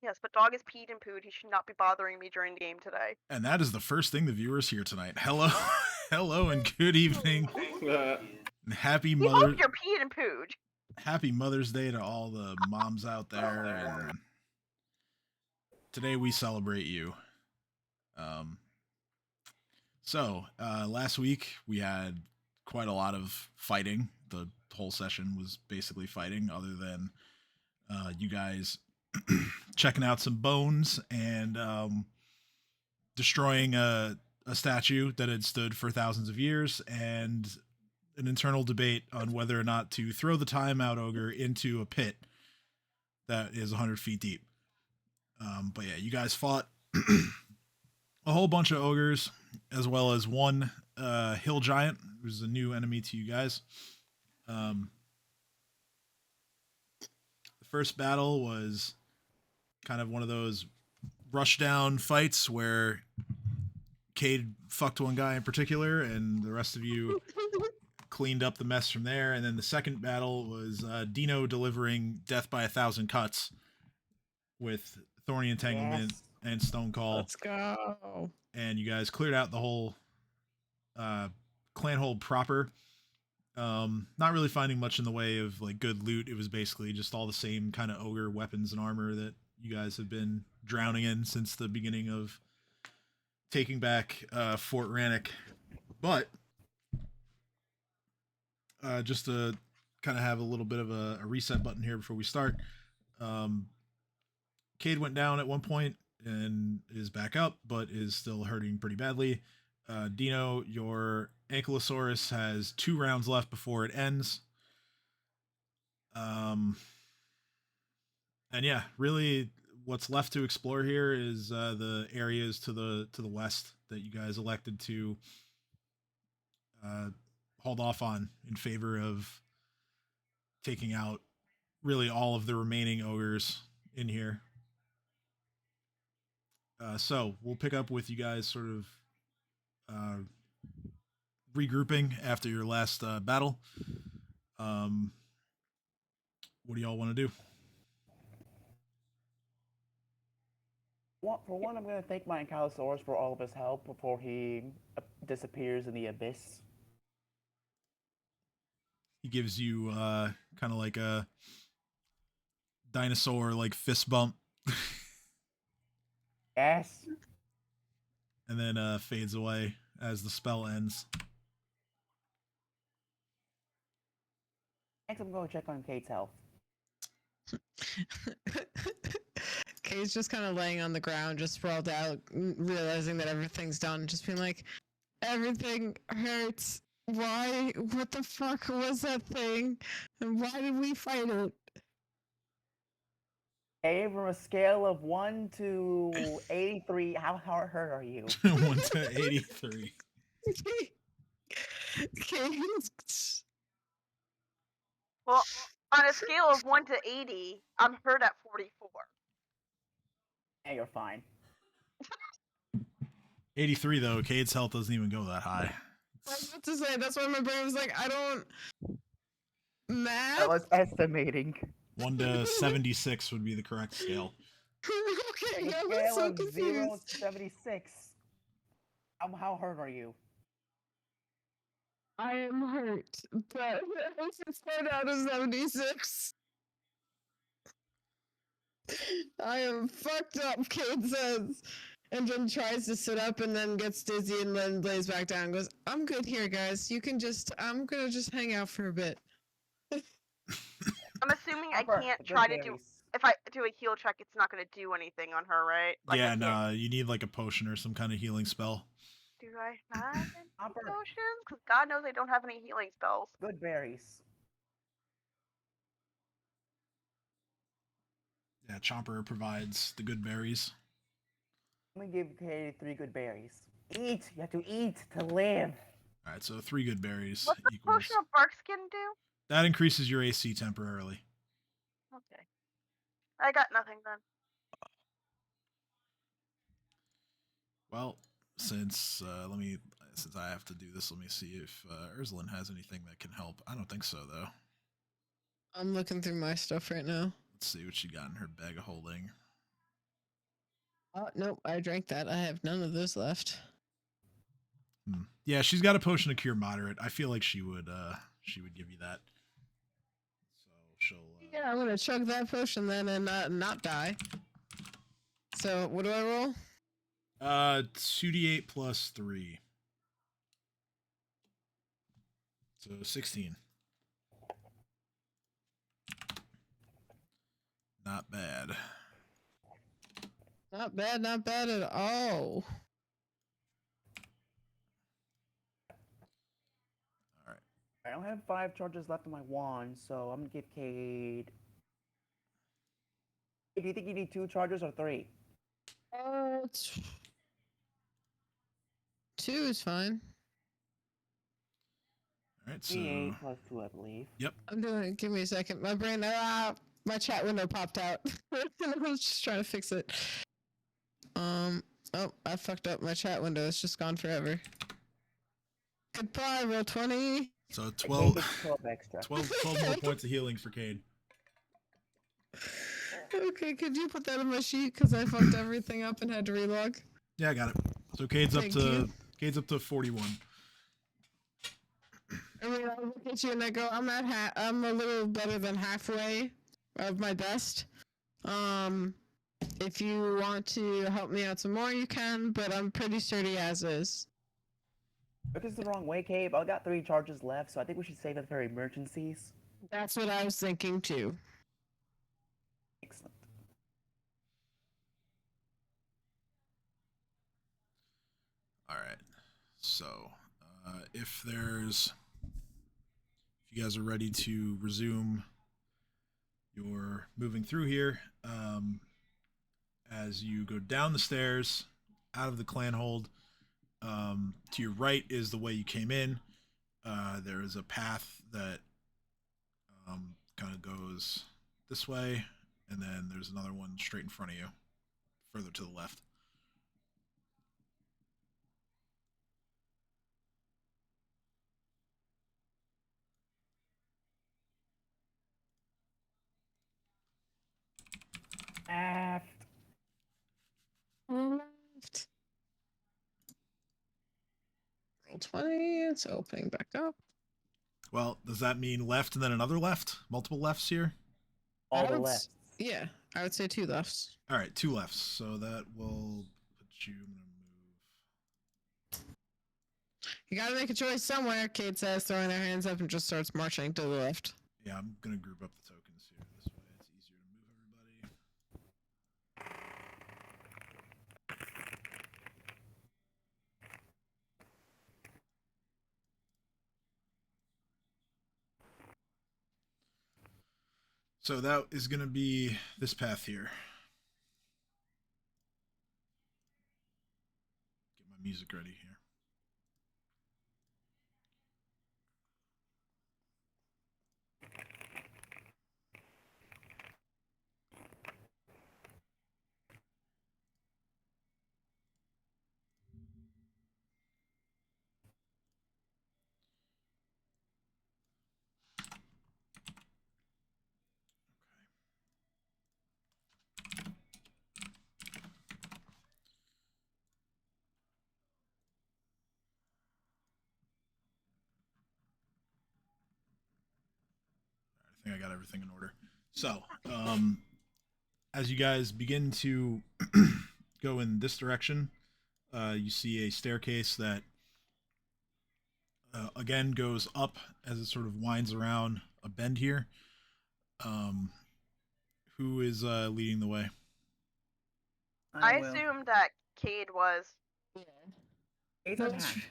Yes, but dog is peed and pooed. He should not be bothering me during the game today. And that is the first thing the viewers hear tonight. Hello, hello, and good evening. And happy We hope Mother, you're peed and pooed. Happy Mother's Day to all the moms out there. And today we celebrate you. Um, last week we had quite a lot of fighting. The whole session was basically fighting, other than you guys checking out some bones and destroying a statue that had stood for thousands of years, and an internal debate on whether or not to throw the timeout ogre into a pit that is 100 feet deep. But yeah, you guys fought a whole bunch of ogres, as well as one hill giant, who's a new enemy to you guys. The first battle was kind of one of those rush down fights where Cade fucked one guy in particular, and the rest of you cleaned up the mess from there. And then the second battle was Dino delivering death by 1,000 cuts with Thorny Entanglement and Stone Call. Let's go. And you guys cleared out the whole clanhold proper. Not really finding much in the way of like good loot. It was basically just all the same kind of ogre weapons and armor that you guys have been drowning in since the beginning of taking back Fort Rannoch. But just to kind of have a little bit of a reset button here before we start. Cade went down at one point and is back up, but is still hurting pretty badly. Dino, your Ankylosaurus has 2 rounds left before it ends. And yeah, really what's left to explore here is the areas to the west that you guys elected to hold off on in favor of taking out really all of the remaining ogres in here. So we'll pick up with you guys sort of regrouping after your last battle. What do y'all want to do? For one, I'm going to thank my Ankylosaurus for all of his help before he disappears in the abyss. He gives you kind of like a dinosaur like fist bump. Yes. And then fades away as the spell ends. Next, I'm going to check on Kate's health. Kate's just kind of laying on the ground, just sprawled out, realizing that everything's done, just being like, everything hurts. Why? What the fuck was that thing? And why did we fight it? Hey, from a scale of 1 to 83, how hurt are you? 1 to 83. Well, on a scale of 1 to 80, I'm hurt at 44. Hey, you're fine. 83 though, Cade's health doesn't even go that high. I was about to say, that's why my brain was like, I don't... Math? I was estimating. 1 to 76 would be the correct scale. Okay, A I was scale so of 0 confused. to 76. How hurt are you? I am hurt, but it's start out of 76. I am fucked up, Kate says. And then tries to sit up and then gets dizzy and then lays back down and goes, I'm good here, guys. You can just, I'm gonna just hang out for a bit. I'm assuming I can't try to do... If I do a heal check, it's not going to do anything on her, right? Like, yeah, no, you need like a potion or some kind of healing spell. Do I have any potions? Because God knows I don't have any healing spells. Good berries. Yeah, Chomper provides the good berries. Let me give Kate 3 good berries. Eat! You have to eat to live! Alright, so 3 good berries. What's the equals... potion of bark skin do? That increases your AC temporarily. Okay. I got nothing then. Well, since I have to do this, let me see if Ursulin has anything that can help. I don't think so, though. I'm looking through my stuff right now. Let's see what she got in her bag of holding. Oh, nope, I drank that. I have none of those left. Yeah, she's got a potion of cure moderate. I feel like she would give you that. So she'll Yeah, I'm gonna chug that potion then and not die. So what do I roll? 2d8 plus 3. So 16. Not bad. Not bad at all. Alright. I don't have 5 charges left on my wand, so I'm gonna give Cade. Do you think you need 2 charges or 3? 2 is fine. Alright, so 8 plus 2, I believe. Yep. I'm doing it. Give me a second. My brain, my chat window popped out. I was just trying to fix it. Oh, I fucked up. My chat window. It's just gone forever. Goodbye, roll 20. So Cade 12 gets 12 extra. 12 more points of healing for Cade. Okay, could you put that on my sheet? Because I fucked everything up and had to relog. Yeah, I got it. So Cade's Thank you. Cade's up to 41. I mean, I look at you and I go, I'm a little better than halfway of my best. If you want to help me out some more, you can, but I'm pretty sturdy as is. Took us the wrong way, Cade. I got 3 charges left, so I think we should save it for emergencies. That's what I was thinking too. Excellent. All right. So, if you guys are ready to resume your moving through here, as you go down the stairs out of the clanhold, to your right is the way you came in. There is a path that kind of goes this way, and then there's another one straight in front of you, further to the left. Left. Roll 20. It's opening back up. Well, does that mean left and then another left? Multiple lefts here? All the left. Yeah, I would say 2 lefts. All right, 2 lefts. So that will put you. I'm gonna move. You gotta make a choice somewhere, Kate says, throwing their hands up and just starts marching to the left. Yeah, I'm gonna group up the tokens here. This way, it's easier to move everybody. So that is gonna be this path here. Get my music ready here. I think I got everything in order. So, as you guys begin to go in this direction, you see a staircase that again goes up as it sort of winds around a bend here. Who is leading the way? I will. assumed that Cade was. Yeah. Cade's on hand.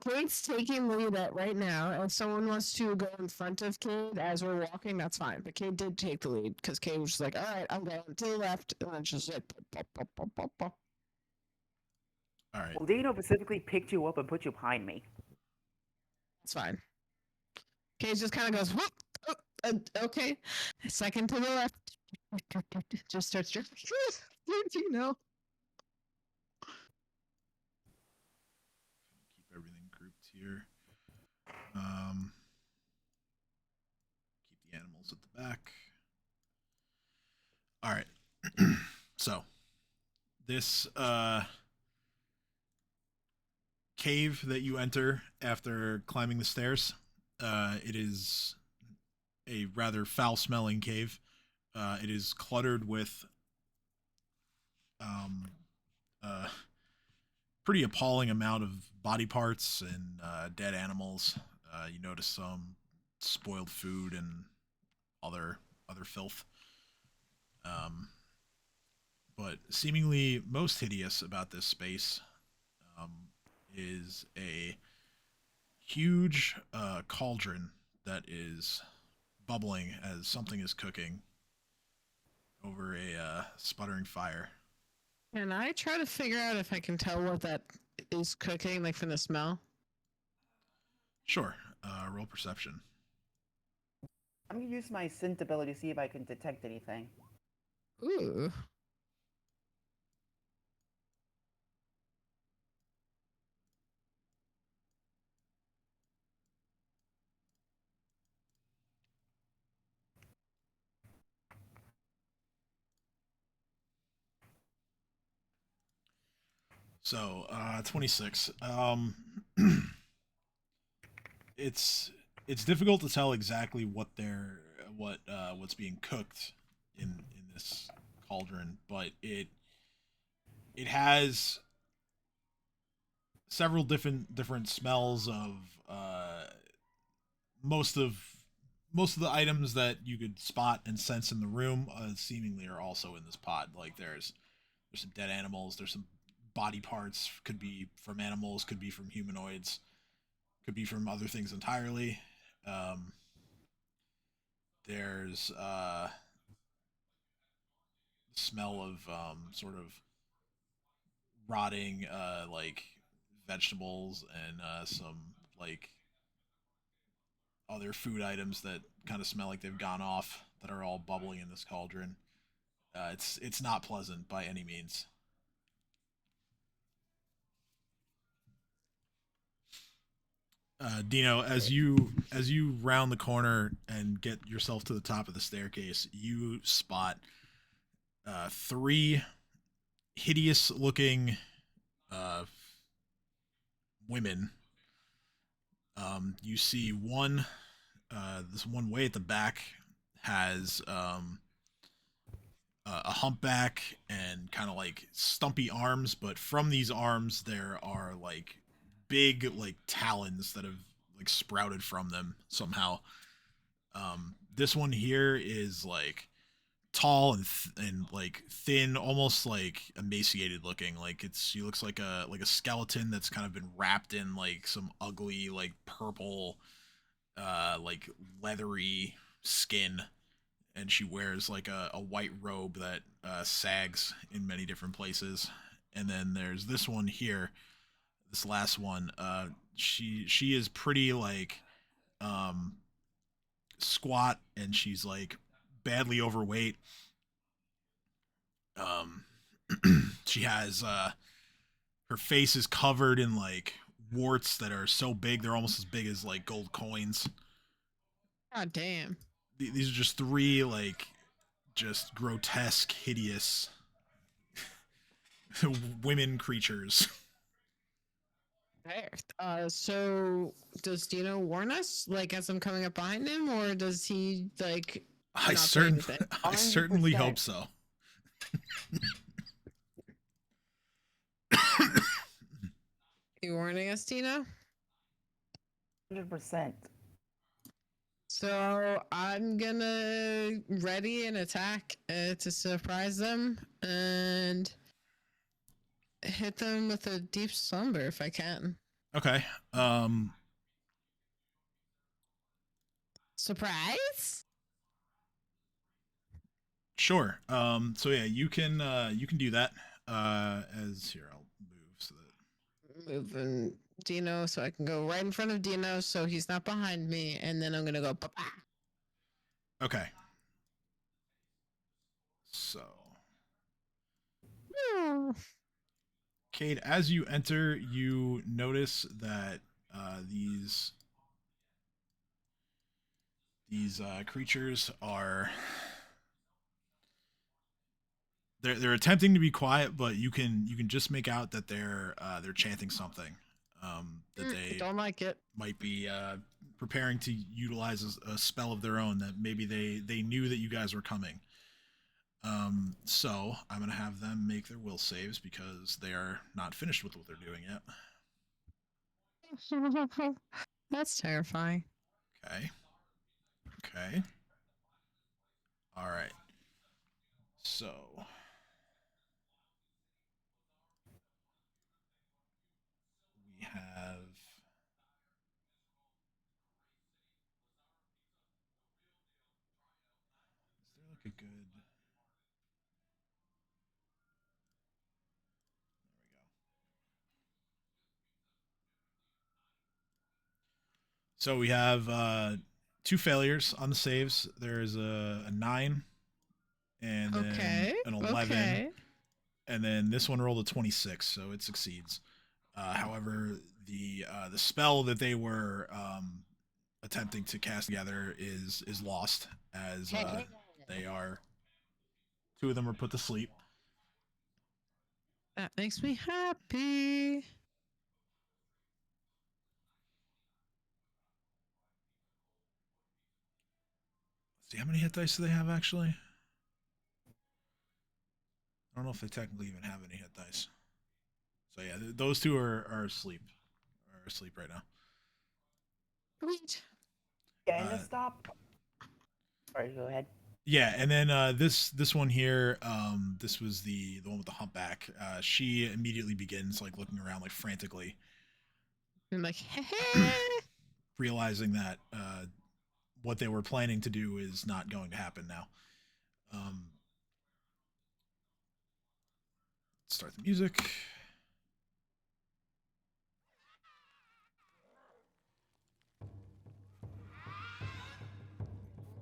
Cade's taking lead at right now. If someone wants to go in front of Cade as we're walking, that's fine. But Cade did take the lead because Cade was just like, all right, I'm going to the left. And then just like, pop, pop, pop, pop, pop. All right. Well, Dino specifically picked you up and put you behind me. It's fine. Cade just kind of goes, whoop, okay. Second to the left. Just starts drifting. You know. Keep everything grouped here. Keep the animals at the back. All right. So this cave that you enter after climbing the stairs, it is a rather foul-smelling cave. It is cluttered with um, a pretty appalling amount of body parts and dead animals. You notice some spoiled food and other filth. Um, but seemingly most hideous about this space um, is a huge cauldron that is bubbling as something is cooking over a sputtering fire. Can I try to figure out if I can tell what that is cooking, like from the smell? Sure. Roll perception. I'm gonna use my scent ability to see if I can detect anything. Ooh. So, 26. It's difficult to tell exactly what's being cooked in this cauldron, but it has several different smells of most of most of the items that you could spot and sense in the room seemingly are also in this pot. Like there's some dead animals, there's some body parts, could be from animals, could be from humanoids, could be from other things entirely. Um, there's smell of sort of rotting like vegetables and some like other food items that kind of smell like they've gone off that are all bubbling in this cauldron. It's not pleasant by any means. Dino, as you round the corner and get yourself to the top of the staircase, you spot three hideous-looking uh, women. You see one, this one way at the back has a humpback and kind of like stumpy arms, but from these arms there are like big like talons that have like sprouted from them somehow. This one here is like tall and like thin, almost like emaciated looking. Like she looks like a skeleton that's kind of been wrapped in like some ugly like purple like leathery skin, and she wears like a white robe that sags in many different places. And then there's this one here, this last one. She is pretty like um, squat, and she's like badly overweight. Um, she has her face is covered in like warts that are so big they're almost as big as like gold coins. God damn. These are just three like just grotesque, hideous women creatures. Fair. So does Dino warn us, like, as I'm coming up behind him, or does he, like, I not say certain anything? I certainly 100%. hope so. You warning us, Dino? 100%. So I'm gonna ready an attack to surprise them and hit them with a deep slumber if I can. Okay. Surprise? Sure. So yeah, you can do that. As here, I'll move so that Moving Dino so I can go right in front of Dino so he's not behind me, and then I'm gonna go pa-pa. okay. So Hmm. Cade, as you enter, you notice that these creatures are they're attempting to be quiet, but you can just make out that they're chanting something. That they Don't like it. might be preparing to utilize a spell of their own that maybe they knew that you guys were coming. So I'm gonna have them make their will saves because they are not finished with what they're doing yet. That's terrifying. Okay. Okay. All right. So we have. Is there like a good? There we go. So we have 2 failures on the saves. There's a 9 and then an 11. Okay. And then this one rolled a 26, so it succeeds. However, the spell that they were attempting to cast together is lost as they are 2 of them are put to sleep. That makes me happy. See how many hit dice do they have actually? I don't know if they technically even have any hit dice. So yeah, those 2 are asleep. Are asleep right now. Sweet. Can you stop? Alright, go ahead. Yeah, and then this one here, this was the one with the humpback. She immediately begins like looking around like frantically, I'm like, hey. realizing that what they were planning to do is not going to happen now. Start the music.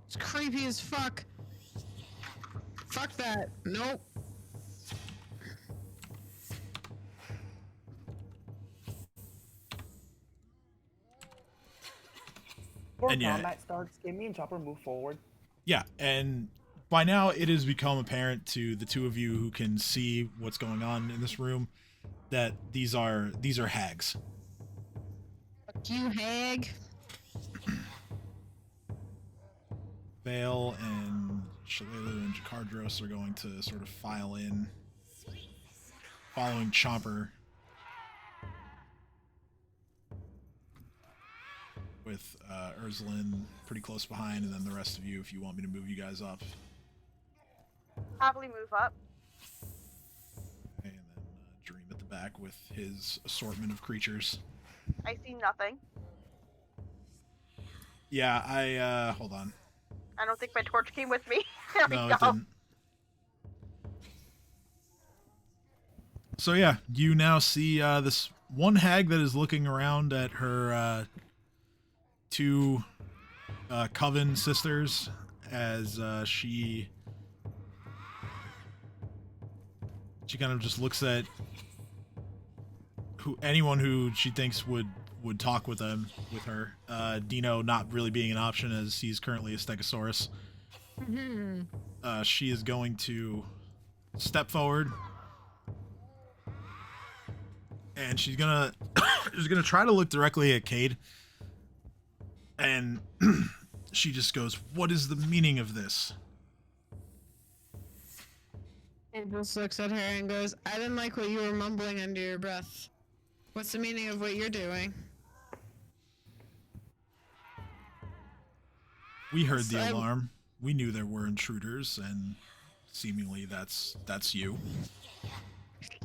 It's creepy as fuck. Fuck that. Nope. Before And yeah. combat starts, can me and Chopper move forward? Yeah, and by now it has become apparent to the 2 of you who can see what's going on in this room that these are hags. Fuck you, hag. Vale and Shalelu and Jakardros are going to sort of file in, following Chomper, with Ursulin pretty close behind, and then the rest of you if you want me to move you guys up. Probably move up. Okay, and then Dream at the back with his assortment of creatures. I see nothing. Yeah, I hold on. I don't think my torch came with me. There No, we it go. didn't. So yeah, you now see this one hag that is looking around at her 2 coven sisters as she kind of just looks at anyone who she thinks would talk with her. Dino not really being an option as he's currently a Stegosaurus. She is going to step forward, and she's gonna try to look directly at Cade, and she just goes, "What is the meaning of this?" He just looks at her and goes, I didn't like what you were mumbling under your breath. What's the meaning of what you're doing? We heard the alarm. We knew there were intruders, and seemingly that's you.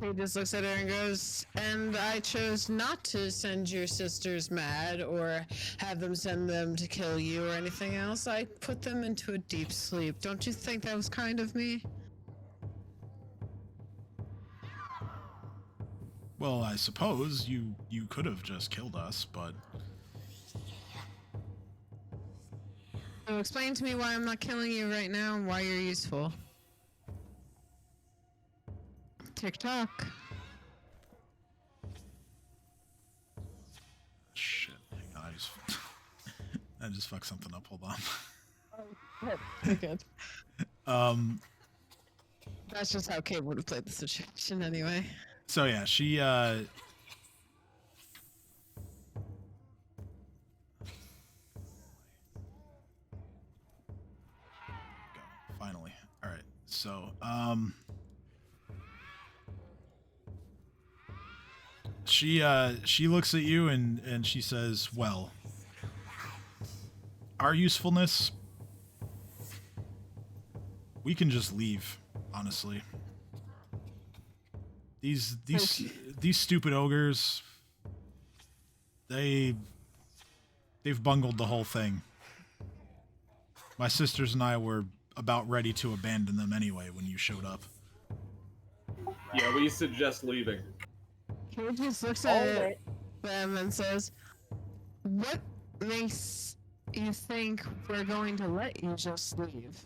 He just looks at her and goes, and I chose not to send your sisters mad or have them send them to kill you or anything else. I put them into a deep sleep. Don't you think that was kind of me? Well, I suppose you could have just killed us, but So explain to me why I'm not killing you right now and why you're useful. TikTok. shit. Hang on, I just fucked something up. Hold on. You're good. That's just how Kate would have played the situation anyway. So yeah, she finally. All right. So, she looks at you and she says, "Well, our usefulness, we can just leave, honestly. These stupid ogres, they've bungled the whole thing. My sisters and I were about ready to abandon them anyway when you showed up." Yeah, we suggest leaving. Kate just looks at them and says, "What makes you think we're going to let you just leave?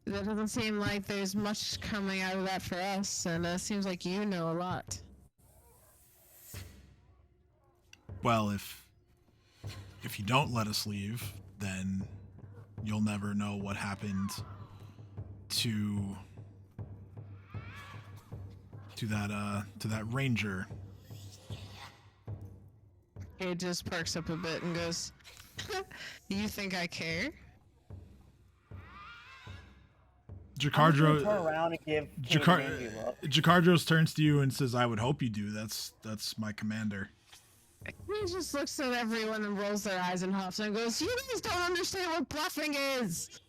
That doesn't seem like there's much coming out of that for us, and it seems like you know a lot." Well, if you don't let us leave, then you'll never know what happened to that ranger. Kate just perks up a bit and goes, "You think I care?" Jakardro turn around and give Kate an angry look. Jakardros turns to you and says, "I would hope you do. That's my commander." He just looks at everyone and rolls their eyes and huffs and goes, "You guys don't understand what bluffing is!"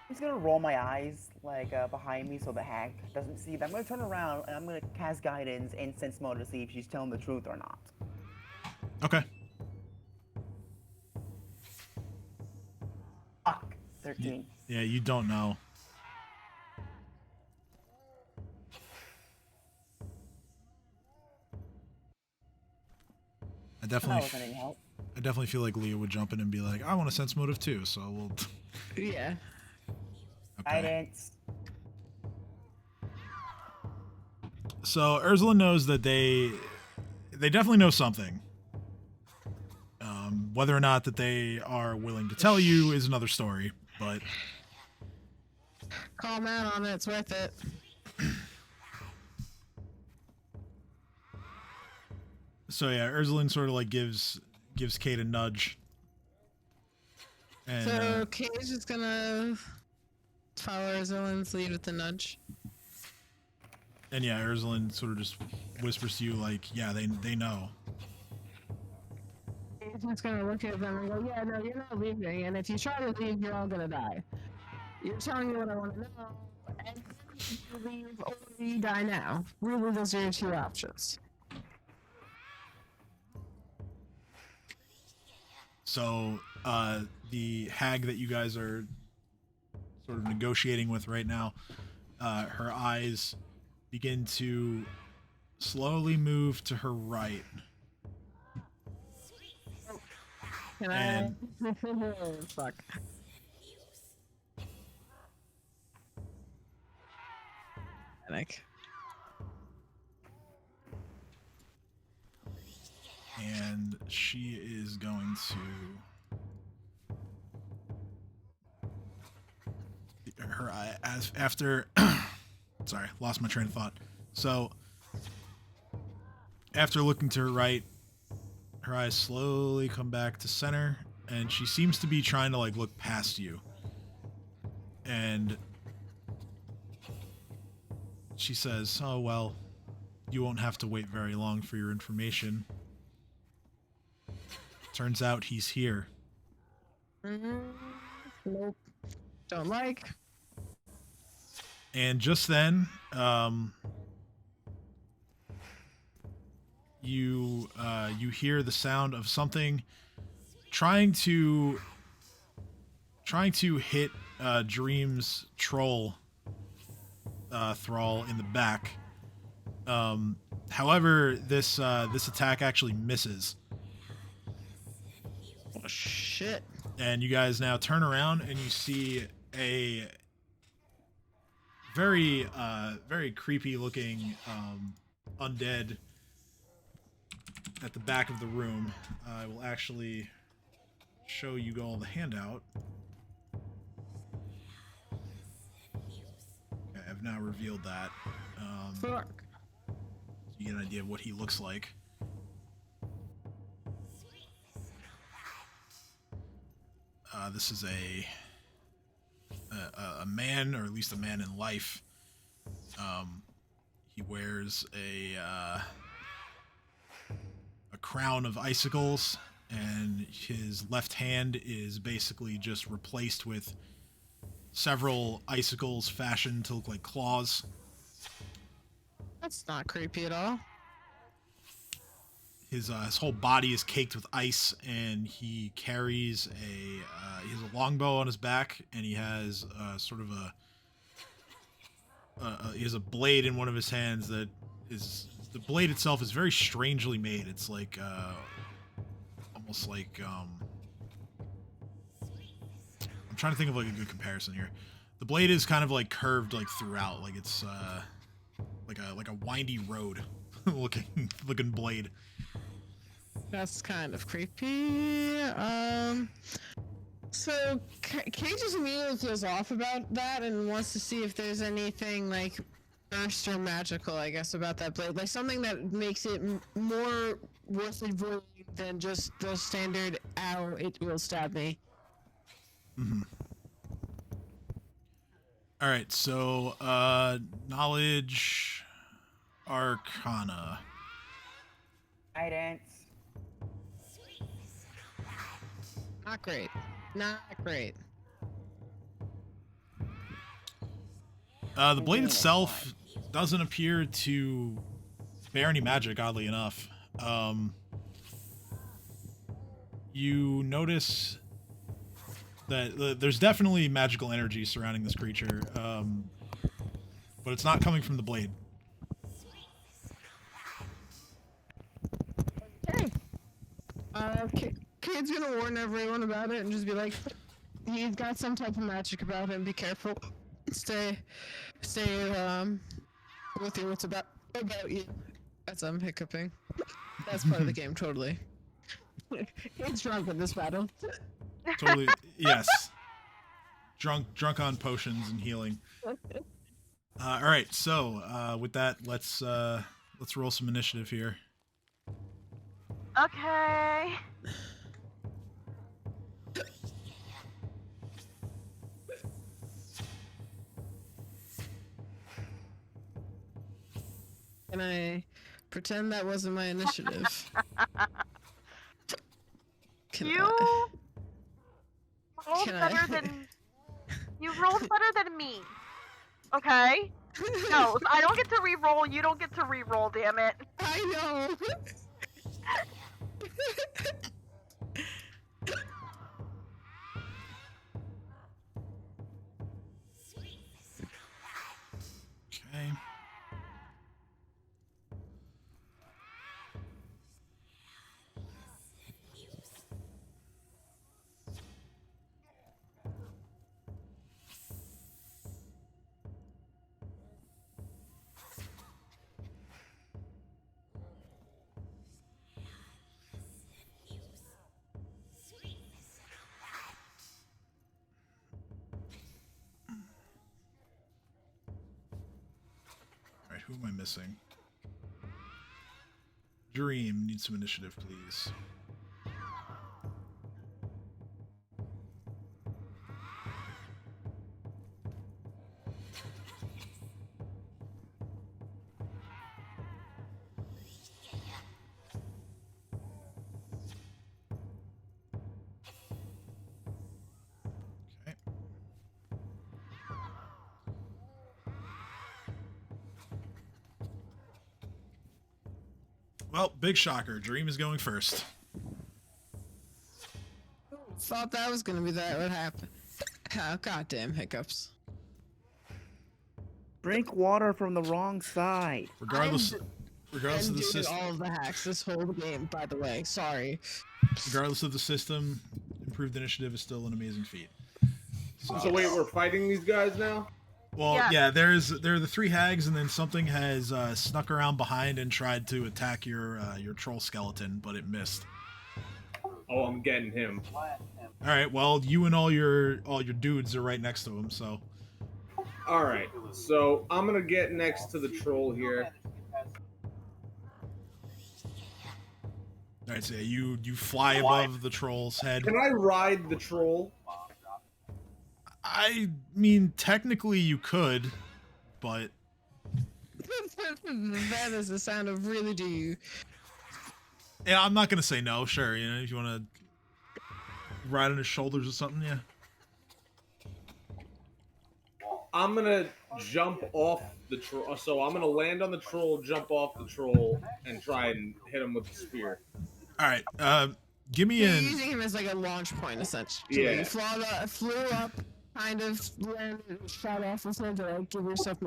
I'm just gonna roll my eyes like behind me so the hag doesn't see that. I'm gonna turn around and I'm gonna cast guidance in sense mode to see if she's telling the truth or not. Okay. Fuck. 13. Yeah, you don't know. I definitely feel like Leah would jump in and be like, "I want a sense motive too," so we'll. Yeah. Okay. Guidance. So Ursula knows that they definitely know something. Whether or not that they are willing to tell you is another story, but Call man on it, it's worth it. so yeah, Ursula sort of like gives Kate a nudge. And So Kate's just gonna follow Ursulin's lead with the nudge. and yeah, Ursula sort of just whispers to you like, "Yeah, they know." Kate's just gonna look at them and go, "Yeah, no, you're not leaving, and if you try to leave, you're all gonna die. You're telling me what I want to know, and you leave or you die now. Really, those are your two options." So the hag that you guys are sort of negotiating with right now, her eyes begin to slowly move to her right. Can And- I? Fuck. Panic. And she is going to her eye as after sorry, lost my train of thought. So after looking to her right, her eyes slowly come back to center, and she seems to be trying to like look past you. And she says, "Oh well, you won't have to wait very long for your information. Turns out he's here." Nope. Don't like. And just then, you hear the sound of something trying to hit Dream's troll thrall in the back. However, this attack actually misses. Oh, shit. And you guys now turn around and you see a very creepy looking undead at the back of the room. I will actually show you all the handout. Okay, I've now revealed that. Fuck. You get an idea of what he looks like. This is a man, or at least a man in life. He wears a crown of icicles, and his left hand is basically just replaced with several icicles fashioned to look like claws. That's not creepy at all. His whole body is caked with ice, and he carries he has a longbow on his back, and he has sort of he has a blade in one of his hands that is, the blade itself is very strangely made. It's like almost like I'm trying to think of like a good comparison here. The blade is kind of like curved like throughout, like it's like a windy road looking blade. That's kind of creepy. So Kate just immediately feels off about that and wants to see if there's anything like cursed or magical, I guess, about that blade, like something that makes it more worth avoiding than just the standard "ow, it will stab me." Mm-hmm. All right, so knowledge, arcana. Guidance. Not great. Not great. The blade itself doesn't appear to bear any magic, oddly enough. You notice that there's definitely magical energy surrounding this creature, but it's not coming from the blade. Okay. Kid's gonna warn everyone about it and just be like, he's got some type of magic about him. Be careful. Stay with you. What's about you? As I'm hiccuping. That's part of the game, totally. Kid's drunk in this battle. Totally, yes. Drunk on potions and healing. All right, so with that, let's roll some initiative here. Okay. Can I pretend that wasn't my initiative? You rolled better than me. Okay? No, I don't get to re-roll, you don't get to re-roll, damn it. I know. Okay. Alright, who am I missing? Dream, need some initiative, please. Okay. Well, big shocker. Dream is going first. Thought that was gonna be that would happen. Oh, goddamn hiccups. Drink water from the wrong side. Regardless of the Doing system, all of the hacks this whole game, by the way. Sorry. regardless of the system, improved initiative is still an amazing feat. So wait, we're fighting these guys now? Well, Yeah. there are the three hags, and then something has snuck around behind and tried to attack your troll skeleton, but it missed. Oh, I'm getting him. What All right. Well, you and all your dudes are right next to him. So. All right. So I'm gonna get next to the troll here. All right. So you fly above the troll's head. Can I ride the troll? I mean, technically you could, but That is the sound of really do you. yeah, I'm not gonna say no. Sure, you know, if you want to ride on his shoulders or something, yeah. I'm gonna jump off the troll. So I'm gonna land on the troll, jump off the troll, and try and hit him with the spear. All right. Give me You're an. using him as like a launch point, essentially. Yeah. You flew up, kind of landed and shot off or something to like give yourself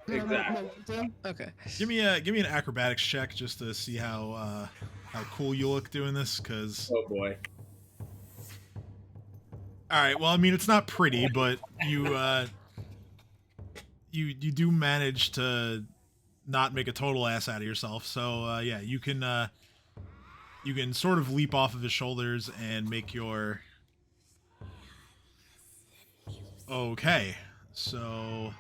Exactly. momentum. Okay. Give me an acrobatics check just to see how cool you look doing this, because. Oh boy. All right. Well, I mean, it's not pretty, but you you do manage to not make a total ass out of yourself. So yeah, you can sort of leap off of his shoulders and make your. Okay, so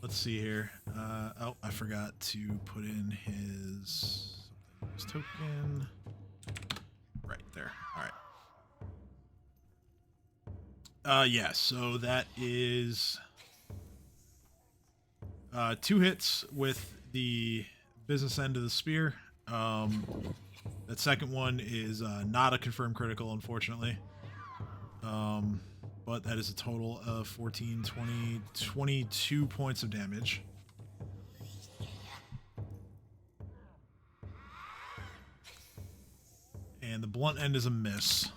let's see here. Oh, I forgot to put in his token. Right there. All right. Yeah. So that is 2 hits with the business end of the spear. That second one is not a confirmed critical, unfortunately. But that is a total of 14, 20, 22 points of damage. And the blunt end is a miss.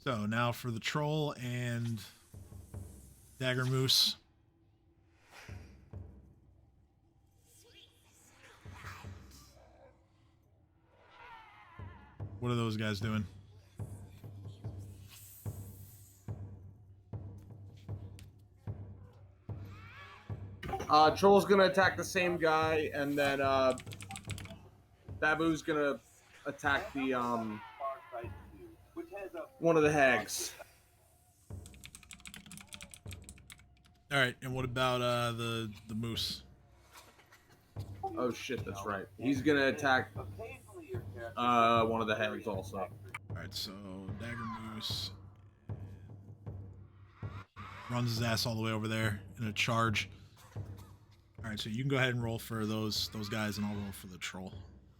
So now for the troll and Dagger Moose. What are those guys doing? Troll's gonna attack the same guy, and then Babu's gonna attack the one of the hags. All right, and what about the moose? Oh shit, that's right. He's gonna attack one of the hags also. All right, so Dagger Moose runs his ass all the way over there in a charge. All right, so you can go ahead and roll for those guys, and I'll roll for the troll.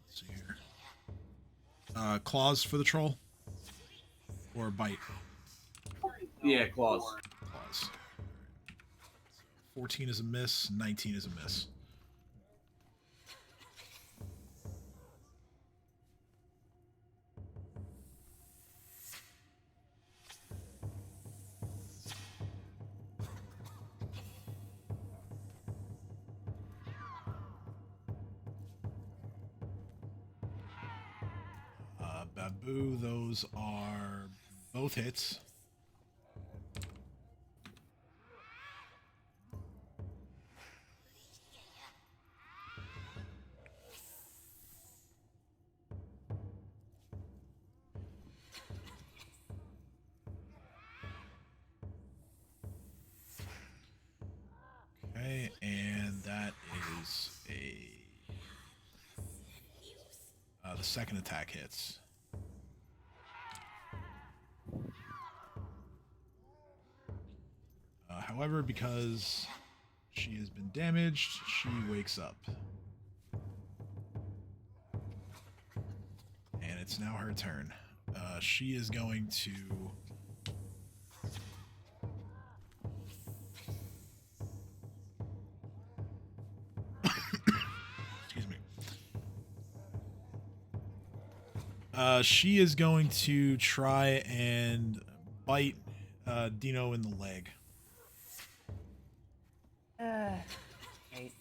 Let's see here. Claws for the troll, or bite. Yeah, claws. Claws. 14 is a miss. 19 is a miss. Babu, those are both hits. Okay, and that is the second attack hits. However, because she has been damaged, she wakes up. And it's now her turn. She is going to... Excuse me. She is going to try and bite Dino in the leg. Eight.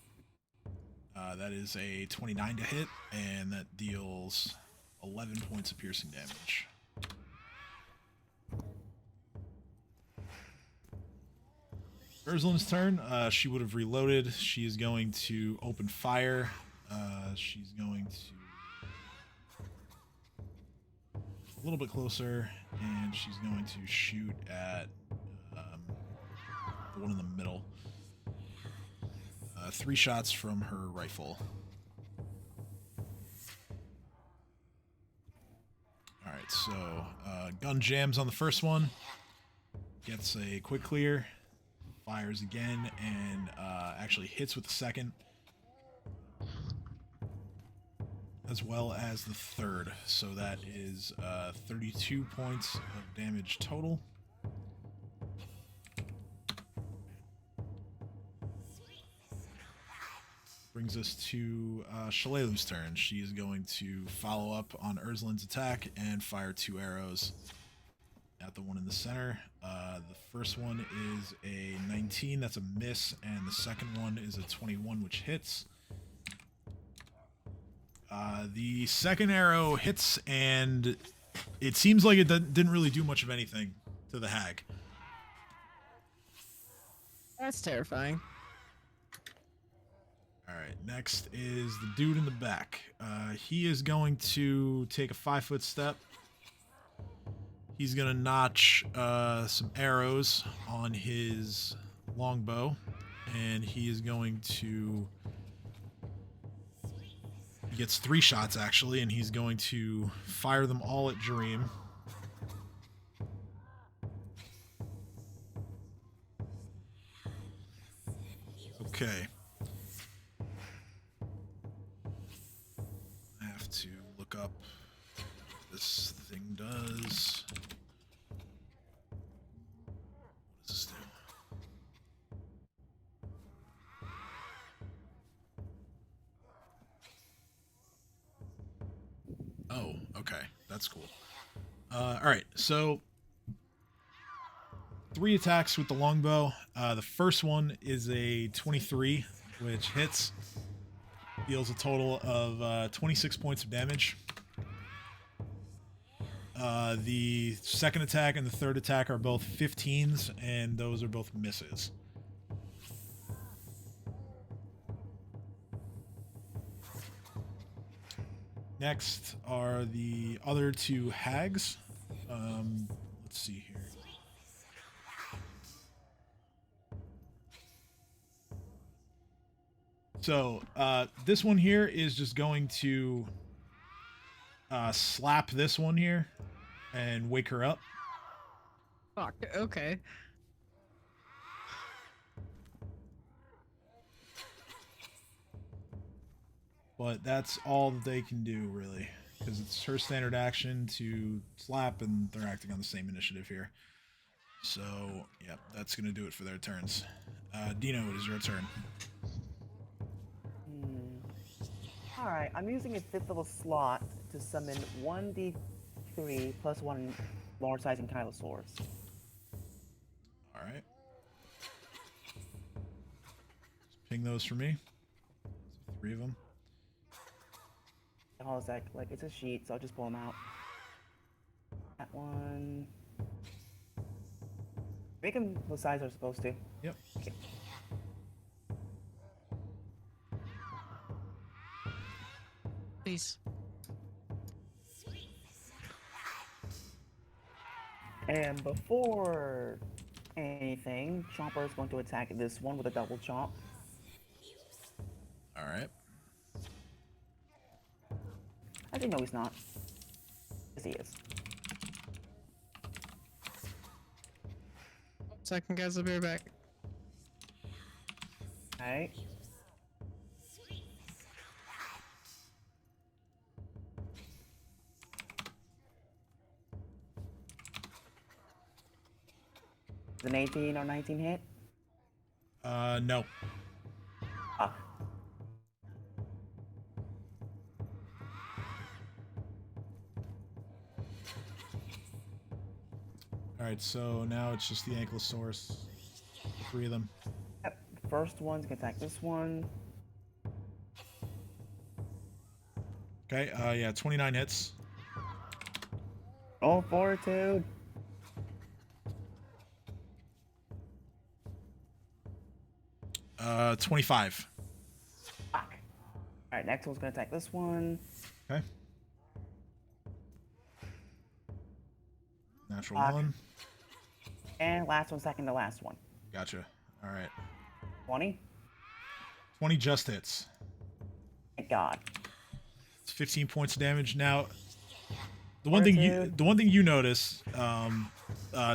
That is a 29 to hit, and that deals 11 points of piercing damage. Ursula's turn. She would have reloaded. She is going to open fire. She's going to a little bit closer, and she's going to shoot at the one in the middle. 3 shots from her rifle. Alright, so gun jams on the first one. Gets a quick clear. Fires again, and actually hits with the second. As well as the third. So that is 32 points of damage total. Brings us to Shalelu's turn. She is going to follow up on Ursulin's attack and fire 2 arrows at the one in the center. The first one is a 19, that's a miss, and the second one is a 21, which hits. The second arrow hits, and it seems like it didn't really do much of anything to the hag. That's terrifying. Alright, next is the dude in the back. He is going to take a 5-foot step. He's going to notch some arrows on his longbow, and he is going to... He gets 3 shots, actually, and he's going to fire them all at Jareem. Okay. I have to look up what this thing does. What does this do? Oh, okay. That's cool. Alright, so 3 attacks with the longbow. The first one is a 23, which hits. Deals a total of 26 points of damage. The second attack and the third attack are both 15s, and those are both misses. Next are the other 2 hags. Let's see here. So, this one here is just going to slap this one here and wake her up. Fuck, okay. But that's all that they can do, really. Because it's her standard action to slap, and they're acting on the same initiative here. So, yep, that's going to do it for their turns. Dino, it is your turn. Alright, I'm using a 5th level slot to summon 1d3 plus 1 large size ankylosaurs. Alright. Ping those for me. 3 of them. Oh, Zach, like, it's a sheet, so I'll just pull them out. That one. Make them the size they're supposed to. Yep. Okay. Please. And before anything, Chomper is going to attack this one with a double chomp. Alright. Actually, no, he's not. Yes, he is. Second, guys, I'll be right back. Alright. Is an 18 or 19 hit? No. Ah. Alright, so now it's just the Ankylosaurus. 3 of them. Yep. First one's gonna attack this one. Okay, yeah, 29 hits. Oh, fortitude. 25. Fuck. Alright, next one's gonna attack this one. Okay. Natural Fuck. 1. And last one, second to last one. Gotcha. All right. 20. 20 just hits. Thank God. It's 15 points of damage. Now, the one thing you notice,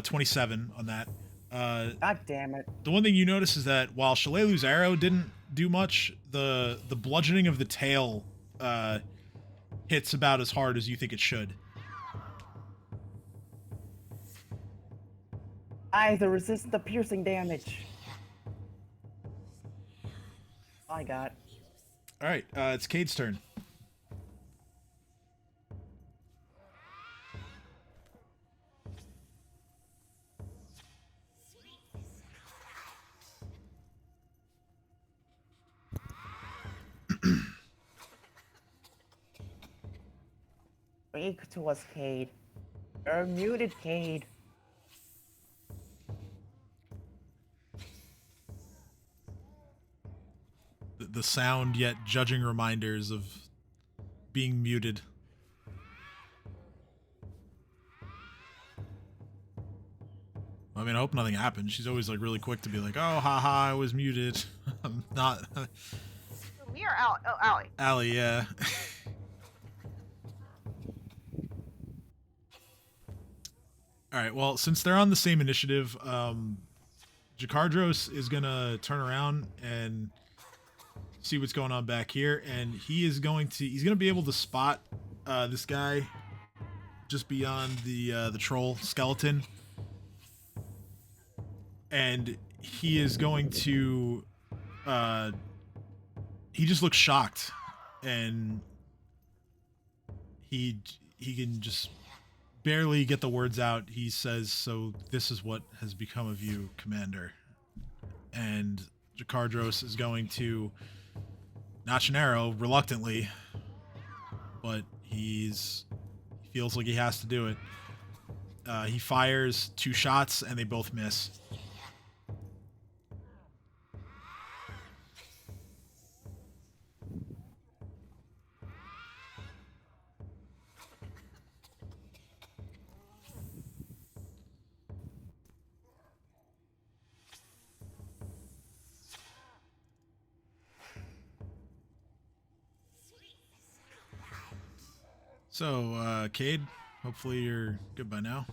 27 on that. God damn it. The one thing you notice is that while Shalelu's arrow didn't do much, the bludgeoning of the tail hits about as hard as you think it should. Eyes that resist the piercing damage. I got. All right, it's Cade's turn. Speak to us, Cade. You're muted, Cade. The sound yet judging reminders of being muted. I mean, I hope nothing happened. She's always like really quick to be like, "Oh, haha, I was muted." I'm not. Me or Allie? Oh, Allie. Allie, yeah. All right. Well, since they're on the same initiative, Jakardros is gonna turn around and see what's going on back here, and he's gonna be able to spot this guy just beyond the troll skeleton, and he is going to he just looks shocked, and he can just barely get the words out. He says, "So this is what has become of you, Commander." And Jakardros is going to notch an arrow reluctantly, but he feels like he has to do it. He fires 2 shots and they both miss. So, Cade, hopefully you're good by now.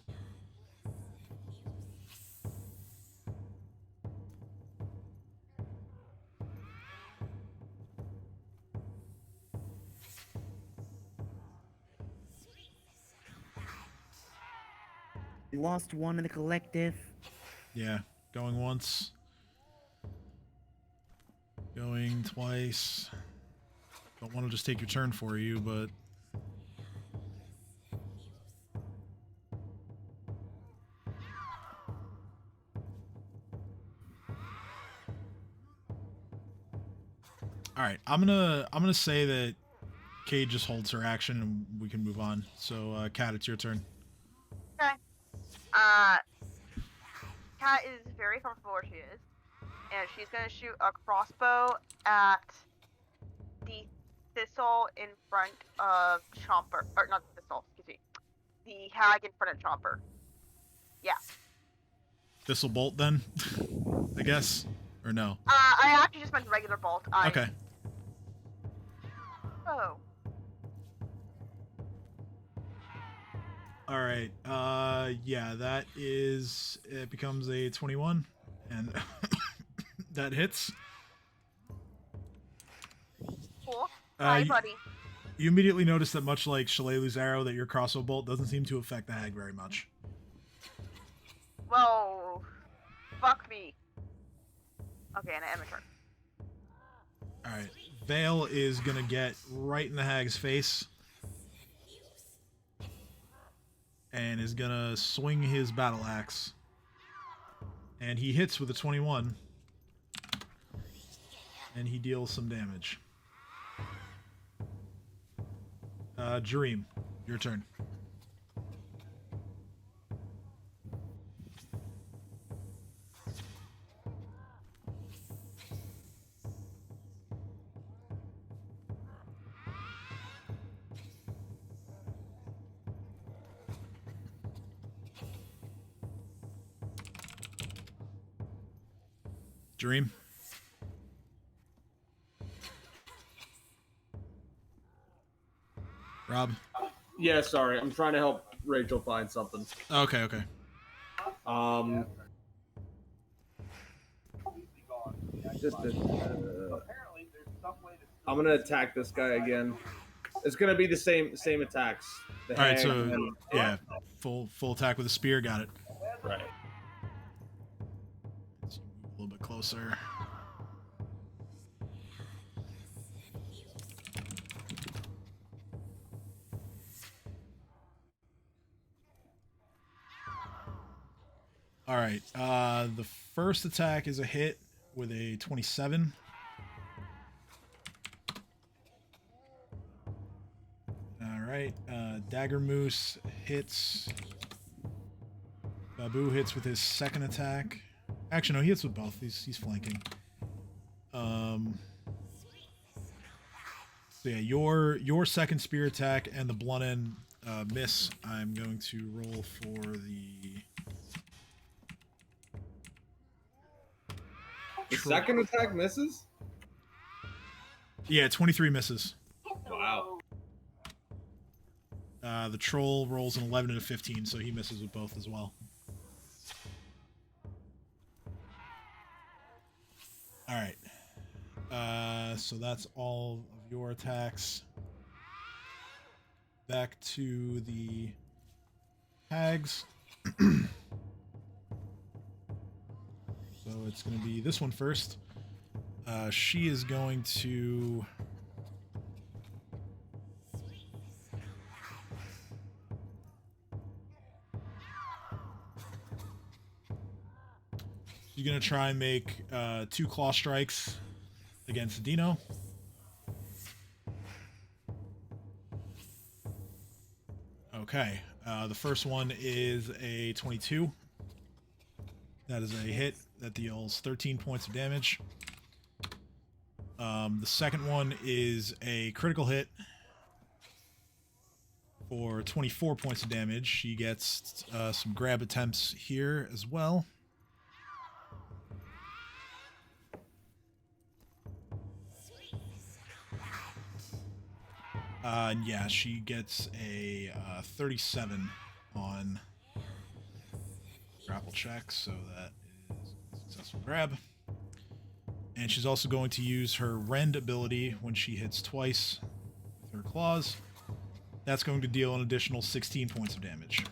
We lost one in the collective. Yeah, going once. Going twice. Don't want to just take your turn for you, but... Alright, I'm gonna say that Cade just holds her action and we can move on. So, Kat, it's your turn. Okay. Kat is very comfortable where she is, and she's gonna shoot a crossbow at the thistle in front of Chomper, or not the thistle, excuse me, the hag in front of Chomper. Yeah. This'll bolt then, I guess, or no? I actually just meant regular bolt. Okay. Oh. All right. Yeah, that is. It becomes a 21, and that hits. Cool. Hi, You, buddy. you immediately notice that, much like Shalelu's arrow, that your crossbow bolt doesn't seem to affect the hag very much. Whoa. Fuck me. Okay, and I end my turn. All right. Vale is gonna get right in the hag's face, and is gonna swing his battle axe, and he hits with a 21, and he deals some damage. Jareem, your turn. Dream. Rob. Yeah, sorry. I'm trying to help Rachel find something. Okay, okay. I'm gonna attack this guy again. It's gonna be the same attacks. The All right, hag so and- yeah, full attack with a spear. Got it. Right. Let's move a little bit closer. All right. The first attack is a hit with a 27. All right. Dagger Moose hits. Babu hits with his second attack. Actually, no, he hits with both. He's flanking. So yeah, your second spear attack and the blunt end miss. I'm going to roll for the. The second attack misses? Yeah, 23 misses. Wow. The troll rolls an 11 and a 15, so he misses with both as well. All right. So that's all of your attacks. Back to the hags. So it's going to be this one first. She is going to... She's going to try and make 2 claw strikes against Dino. Okay. The first one is a 22. That is a hit that deals 13 points of damage. The second one is a critical hit for 24 points of damage. She gets some grab attempts here as well. And yeah, she gets a 37 on grapple check, so that is a successful grab. And she's also going to use her rend ability when she hits twice with her claws. That's going to deal an additional 16 points of damage.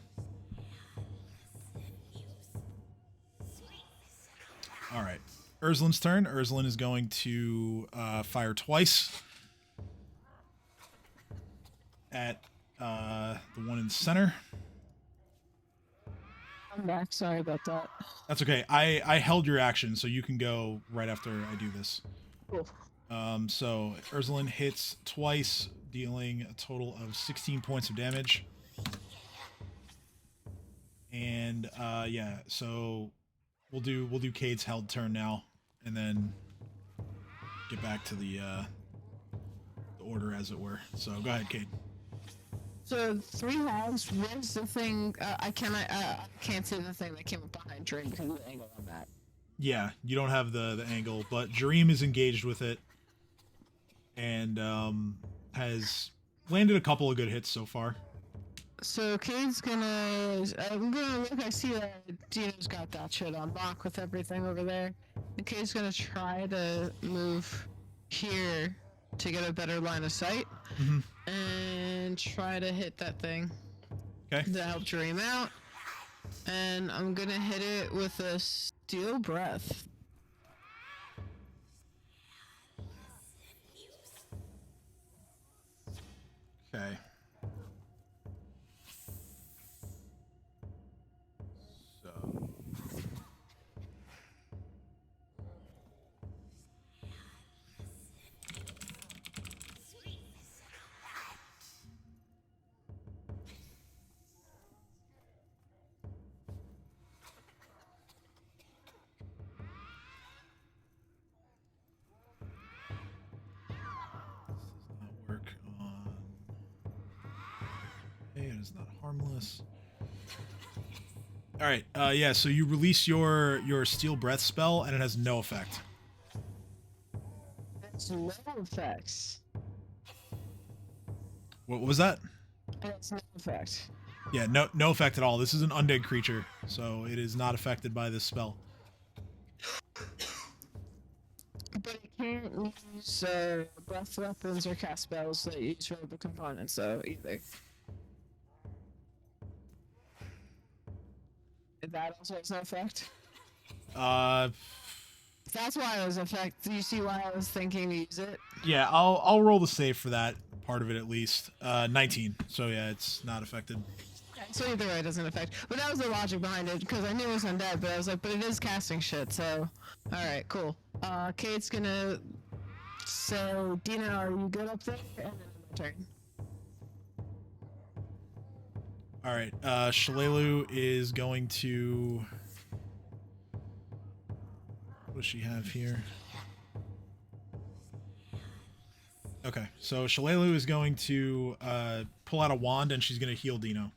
All right, Urslin's turn. Urslin is going to fire twice at the one in the center. I'm back. Sorry about that. That's okay. I held your action, so you can go right after I do this. Cool. So Ursulin hits twice, dealing a total of 16 points of damage. And yeah, so we'll do Cade's held turn now, and then get back to the order as it were. So go ahead, Cade. So 3 hags. Where's the thing? I can't see the thing that came up behind Dream because of the angle on that. Yeah, you don't have the angle, but Jareem is engaged with it and has landed a couple of good hits so far. So Cade's gonna. I'm gonna look. I see that Dino's got that shit on lock with everything over there. And Cade's gonna try to move here to get a better line of sight. Mm-hmm. And try to hit that thing. Okay. To help Dream out. And I'm gonna hit it with a Steel Breath. Okay. So. Work on. Hey, it is not harmless. All right. Yeah. So you release your steel breath spell, and it has no effect. It's no effects. What was that? It's no effect. Yeah. No effect at all. This is an undead creature, so it is not affected by this spell. But it can't use breath weapons or cast spells that use robo components, though, either. That also has no effect? That's why it was effect. Do you see why I was thinking to use it? Yeah. I'll roll the save for that part of it at least. 19. So yeah, it's not affected. Okay, so either way, it doesn't affect. But that was the logic behind it, because I knew it was undead, but I was like, but it is casting shit, so... Alright, cool. Kate's gonna... So, Dina, are you good up there? And then my turn. All right. Shalelu is going to. What does she have here? Okay, so Shalelu is going to pull out a wand and she's going to heal Dino.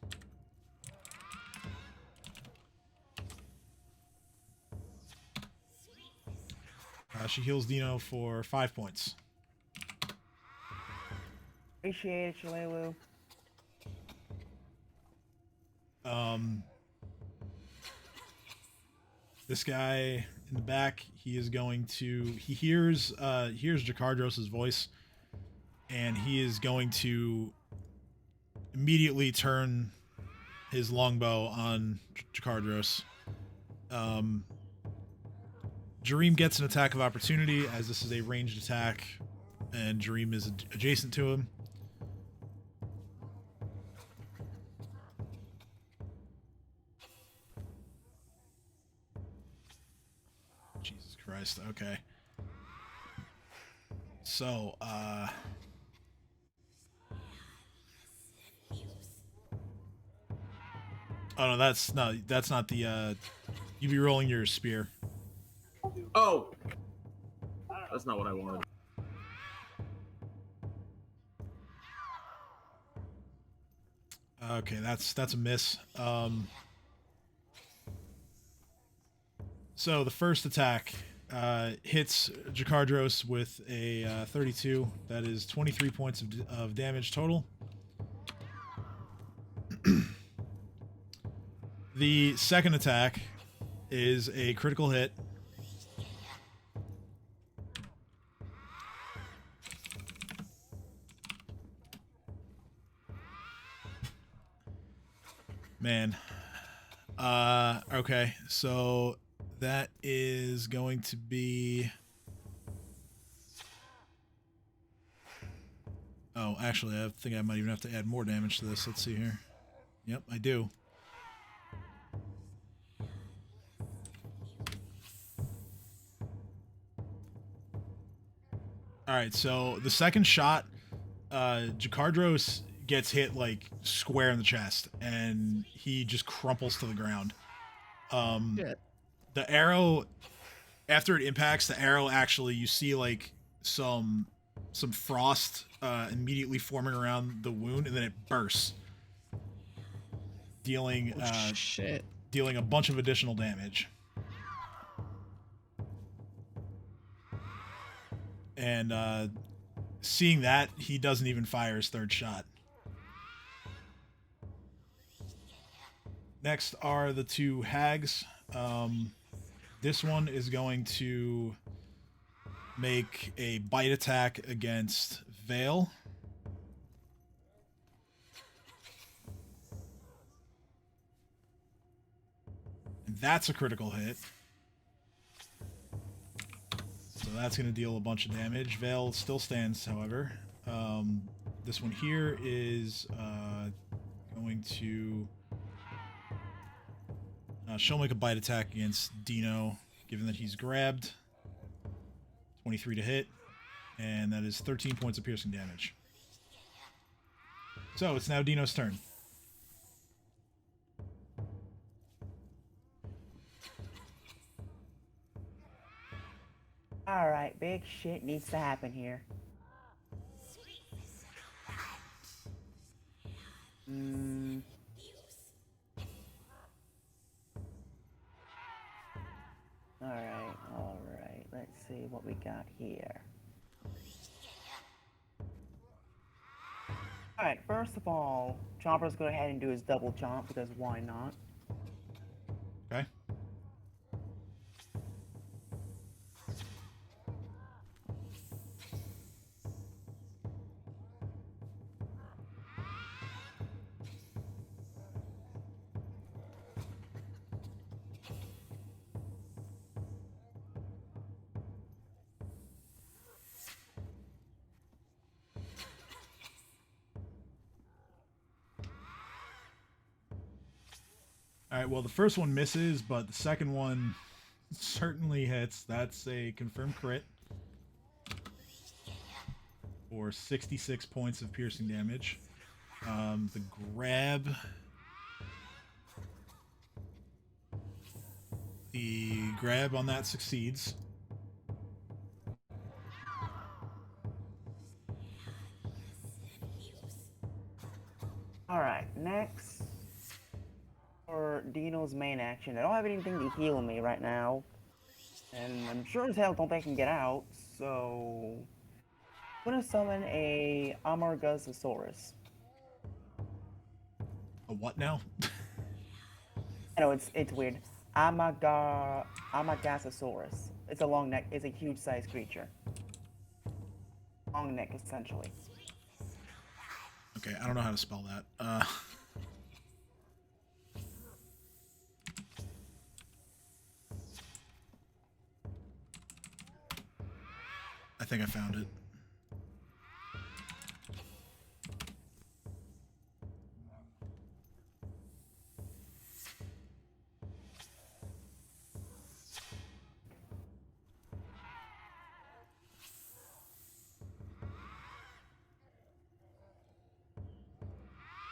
She heals Dino for 5 points. Appreciate it, Shalelu. This guy in the back, he is going to. He hears Jakardros' voice, and he is going to immediately turn his longbow on Jakardros. Jareem gets an attack of opportunity, as this is a ranged attack, and Jareem is adjacent to him. Jesus Christ, okay. So, oh no, that's not the, you'd be rolling your spear. Oh! That's not what I wanted. Okay, that's a miss. So the first attack hits Jakardros with a 32. That is 23 points of damage total. The second attack is a critical hit. Man. Okay, so that is going to be... Oh, actually, I think I might even have to add more damage to this. Let's see here. Yep, I do. Alright, so the second shot, Jakardros gets hit like square in the chest, and he just crumples to the ground. The arrow, after it impacts, the arrow actually, you see like some frost immediately forming around the wound, and then it bursts, dealing dealing a bunch of additional damage. And seeing that, he doesn't even fire his third shot. Next are the two hags. This one is going to make a bite attack against Vale. And that's a critical hit. So that's going to deal a bunch of damage. Vale still stands, however. This one here is going to... she'll make a bite attack against Dino, given that he's grabbed. 23 to hit. And that is 13 points of piercing damage. So it's now Dino's turn. Alright, big shit needs to happen here. got here? Alright, first of all, Chomper's go ahead and do his double jump because why not? Okay. All right, well, the first one misses, but the second one certainly hits. That's a confirmed crit for 66 points of piercing damage. The grab. The grab on that succeeds. Alright, next. For Dino's main action, I don't have anything to heal me right now. And I'm sure as hell don't think I can get out, so... I'm gonna summon a Amargasaurus. A what now? I know, it's weird. Amagasasaurus. It's a long neck, it's a huge sized creature. Long neck, essentially. Okay, I don't know how to spell that. I think I found it.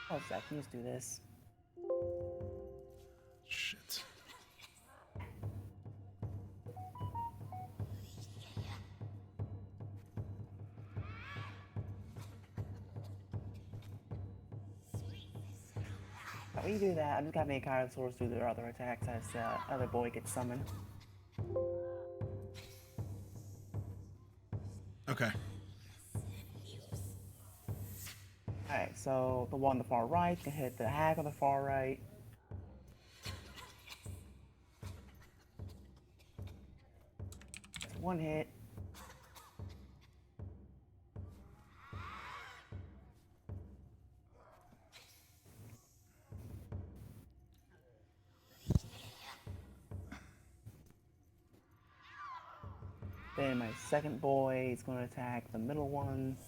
Oh, Zach, can you just do this? Shit. When you do that, I'm just gonna make Kylosaurus do their other attacks as other boy gets summoned. Okay. Alright, so the one on the far right can hit the hag on the far right. That's one hit. Then my second boy is going to attack the middle one.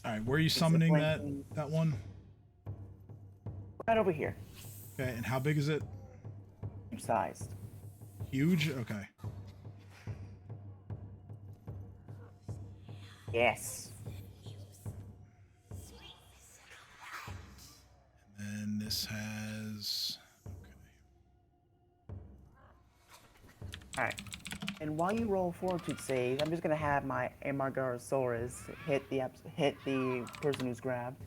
All right, where are you summoning that one? Right over here. Okay, and how big is it? Huge sized. Huge? Okay. Yes. And then this has... Okay. Alright. And while you roll fortitude saves, I'm just gonna have my Amargasaurus hit the person who's grabbed.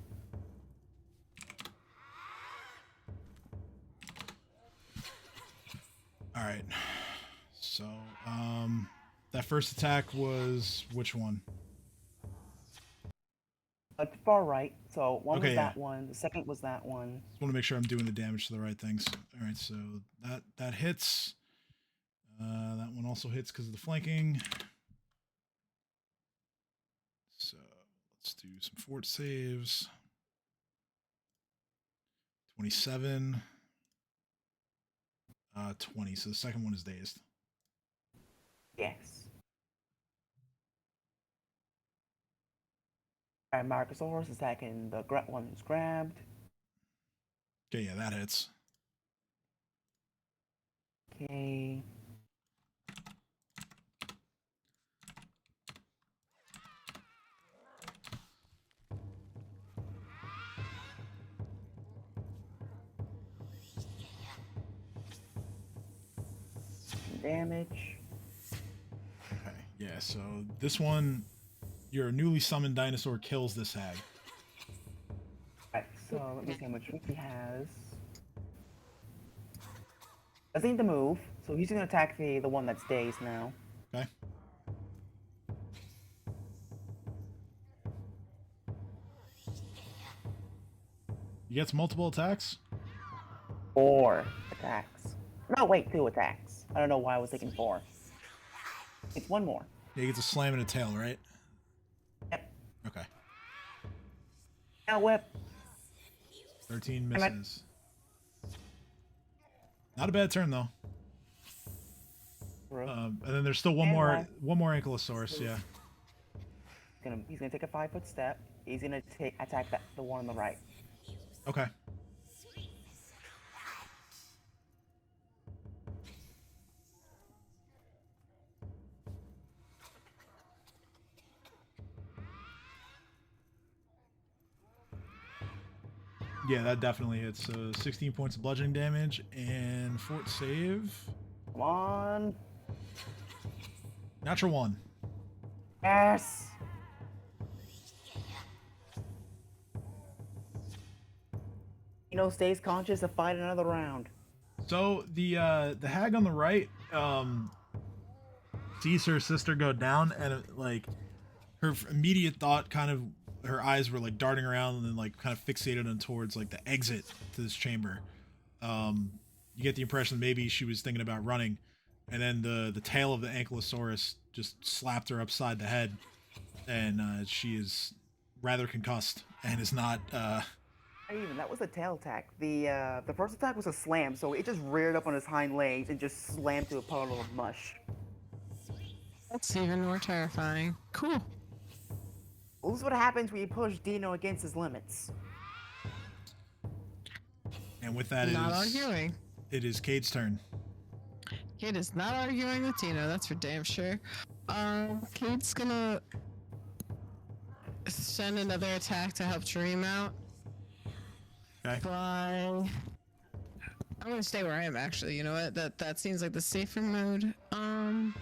All right. So, that first attack was which one? Far right. So one Okay, was yeah. that one. The second was that one. Just want to make sure I'm doing the damage to the right things. All right, so that hits. That one also hits because of the flanking. So let's do some fort saves. 27. 20. So the second one is dazed. Yes. Alright, Marcosaurus is attacking the one who's grabbed. Okay, yeah, that hits. Okay. Damage. Okay, yeah, so this one, your newly summoned dinosaur kills this hag. Alright, So let me see how much strength he has. Doesn't need to move, so he's gonna attack the one that's dazed now. Okay. He gets multiple attacks? 4 attacks. No, wait, 2 attacks. I don't know why I was thinking 4. It's 1 more. Yeah, he gets a slam and a tail, right? Yep. Okay. Now whip. 13 misses. Not a bad turn though. And then there's still one more Ankylosaurus, yeah. He's gonna take a 5-foot step. He's gonna attack the one on the right. Okay. Yeah, that definitely hits. 16 points of bludgeoning damage and fort save. Come on. Natural 1. Yes. Stays conscious to fight another round. So the hag on the right sees her sister go down, and like her immediate thought, kind of her eyes were like darting around and then like kind of fixated on towards like the exit to this chamber. You get the impression that maybe she was thinking about running, and then the tail of the Ankylosaurus just slapped her upside the head, and she is rather concussed and is not. Even that was a tail attack. The first attack was a slam, so it just reared up on his hind legs and just slammed to a puddle of mush. That's even more terrifying. Cool. This is what happens when you push Dino against his limits. And with that, Not arguing. It is Cade's turn. Cade is not arguing with Dino, that's for damn sure. Cade's gonna send another attack to help Dream out. Okay. I'm gonna stay where I am actually, you know what? That seems like the safer mode. I'm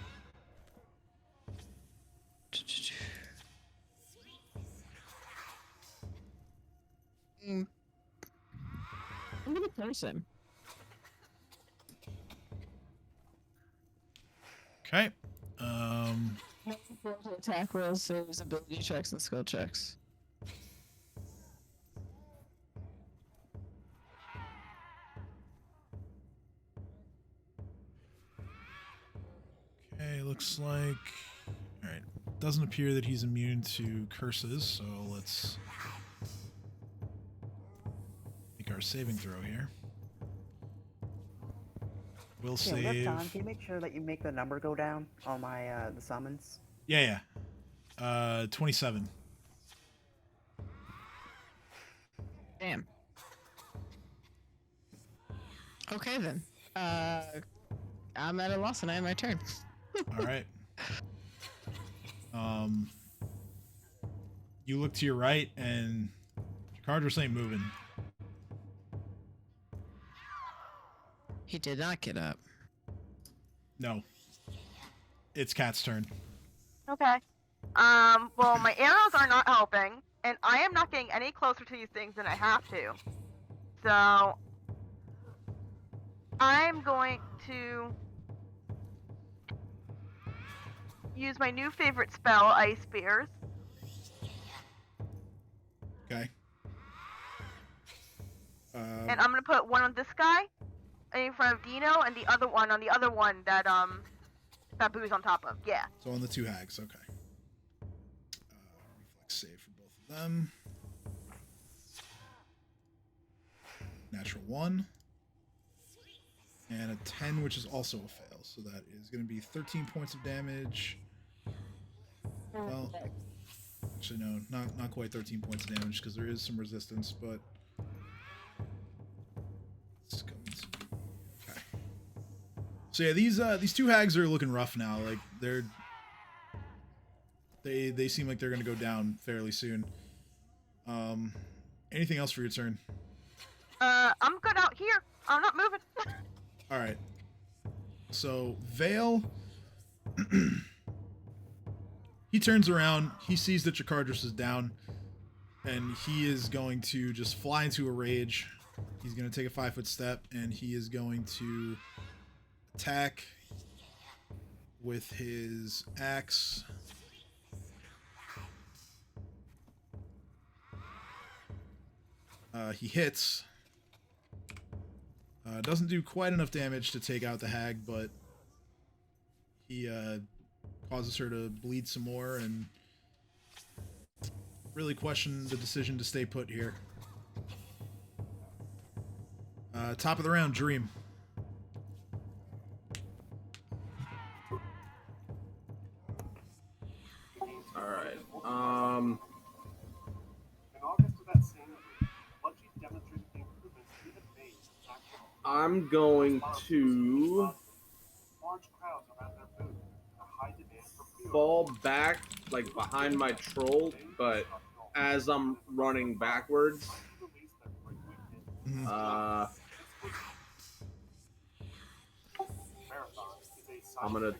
gonna curse him. Okay. Attack rolls, saves, ability checks, and skill checks. Okay, looks like... Alright, doesn't appear that he's immune to curses, so let's make our saving throw here. We'll save... John, can you make sure that you make the number go down on my the summons? Yeah. 27. Damn. Okay then. I'm at a loss and I have my turn. All right. You look to your right and Jakardros ain't moving. He did not get up. No. It's Cat's turn. Okay. Well, my arrows are not helping, and I am not getting any closer to these things than I have to. So, I'm going to use my new favorite spell, Ice Spears. Okay. And I'm gonna put one on this guy in front of Dino, and the other one on the other one that that Boo's on top of. Yeah. So on the two hags, okay. Reflex save for both of them. Natural 1. And a 10, which is also a fail. So that is going to be 13 points of damage. Well, actually no, not quite 13 points of damage because there is some resistance, but okay. So yeah, these two hags are looking rough now. Like they seem like they're gonna go down fairly soon. Anything else for your turn? I'm good out here. I'm not moving. All right. So Vale, he turns around. He sees that Jakardros is down. and he is going to just fly into a rage. He's going to take a 5-foot step, and he is going to attack with his axe. He hits. Doesn't do quite enough damage to take out the hag, but he causes her to bleed some more and really question the decision to stay put here. Top of the round, Dream. Alright. I'm going to fall back, like, behind my troll, but as I'm running backwards, I'm gonna...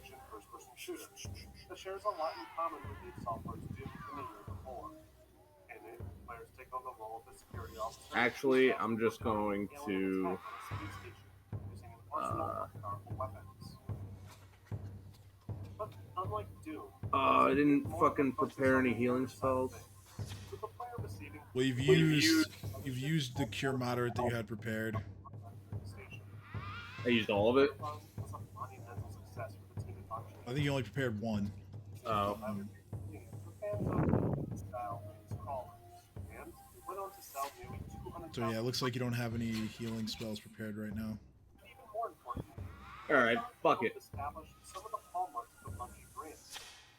The shares a lot in common with these softwares Doom familiar before. In it, players take on the role of the security officer. Actually, I'm just going to... But unlike Doom, I didn't fucking prepare any healing spells. Well, you've used the cure moderate that you had prepared. I used all of it. I think you only prepared one. Oh. So yeah, it looks like you don't have any healing spells prepared right now. Alright, fuck it.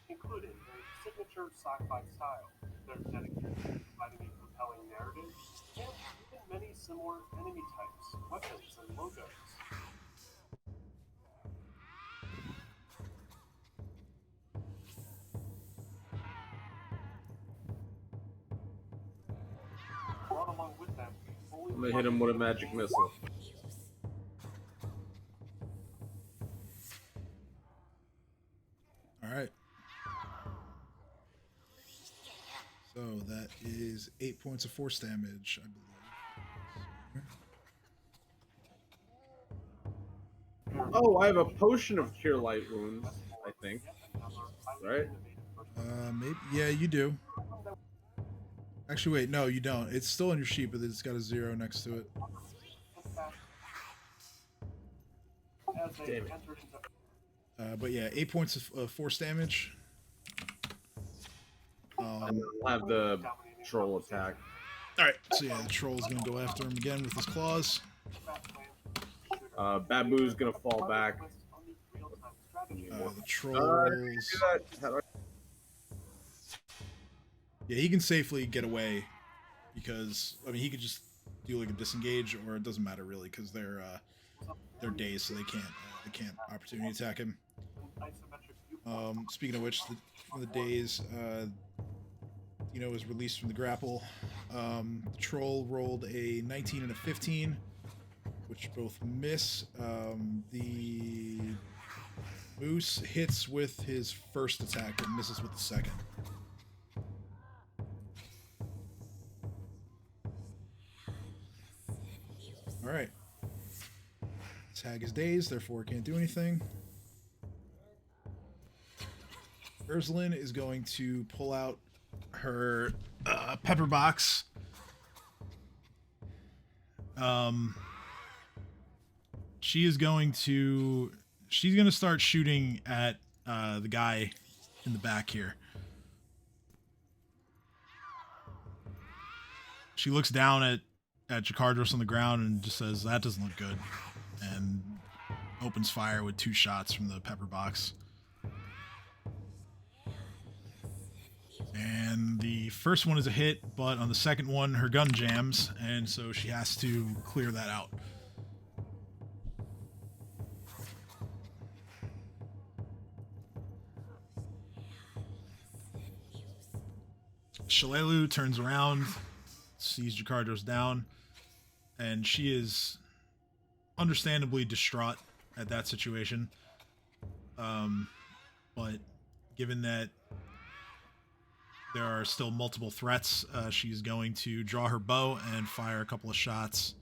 Including their signature sci-fi style, their dedication to providing a compelling narrative, and even many similar enemy types, weapons, and logos. Brought along with them, I'm gonna hit him with a magic missile. Alright. So that is 8 points of force damage, I believe. Oh, I have a potion of cure light wounds, I think. Right? Maybe. Yeah, you do. Actually, wait, no, you don't. It's still on your sheet, but it's got a 0 next to it. Damn it. But yeah, 8 points of force damage. And I'll have the troll attack. Alright, so yeah, the troll's gonna go after him again with his claws. Babu's gonna fall back. The trolls... Yeah, he can safely get away because, I mean, he could just do like a disengage, or it doesn't matter really because they're dazed, so they can't opportunity attack him. Speaking of which, from the daze, was released from the grapple. The troll rolled a 19 and a 15, which both miss. The moose hits with his first attack and misses with the second. Alright. This hag is dazed, therefore it can't do anything. Ursulin is going to pull out her pepper box. She's going to start shooting at the guy in the back here. She looks down at Jakardros on the ground and just says, "That doesn't look good," and opens fire with 2 shots from the pepper box. And the first one is a hit, but on the second one, her gun jams, and so she has to clear that out. Shalelu turns around, sees Jakardros down, and she is understandably distraught at that situation. But given that there are still multiple threats. She's going to draw her bow and fire a couple of shots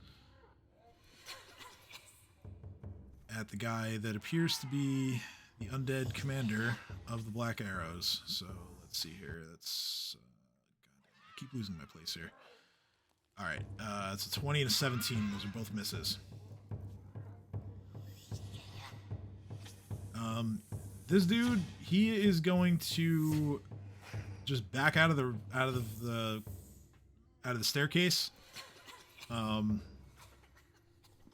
at the guy that appears to be the undead commander of the Black Arrows. So let's see here. That's I keep losing my place here. All right, it's a 20 and a 17. Those are both misses. This dude, he is going to just back out of the staircase,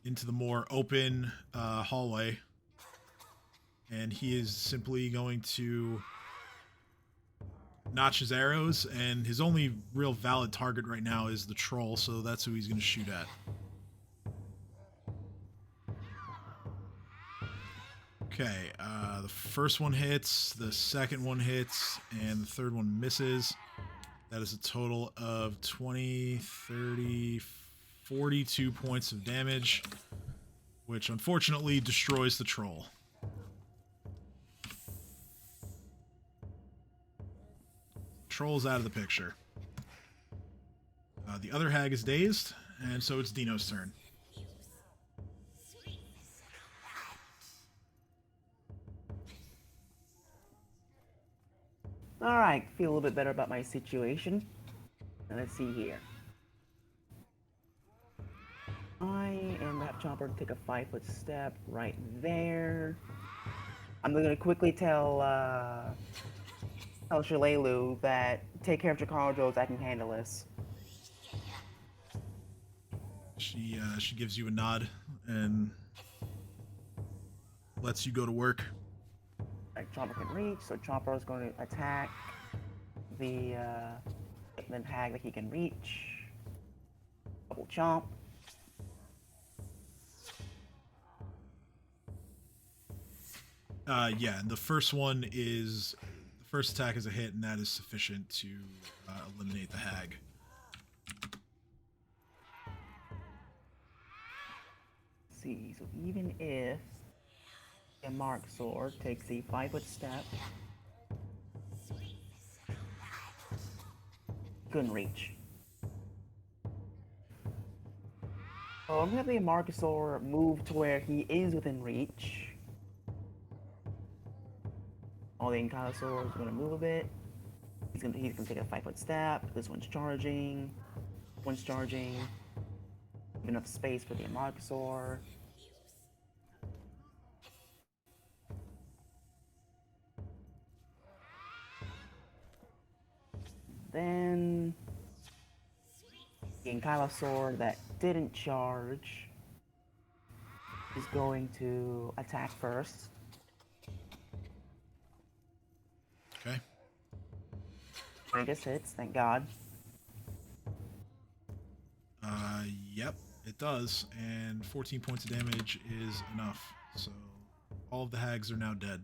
into the more open hallway, and he is simply going to notch his arrows, and his only real valid target right now is the troll, so that's who he's going to shoot at. Okay, the first one hits, the second one hits, and the third one misses. That is a total of 20, 30, 42 points of damage, which unfortunately destroys the troll. Troll's out of the picture. The other hag is dazed, and so it's Dino's turn. Alright, feel a little bit better about my situation. Now let's see here. I am have Chomper take a 5-foot step right there. I'm gonna quickly tell Shalelu that take care of Jakardos, I can handle this. She gives you a nod and lets you go to work. Right, Chomper can reach, so Chomper is going to attack the hag that he can reach. Double chomp. Yeah, the first attack is a hit, and that is sufficient to eliminate the hag. Let's see, so even if a mark sword takes a 5-foot step, couldn't reach. So I'm gonna have the Marcosaur move to where he is within reach. All the Ankylosaurs are gonna move a bit. He's gonna take a 5-foot step. This one's charging. One's charging. Enough space for the Marcosaur. Then the Ankylosaur that didn't charge is going to attack first. Okay. I just hits, thank God. Yep, it does, and 14 points of damage is enough. So all of the hags are now dead.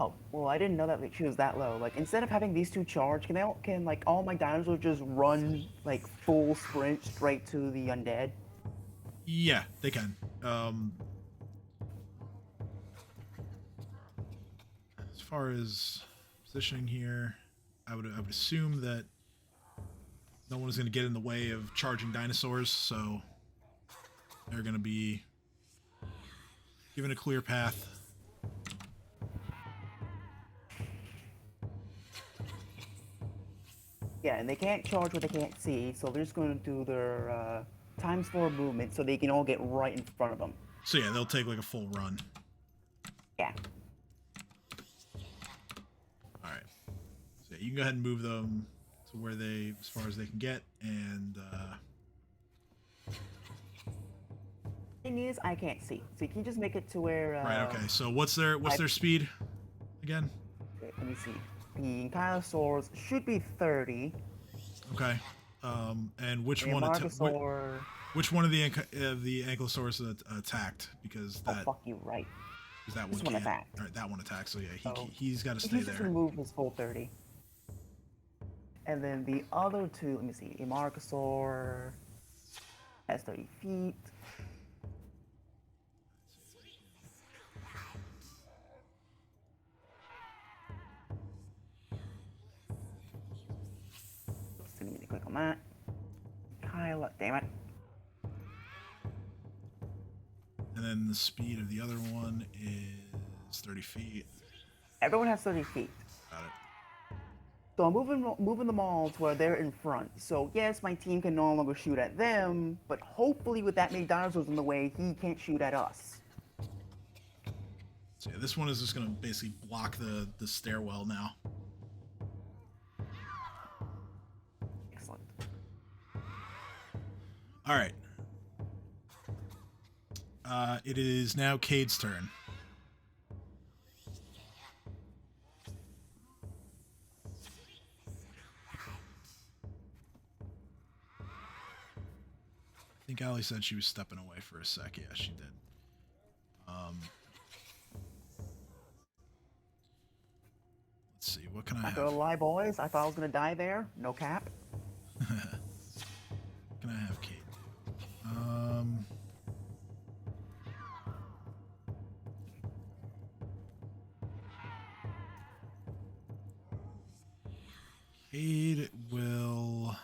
Oh, well, I didn't know that she was that low. Like, instead of having these two charge, can like all my dinosaurs just run like full sprint straight to the undead? Yeah, they can. As far as positioning here, I would assume that no one is going to get in the way of charging dinosaurs, so they're going to be given a clear path. Yeah, and they can't charge what they can't see, so they're just going to do their ×4 movement so they can all get right in front of them. So yeah, they'll take like a full run. Yeah. All right. So yeah, you can go ahead and move them to where as far as they can get, and Thing is, I can't see, so you can just make it to where. right. Okay. So what's their speed again? Okay, let me see. The Ankylosaurs should be 30. Okay. And which The one? Marcosaur. Which one of the Ankylosaurs attacked? Because Oh, that fuck you, right. is that This one. one attacked. All right, that one attacked. So yeah, So, he's got to He stay just there. remove his full 30. And then the other two, let me see. The Marcosaur has 30 feet. that. Kyla, damn it. And then the speed of the other one is 30 feet. Everyone has 30 feet. Got it. So I'm moving them all to where they're in front. So yes, my team can no longer shoot at them, but hopefully with that many dinosaurs in the way, he can't shoot at us. So yeah, this one is just gonna basically block the stairwell now. Excellent. All right. It is now Cade's turn. I think Allie said she was stepping away for a sec. Yeah, she did. Let's see. What can I Not have? gonna lie, boys. I thought I was gonna die there. No cap. What can I have Cade do? Cade will...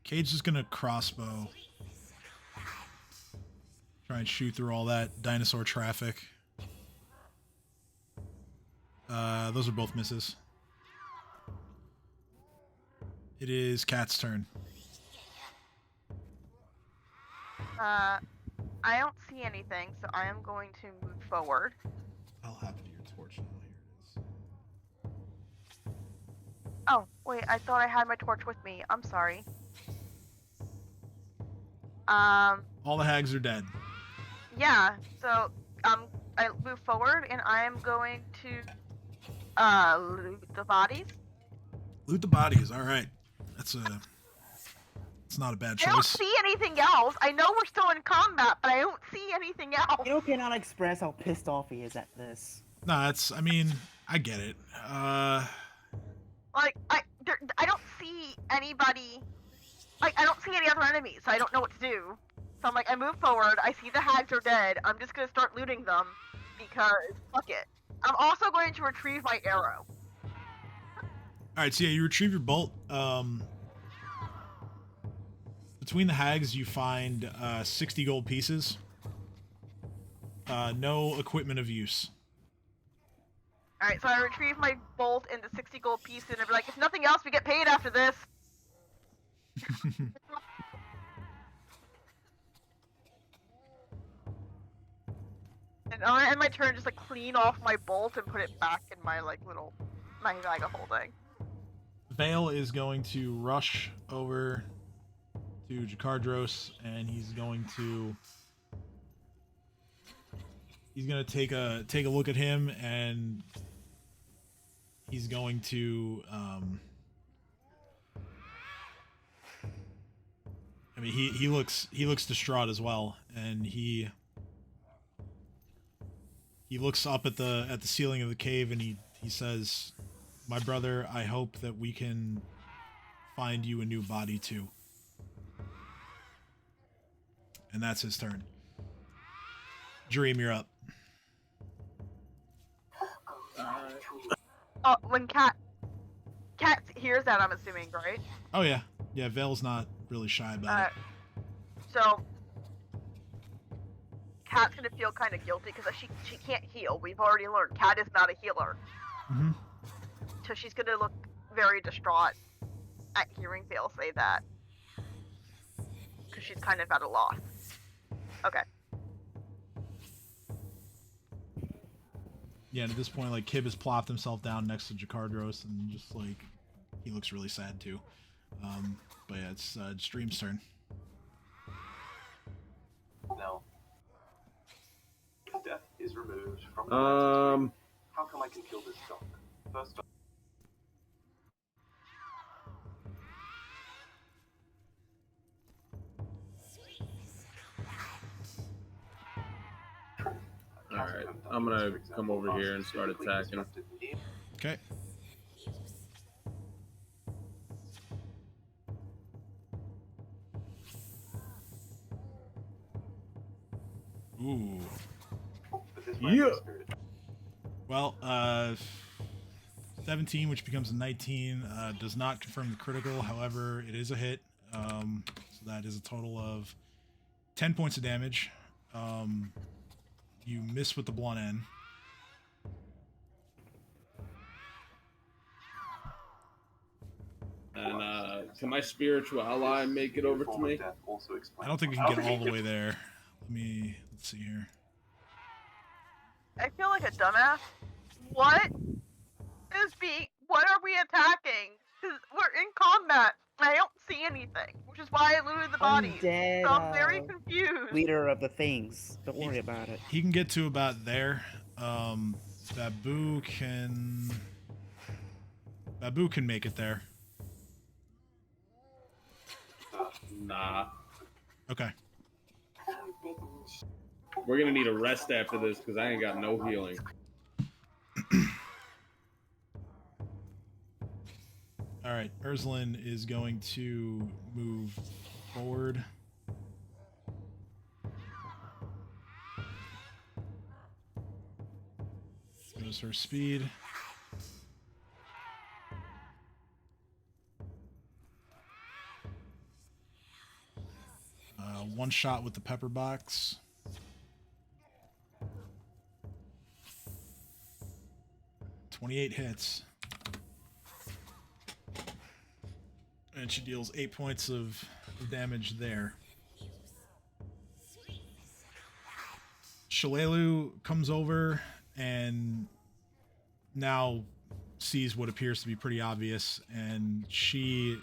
Cade's just gonna crossbow. Try and shoot through all that dinosaur traffic. Those are both misses. It is Cat's turn. I don't see anything, so I am going to move forward. I'll have to do your torch now. Here it is. Oh, wait, I thought I had my torch with me. I'm sorry. All the hags are dead. Yeah, so, I move forward, and I am going to, loot the bodies. Loot the bodies. All right. It's not a bad I don't choice. see anything else. I know we're still in combat, but I don't see anything else. You cannot express how pissed off he is at this. No, that's. I mean, I get it. Like, I don't see anybody. Like, I don't see any other enemies, so I don't know what to do. So I'm like, I move forward. I see the hags are dead. I'm just gonna start looting them because fuck it. I'm also going to retrieve my arrow. All right. So yeah, you retrieve your bolt. Between the hags, you find 60 gold pieces. No equipment of use. Alright, so I retrieve my bolt and the 60 gold piece, and I'm like, if nothing else, we get paid after this. And I'm gonna end my turn, just like clean off my bolt and put it back in my like little my bag of holding. Vale is going to rush over to Jakardros, and he's going to take a look at him, and he's going to I mean, he looks distraught as well, and he looks up at the ceiling of the cave, and he says, "My brother, I hope that we can find you a new body too." And that's his turn. Dream, you're up. Oh, when Cat hears that, I'm assuming, right? Oh yeah, Vale's not really shy about it. So Cat's gonna feel kind of guilty because she can't heal. We've already learned Cat is not a healer. Mm-hmm. So she's gonna look very distraught at hearing Vale say that. Because she's kind of at a loss. Okay. Yeah, and at this point, like, Kib has plopped himself down next to Jakardros, and just, like, he looks really sad, too. But yeah, it's Dream's turn. No. If death is removed from the landscape, how come I can kill this dog? First off, Alright, I'm gonna come over here and start attacking. Okay. Ooh. With his Yeah. ranking spirit. Well, 17, which becomes a 19, does not confirm the critical. However, it is a hit. So that is a total of 10 points of damage. You miss with the blunt end. And can my spiritual ally make it over to Form of me? death also explains I don't think we why- can get all the way there. Let's see here. I feel like a dumbass. What what are we attacking? Because we're in combat. I don't see anything, which is why I looted the bodies. Undead, So I'm very confused. leader of the things. Don't worry about it. He can get to about there. Babu can make it there. Nah. Okay. We're gonna need a rest after this because I ain't got no healing. All right, Urslan is going to move forward. Goes her speed. One shot with the pepper box. .28 hits. And she deals 8 points of damage there. Shalelu comes over and now sees what appears to be pretty obvious, and she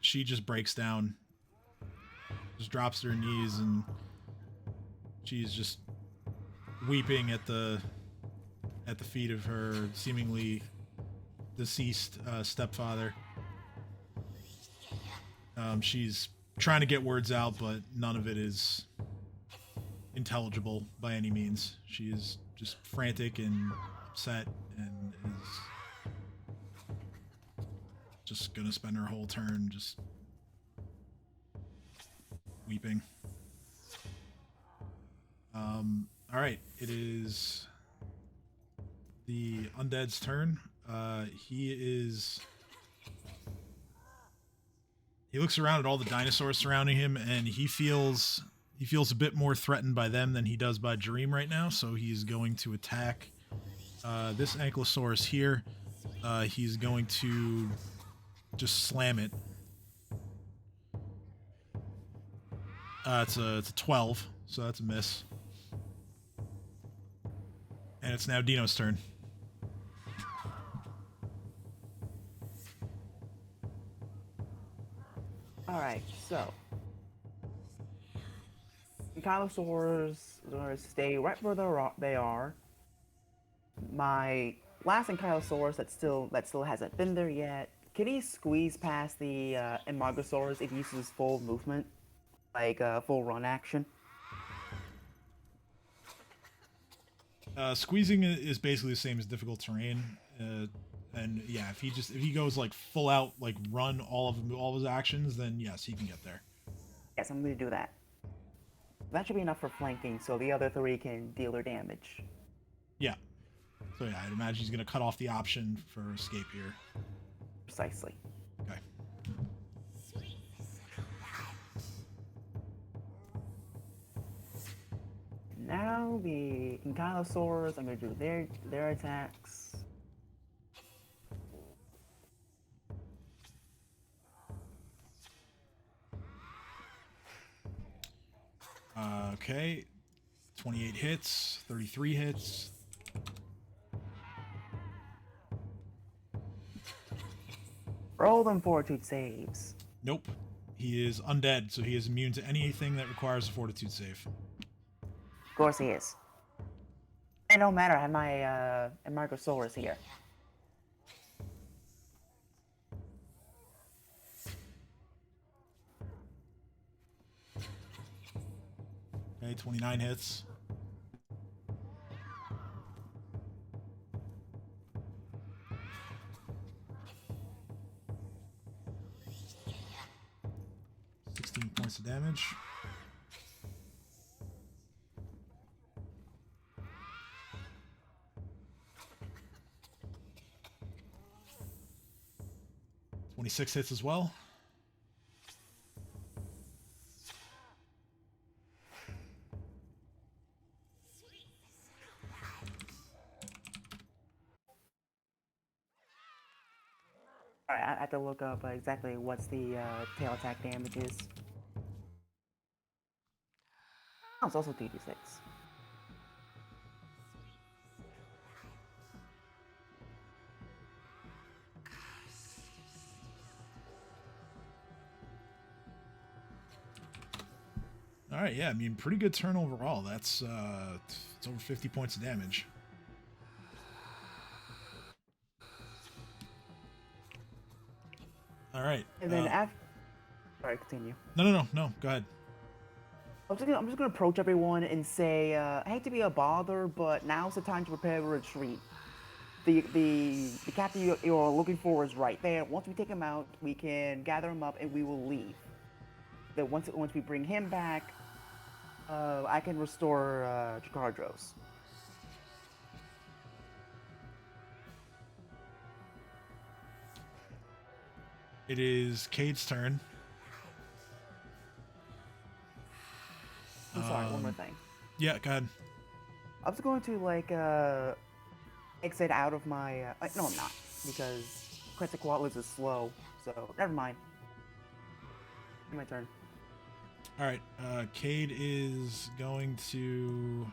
just breaks down, just drops to her knees, and she's just weeping at the feet of her seemingly deceased stepfather. She's trying to get words out, but none of it is intelligible by any means. She is just frantic and upset and is just gonna spend her whole turn just weeping. All right, it is the undead's turn. He looks around at all the dinosaurs surrounding him, and he feels a bit more threatened by them than he does by Jareem right now. So he's going to attack this Ankylosaurus here. He's going to just slam it. It's a 12, so that's a miss. And it's now Dino's turn. Alright, so. Ankylosaurs are going to stay right where they are. My last Ankylosaurus that still hasn't been there yet. Can he squeeze past the Amargosaurus if he uses full movement? Like full run action? Squeezing is basically the same as difficult terrain. And yeah, if he goes like full out, like run all of his actions, then yes, he can get there. Yes, I'm going to do that. That should be enough for flanking, so the other three can deal their damage. Yeah. So yeah, I'd imagine he's gonna cut off the option for escape here. Precisely. Okay. Now the Ankylosaurs, I'm going to do their attacks. Okay. 28 hits, 33 hits. Roll them fortitude saves. Nope. He is undead, so he is immune to anything that requires a fortitude save. Of course he is. It don't matter, I have my Amargosaurus here. Okay, 29 hits. Points of damage. 26 hits as well. Alright, I have to look up exactly what's the tail attack damage is. Oh, it's also 2d6. All right, yeah, I mean, pretty good turn overall. That's it's over 50 points of damage. All right. And then after... Sorry, continue. No. Go ahead. I'm just gonna approach everyone and say, I hate to be a bother, but now's the time to prepare a retreat. The captain you're looking for is right there. Once we take him out, we can gather him up and we will leave. Then once we bring him back, I can restore Jakardros. It is Cade's turn. I'm sorry, one more thing. Yeah, go ahead. I was going to like exit out of my. No, I'm not, because Quetzalcoatlus is slow. So never mind. My turn. All right, Cade is going to.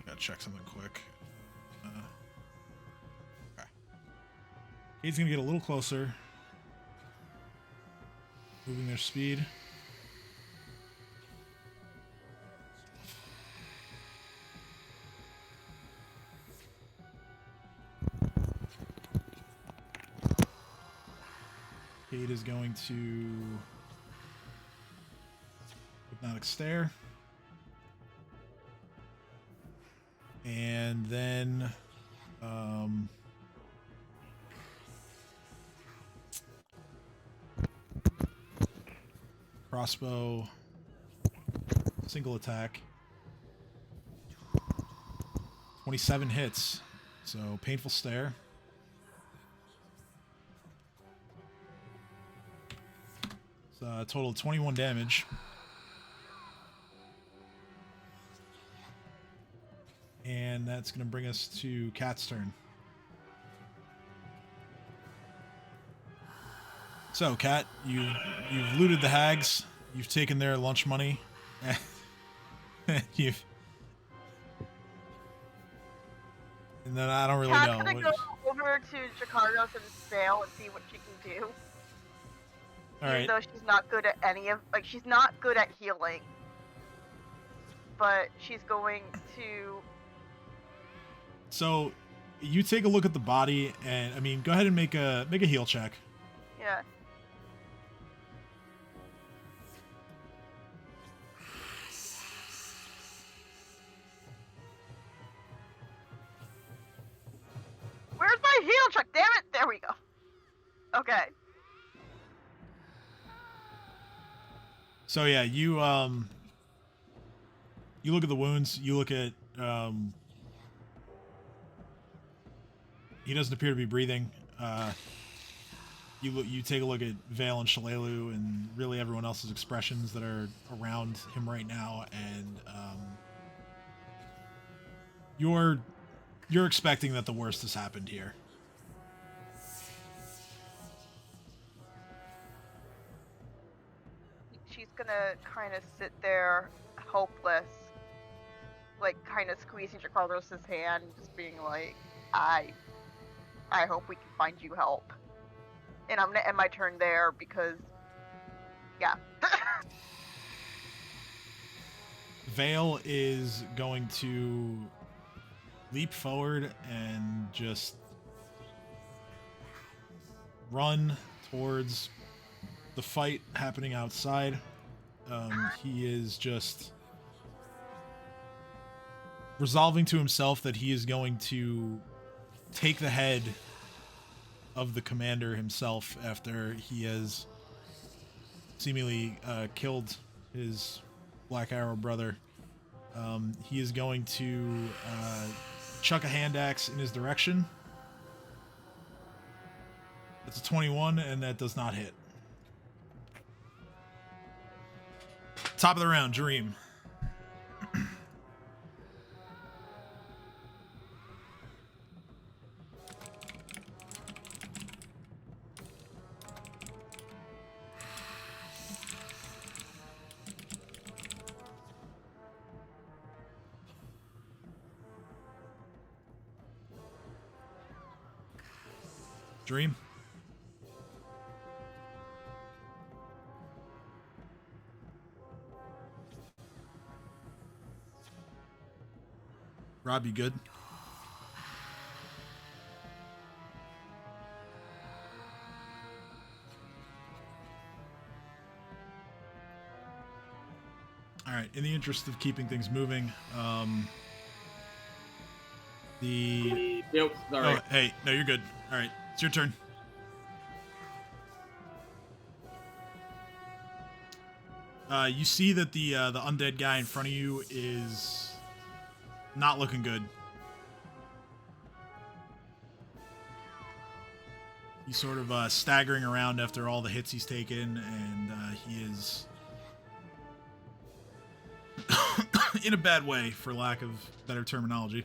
Gotta check something quick. Okay. Cade's gonna get a little closer, moving their speed. Cade is going to Hypnotic Stare. And then crossbow, single attack. 27 hits. So Painful Stare. A total of 21 damage. And that's going to bring us to Cat's turn. So, Cat, you've looted the hags. You've taken their lunch money. And then I don't really Cat's know. gonna go over to Jakardros and Vale and see what she can do. All Even right. though she's not good at she's not good at healing. But she's going to... So, you take a look at the body, and I mean, go ahead and make a heal check. Yeah. Where's my heal check? Damn it! There we go. Okay. So yeah, you look at the wounds. You look at he doesn't appear to be breathing. You take a look at Vale and Shalelu and really everyone else's expressions that are around him right now, and you're expecting that the worst has happened here. She's gonna kind of sit there, hopeless, like kind of squeezing Jakardros' hand, just being like, I hope we can find you help. And I'm gonna end my turn there because, yeah. Vale is going to leap forward and just run towards the fight happening outside. He is just resolving to himself that he is going to take the head of the commander himself after he has seemingly killed his Black Arrow brother. He is going to chuck a hand axe in his direction It's a 21, and that does not hit. Top of the round, Dream. Dream. Rob, you good? All right. In the interest of keeping things moving, Yep. Sorry. Oh, hey, no, you're good. All right, it's your turn. You see that the undead guy in front of you is not looking good. He's sort of staggering around after all the hits he's taken, and he is in a bad way, for lack of better terminology.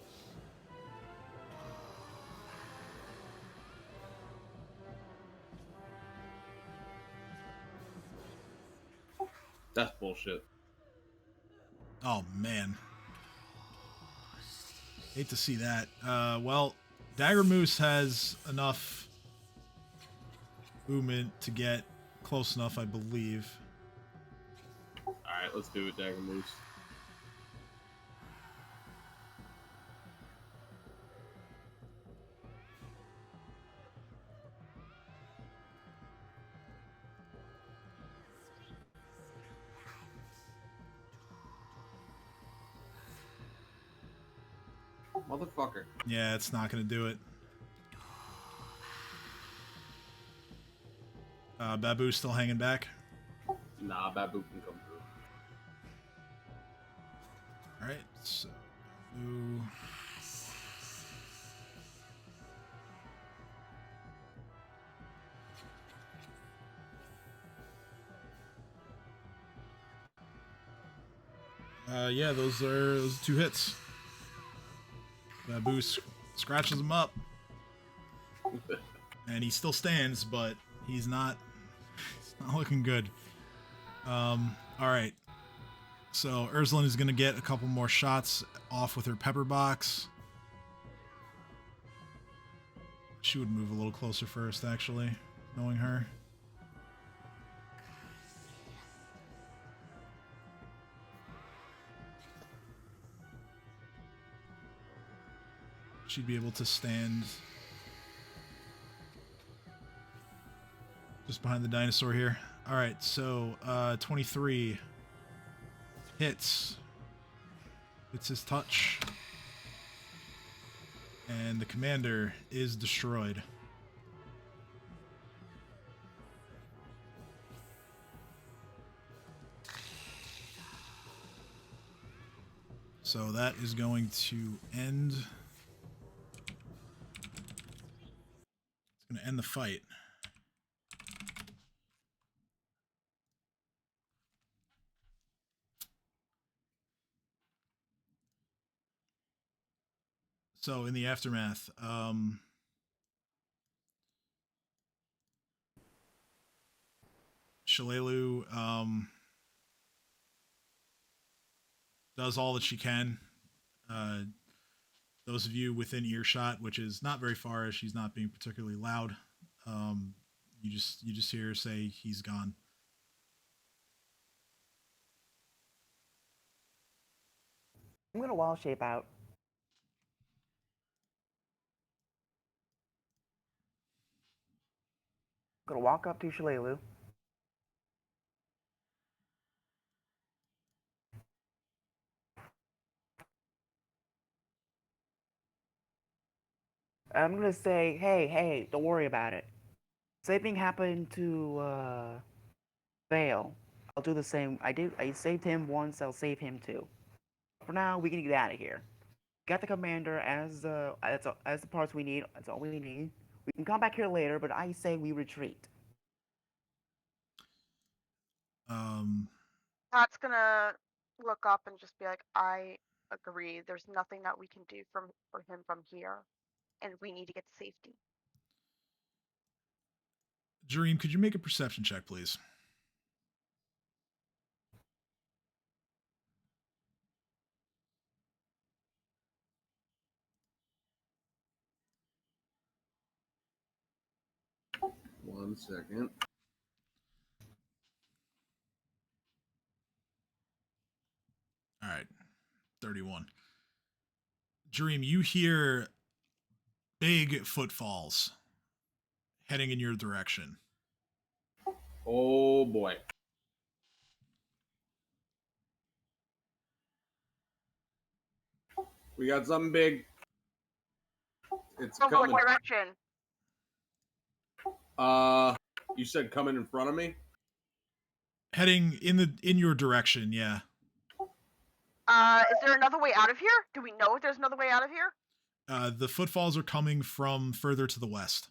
That's bullshit. Oh, man. Hate to see that. Well, Dagger Moose has enough movement to get close enough, I believe. Alright, let's do it, Dagger Moose. Motherfucker. Yeah, it's not going to do it. Babu's still hanging back. Nah, Babu can come through. Alright, so Babu. Yeah, those are two hits. Babu scratches him up. And he still stands, but he's not looking good. Alright. So Ursula is going to get a couple more shots off with her pepper box. She would move a little closer first, actually, knowing her. She'd be able to stand just behind the dinosaur here. All right, so 23 hits. It's his touch. And the commander is destroyed. So that is going to end. It's going to end the fight. So in the aftermath, Shalelu does all that she can. Those of you within earshot, which is not very far, as she's not being particularly loud, you just hear her say, "He's gone." I'm gonna wild shape out. Gonna walk up to Shalelu. I'm gonna say, hey, don't worry about it. Same thing happened to Vale. I'll do the same. I saved him once, I'll save him too. For now, we can get out of here. Got the commander as the parts we need. That's all we need. We can come back here later, but I say we retreat. Pat's gonna look up and just be like, I agree. There's nothing that we can do for him from here, and we need to get to safety. Dream, could you make a perception check, please? One second. All right, 31. Dream, you hear big footfalls heading in your direction. Oh boy. We got something big. It's From coming. what direction? You said coming in front of me? Heading in your direction, yeah. Is there another way out of here? Do we know if there's another way out of here? The footfalls are coming from further to the west.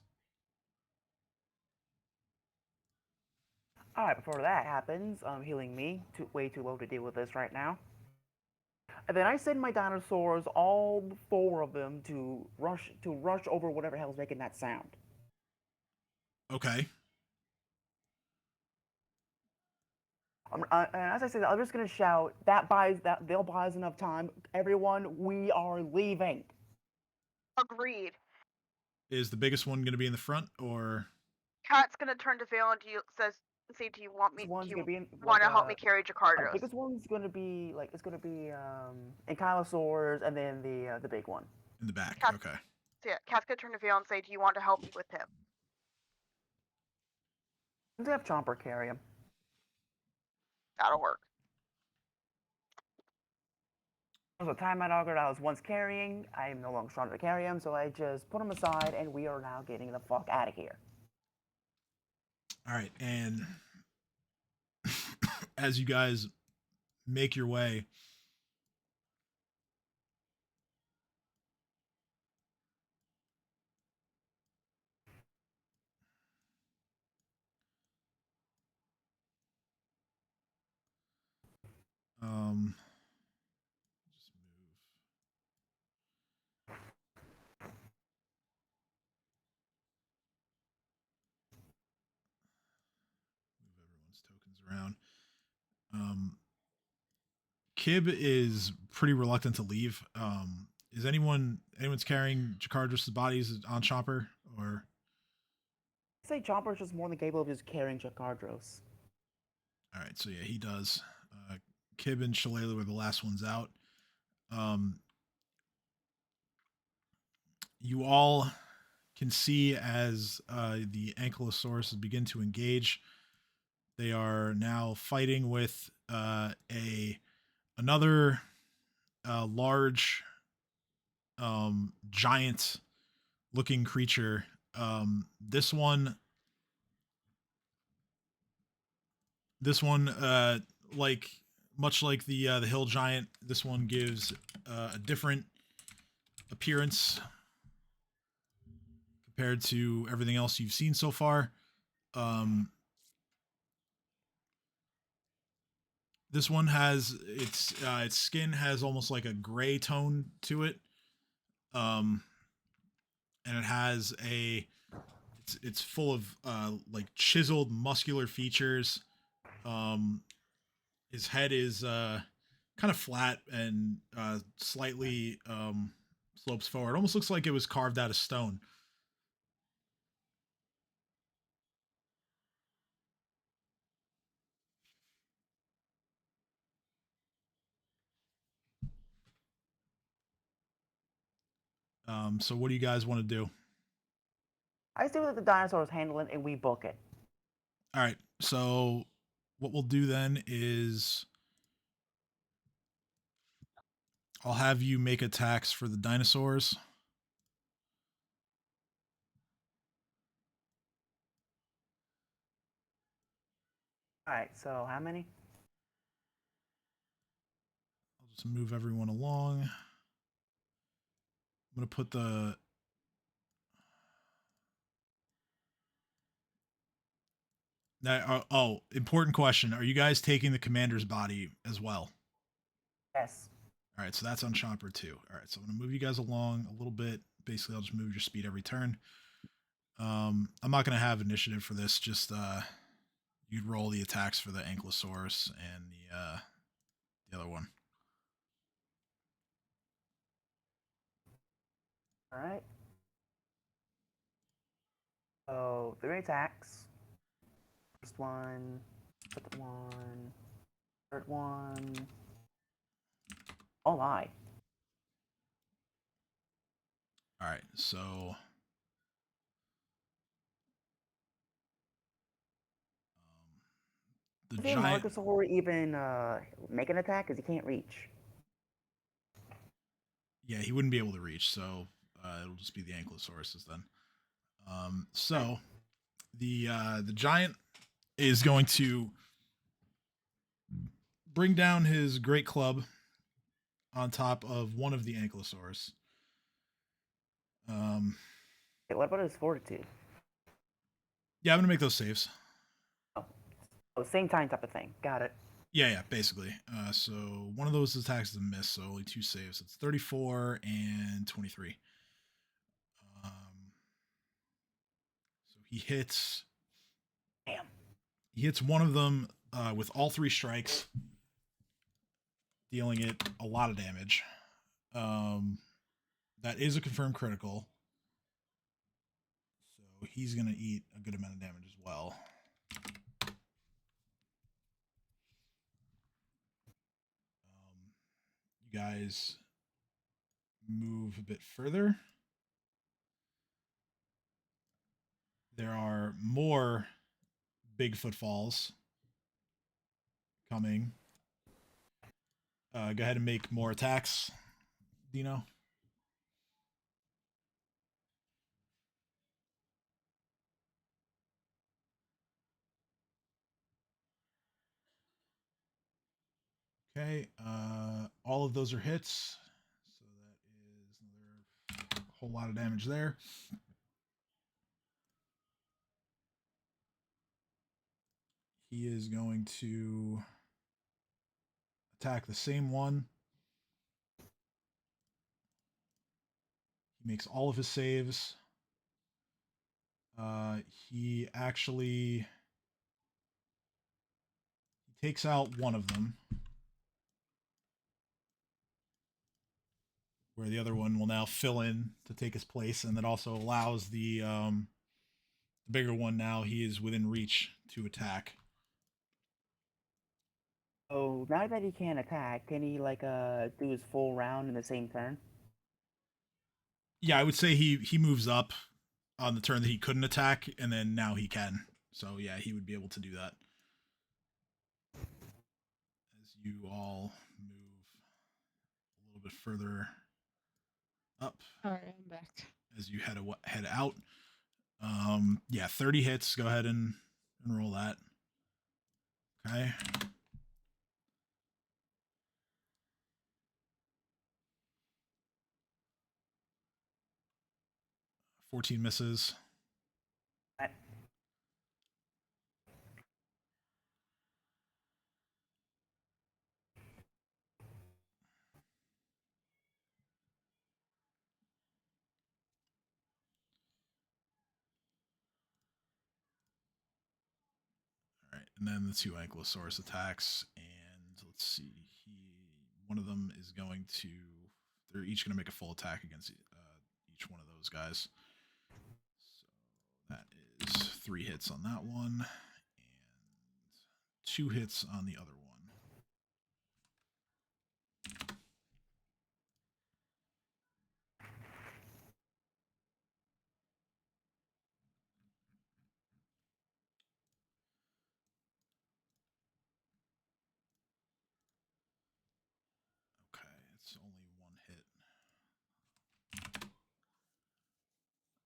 Alright, before that happens, healing me. Way too low to deal with this right now. And then I send my dinosaurs, all 4 of them, to rush over whatever hell's making that sound. Okay. And as I say that, I'm just gonna shout. They'll buy us enough time. Everyone, we are leaving. Agreed. Is the biggest one going to be in the front, or? Cat's gonna turn to Vale and say, "Do you want me? This one's Do gonna be you in, want to like, help me carry the Jakardos?" biggest one's gonna be Ankylosaurs, and then the big one. In the back, Cat- okay. So yeah, Cat's gonna turn to Vale and say, "Do you want to help me with him?" Let's have Chomper carry him. That'll work. So timeout auger that I was once carrying, I am no longer strong to carry him, so I just put him aside, and we are now getting the fuck out of here. All right, and as you guys make your way, just move. Move everyone's tokens around. Kib is pretty reluctant to leave. Is anyone's carrying Jakardros' bodies on Chopper, or? I say Chomper's just more than capable of just carrying Chakardros. All right, so yeah, he does. Kib and Shalala were the last ones out. You all can see as the Ankylosaurus begin to engage. They are now fighting with another large, giant-looking creature. This one, like much like the hill giant, this one gives a different appearance compared to everything else you've seen so far. This one has its skin has almost like a gray tone to it, and it has it's full of like chiseled muscular features. His head is kind of flat and slightly slopes forward. Almost looks like it was carved out of stone. So what do you guys want to do? I say we let the dinosaurs handle it, and we book it. All right. So what we'll do then is I'll have you make attacks for the dinosaurs. Alright, so how many? I'll just move everyone along. I'm going to put the Now, important question. Are you guys taking the commander's body as well? Yes. All right, so that's on Chomper too. All right, so I'm gonna move you guys along a little bit. Basically, I'll just move your speed every turn. I'm not gonna have initiative for this. Just you'd roll the attacks for the Ankylosaurus and the other one. All right. So 3 attacks. First one, second one, third one. Oh my. All right, so the Did giant. Marcosaur even make an attack? Because he can't reach. Yeah, he wouldn't be able to reach, so it'll just be the Ankylosauruses then. So the giant is going to bring down his great club on top of one of the Ankylosaurus. Okay, what about his fortitude? Yeah, I'm gonna make those saves. Oh, same time type of thing. Got it. Yeah, basically. So one of those attacks is a miss, so only 2 saves. It's 34 and 23. So he hits. Damn. He hits one of them with all 3 strikes, dealing it a lot of damage. That is a confirmed critical. So he's going to eat a good amount of damage as well. You guys move a bit further. There are more Bigfoot falls coming. Go ahead and make more attacks, Dino. Okay, all of those are hits. So that is another whole lot of damage there. He is going to attack the same one. He makes all of his saves. He actually takes out one of them, where the other one will now fill in to take his place, and that also allows the bigger one, now he is within reach to attack. Oh, now that he can't attack, can he like do his full round in the same turn? Yeah, I would say he moves up on the turn that he couldn't attack, and then now he can. So yeah, he would be able to do that. As you all move a little bit further up. All right, I'm back. As you head out. Yeah, 30 hits. Go ahead and roll that. Okay. 14 misses. All right, and then the 2 Ankylosaurus attacks, and let's see. One of them is going to. They're each going to make a full attack against each one of those guys. So that is 3 hits on that one, and 2 hits on the other one. Okay, it's only 1 hit.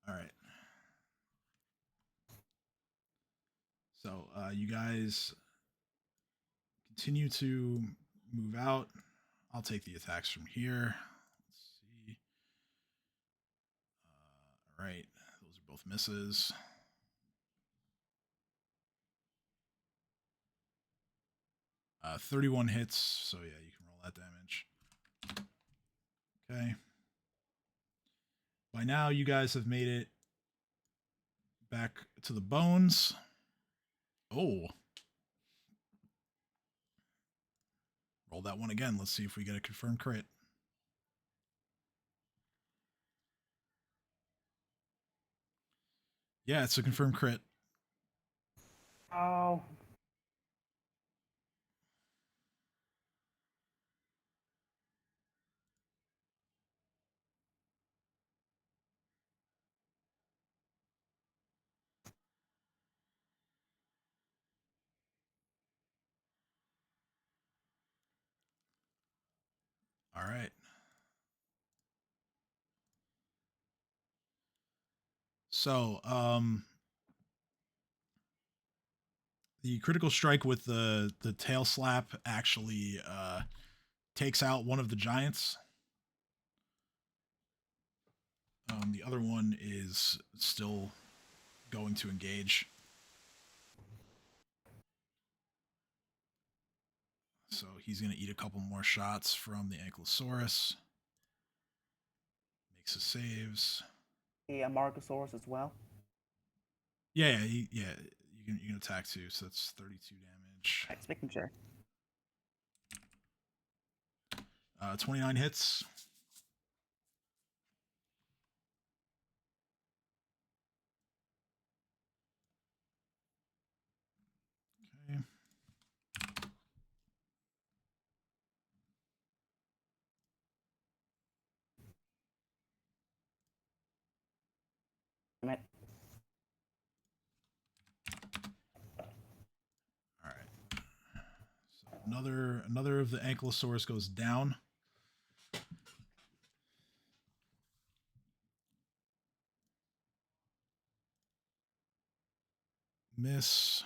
All right. So you guys continue to move out. I'll take the attacks from here. Let's see. All right, those are both misses. 31 hits, so yeah, you can roll that damage. Okay. By now, you guys have made it back to the bones. Oh. Roll that one again. Let's see if we get a confirmed crit. Yeah, it's a confirmed crit. Oh. All right. So, the critical strike with the tail slap actually takes out one of the giants. The other one is still going to engage. So he's going to eat a couple more shots from the Ankylosaurus. Makes his saves. The Marcosaurus as well. Yeah, you can attack too. So that's 32 damage. Right, making sure. 29 hits. Okay. Damn it. All right. So another of the Ankylosaurus goes down. Miss.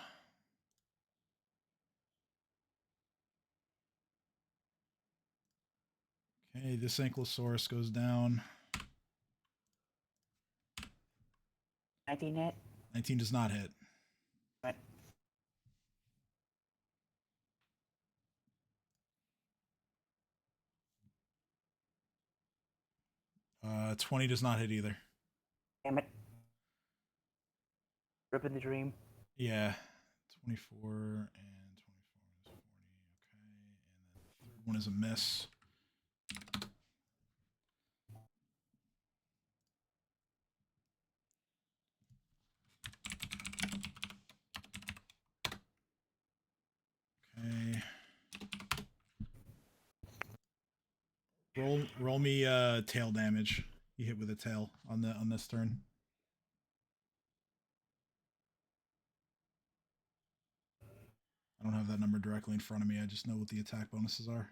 Okay, this Ankylosaurus goes down. 19 hit. 19 does not hit. Right. Uh, 20 does not hit either. Damn it. Ripping the dream. Yeah. 24 and 24 is 40. Okay. And the third one is a miss. Okay. Roll me tail damage. You hit with a tail on this turn. I don't have that number directly in front of me. I just know what the attack bonuses are.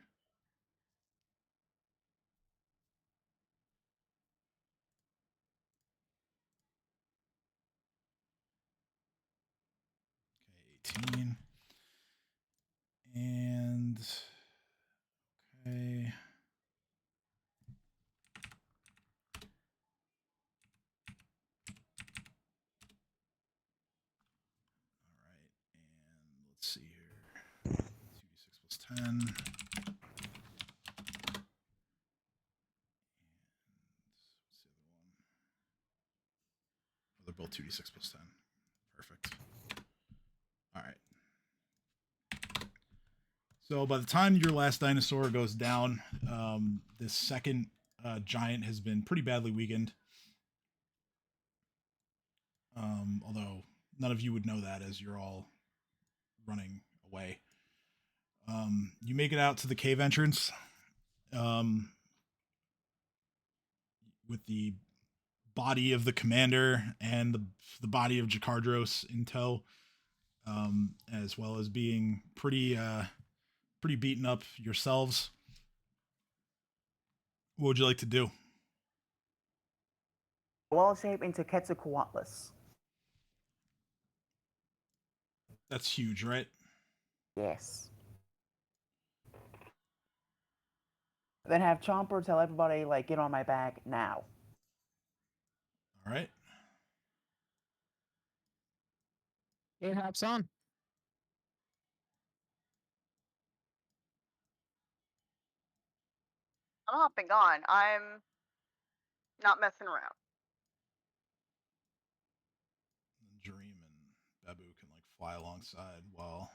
Okay, 18. And okay. All right. And let's see here. 2d6 plus 10. And what's the other one? Oh, they're both 2d6 plus 10. Perfect. All right. So by the time your last dinosaur goes down, this second giant has been pretty badly weakened. Although none of you would know that as you're all running away. You make it out to the cave entrance with the body of the commander and the body of Jakardros in tow, as well as being pretty beaten up yourselves. What would you like to do? Wall shape into Quetzalcoatlus. That's huge, right? Yes. Then have Chomper tell everybody, like, get on my back now. All right. It hops on. I'm hopping on. I'm not messing around. Dream and Babu can like fly alongside while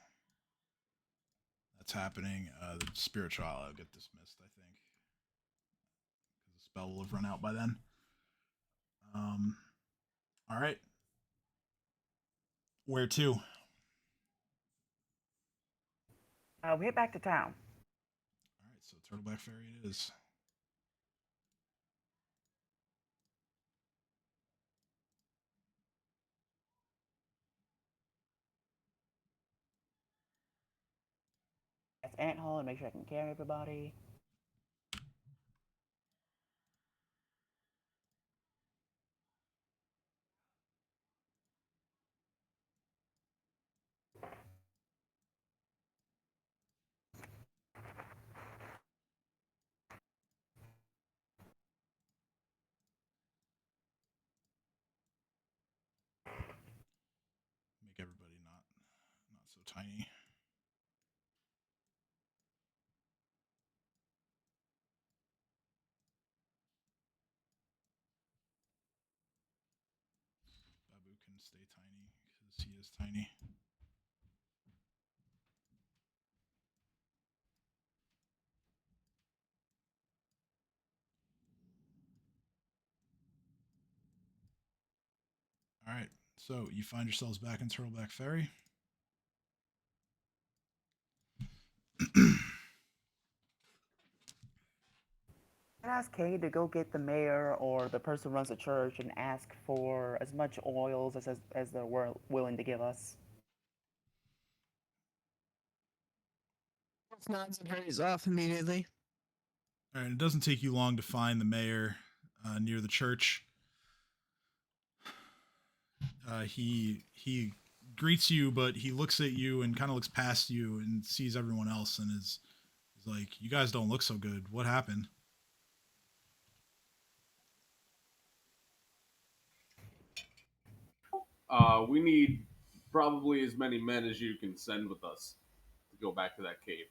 that's happening. The spirit trial will get dismissed, I think, because the spell will have run out by then. All right. Where to? We head back to town. All right, so Turtleback Ferry it is. That's Ant Hall and make sure I can carry everybody. Make everybody not so tiny. Babu can stay tiny because he is tiny. All right, so you find yourselves back in Turtleback Ferry. I'd ask Kay to go get the mayor or the person who runs the church and ask for as much oils as they're willing to give us. Nods and hurries off immediately. All right, it doesn't take you long to find the mayor near the church. He greets you, but he looks at you and kind of looks past you and sees everyone else and is like, "You guys don't look so good. What happened?" We need probably as many men as you can send with us to go back to that cave.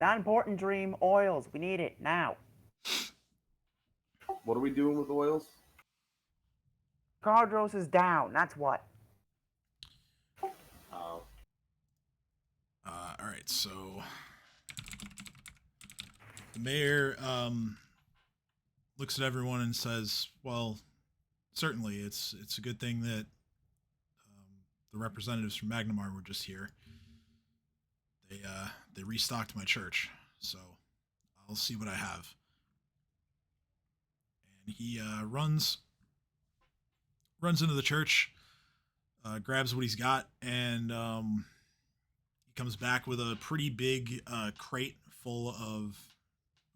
Not important, Dream. Oils. We need it now. What are we doing with oils? Cardros is down. That's what. All right, so the mayor looks at everyone and says, "Well, certainly, it's a good thing that the representatives from Magnamar were just here. They restocked my church, so I'll see what I have." And he runs into the church, grabs what he's got, and he comes back with a pretty big crate full of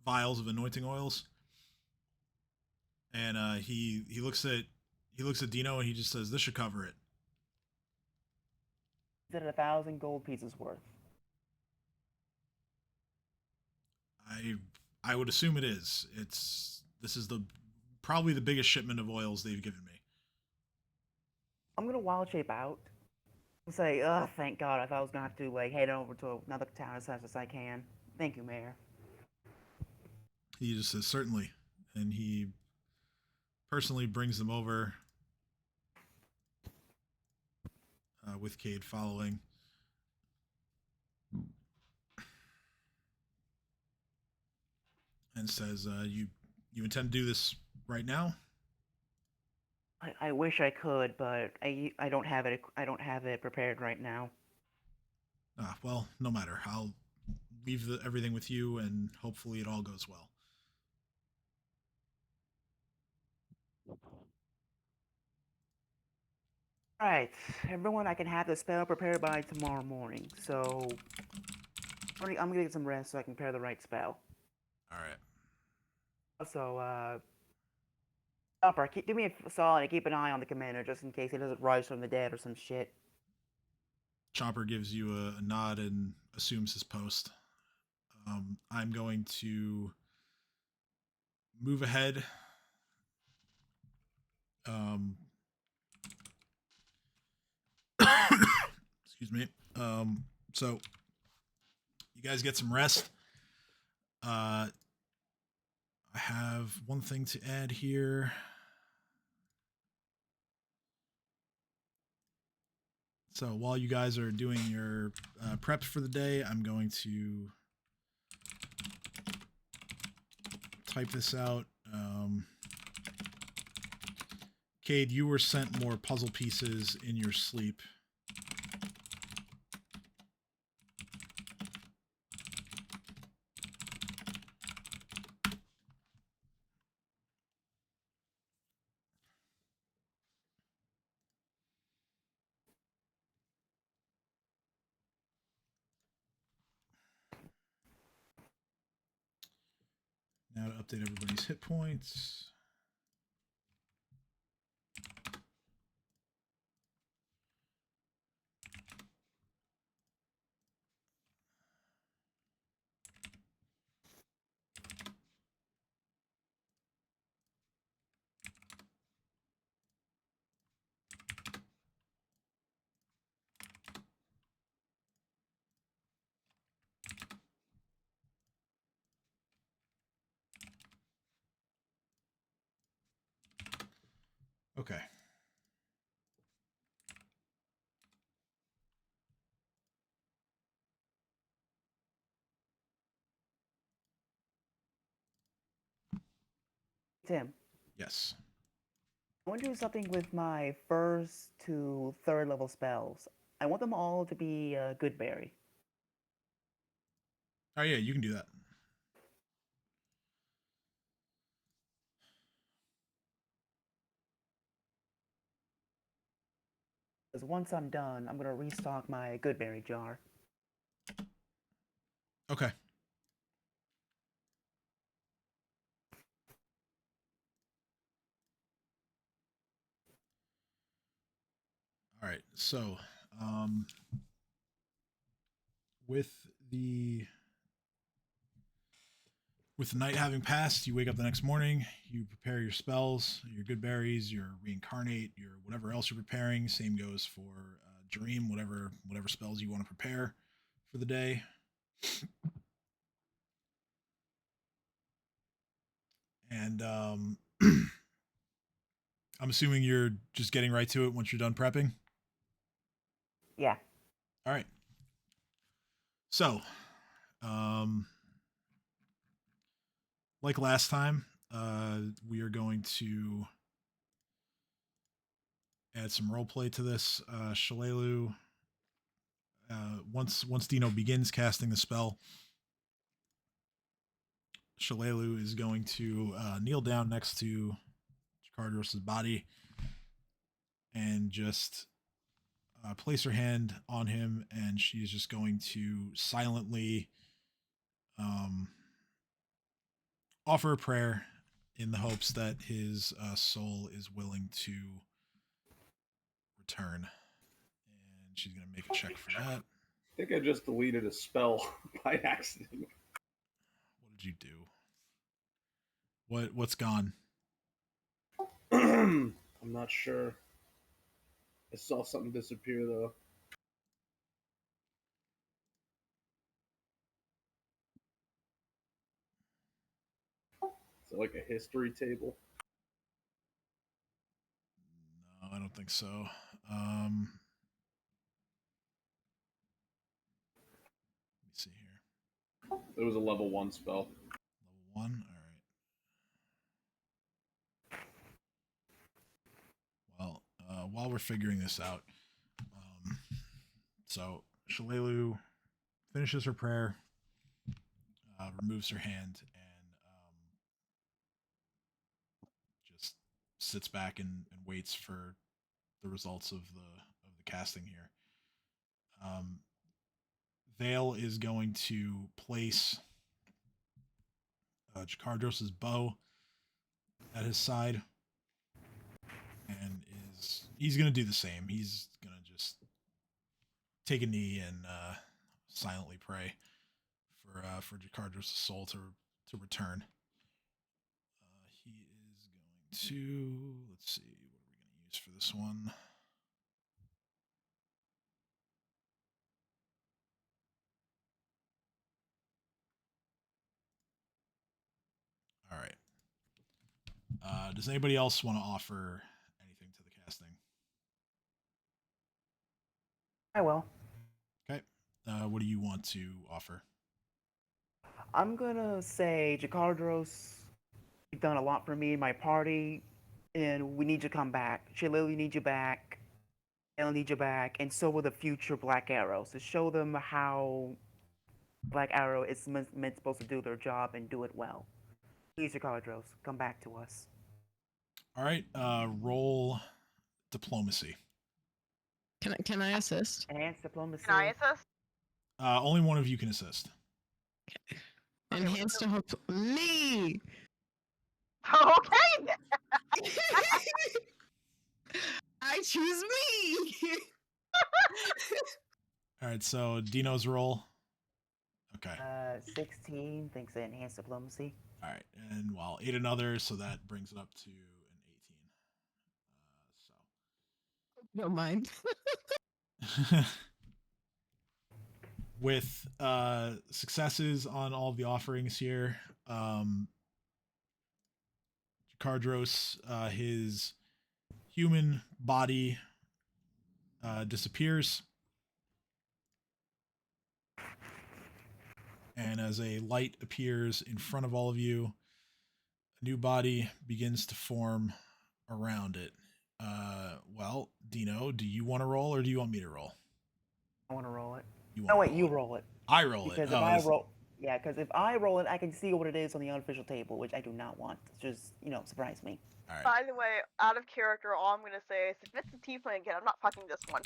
vials of anointing oils. And he looks at Dino and he just says, "This should cover it." Is it 1,000 gold pieces worth? I would assume it is. This is probably the biggest shipment of oils they've given me. I'm gonna wild shape out. I'll say, ugh, thank God. I thought I was gonna have to like head over to another town as fast as I can. Thank you, Mayor. He just says, "Certainly," and he personally brings them over with Cade following. And says, "You intend to do this right now?" I wish I could, but I don't have it. I don't have it prepared right now. Well, no matter. I'll leave everything with you, and hopefully it all goes well. Alright, everyone, I can have the spell prepared by tomorrow morning. So I'm gonna get some rest so I can prepare the right spell. All right. Also, Upper, do me a solid and keep an eye on the commander just in case he doesn't rise from the dead or some shit. Chopper gives you a nod and assumes his post. I'm going to move ahead. Excuse me. So you guys get some rest. I have one thing to add here. So while you guys are doing your preps for the day, I'm going to type this out. Cade, you were sent more puzzle pieces in your sleep. Now to update everybody's hit points. Okay. Tim, Yes. I want to do something with my first to third level spells. I want them all to be good berry. Oh yeah, you can do that. Because once I'm done, I'm gonna restock my good berry jar. Okay. All right. So, with the night having passed, you wake up the next morning, you prepare your spells, your good berries, your reincarnate, your whatever else you're preparing. Same goes for dream, whatever spells you want to prepare for the day. And I'm assuming you're just getting right to it once you're done prepping. Yeah. All right. So, um, like last time, we are going to add some roleplay to this. Shalelu, once Dino begins casting the spell, Shalelu is going to kneel down next to Jakardros's body and just place her hand on him, and she's just going to silently um, offer a prayer in the hopes that his soul is willing to return. And she's going to make a check for that. I think I just deleted a spell by accident. What did you do? What's gone? I'm not sure. I saw something disappear though. Is it like a history table? No, I don't think so. Let me see here. It was a level 1 spell. Level 1. All right. Well, while we're figuring this out, so Shalelu finishes her prayer, removes her hand, and just sits back and waits for the results of the casting here. Vale is going to place Jakardros's bow at his side, and he's going to do the same. He's going to just take a knee and silently pray for Jakardros's soul to return. He is going to, let's see, what are we going to use for this one? All right. Does anybody else want to offer anything to the casting? I will. Okay. What do you want to offer? I'm gonna say, Jakardros, you've done a lot for me and my party, and we need you to come back. Shillelagh needs you back. Ellen needs you back, and so will the future Black Arrows to show them how Black Arrow is meant supposed to do their job and do it well. Please, Jakardros, come back to us. All right. Roll diplomacy. Can I assist? Enhanced diplomacy. Can I assist? Only one of you can assist. Okay, Enhance to help me. Okay. I choose me. All right. So Dino's roll. Okay. 16 thanks to enhanced diplomacy. All right. And well, 8 another, so that brings it up to an 18. Don't mind. With successes on all of the offerings here, Jakardros, his human body disappears, and as a light appears in front of all of you, a new body begins to form around it. Well, Dino, do you want to roll or do you want me to roll? I want to roll it. You Oh wanna wait, roll you it? roll it. I roll Because it. if I roll, yeah, because if I roll it, I can see what it is on the unofficial table, which I do not want. Just surprise me. All right. By the way, out of character, all I'm gonna say is if it's a tiefling again, I'm not fucking this one.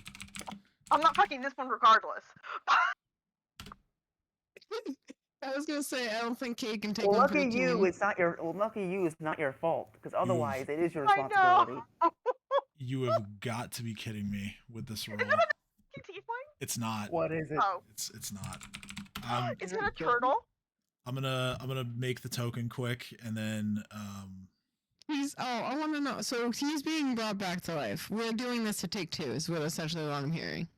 I'm not fucking this one regardless. I was gonna say I don't think Kate can take Well, one for the lucky you, team. it's not your. Well, lucky you, it's not your fault. Because otherwise, it is your I know. responsibility. You have got to be kidding me with this roll. Is it a tiefling? It's not. What is it? Oh. It's not. Is it a turtle? I'm gonna make the token quick, and then I want to know. So he's being brought back to life. We're doing this to take two, is what essentially what I'm hearing.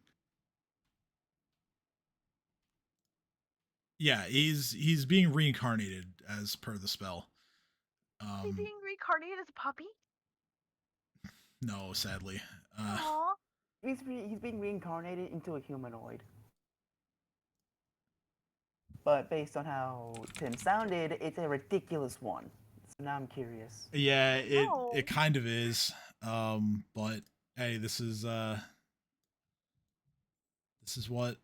yeah, he's being reincarnated as per the spell. Is he being reincarnated as a puppy? No, sadly. Aww. He's being reincarnated into a humanoid. But based on how Tim sounded, it's a ridiculous one. So now I'm curious. Yeah, No. it kind of is. But hey, this is what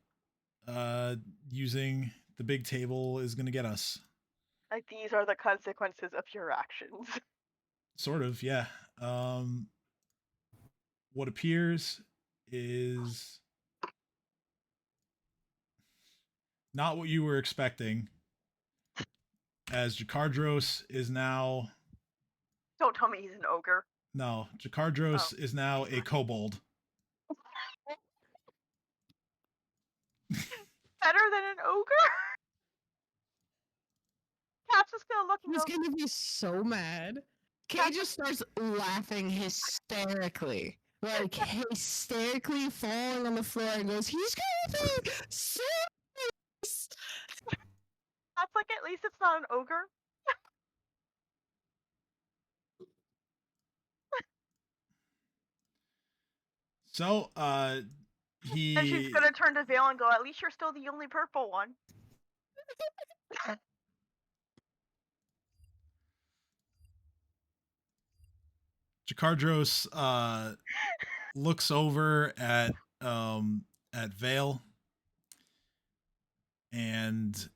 using the big table is gonna get us. Like these are the consequences of your actions. Sort of, yeah. What appears is not what you were expecting, as Jakardros is now... Don't tell me he's an ogre. No, Jakardros is now a kobold. Better than an ogre? Cat's just gonna look and He's go, gonna be so mad. Kay just starts laughing hysterically. Like hysterically falling on the floor and goes, he's gonna be so nice. that's like, at least it's not an ogre. So, And she's gonna turn to Vale and go, at least you're still the only purple one. Jakardros looks over at Vale, and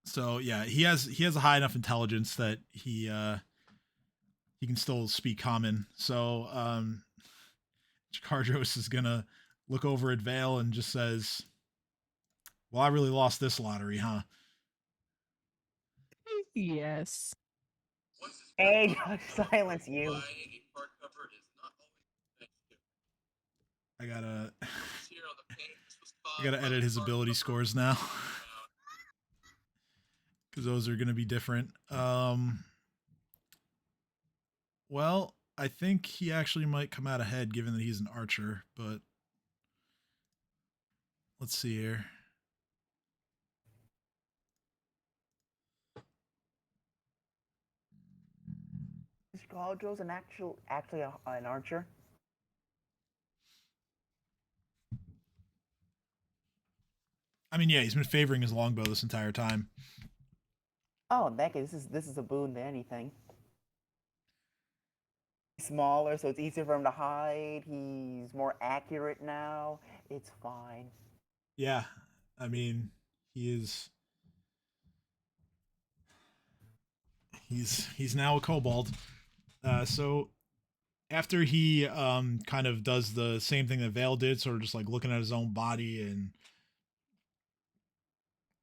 so yeah, he has a high enough intelligence that he can still speak common. So Jakardros is gonna look over at Vale and just says, "Well, I really lost this lottery, huh?" Yes. Hey, silence you. I gotta edit his ability scores now. Because those are gonna be different. Well, I think he actually might come out ahead given that he's an archer, but let's see here. Caldro's actually an archer? I mean, yeah, he's been favoring his longbow this entire time. Oh, in that case, this is a boon to anything. He's smaller, so it's easier for him to hide. He's more accurate now. It's fine. Yeah, I mean, he is. He's now a kobold. So after he kind of does the same thing that Vale did, sort of just like looking at his own body and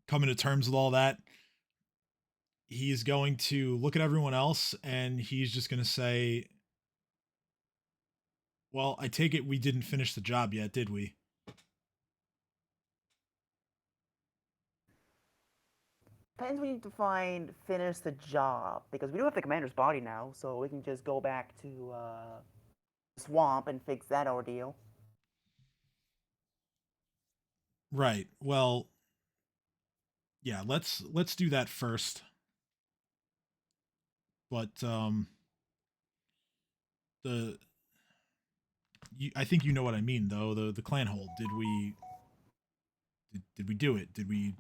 coming to terms with all that, he's going to look at everyone else and he's just going to say, well, I take it we didn't finish the job yet, did we? Depends we need to finish the job, because we do have the commander's body now, so we can just go back to swamp and fix that ordeal. Right. Well, yeah, let's do that first. But the I think you know what I mean though. The clanhold. Did we do it? Did we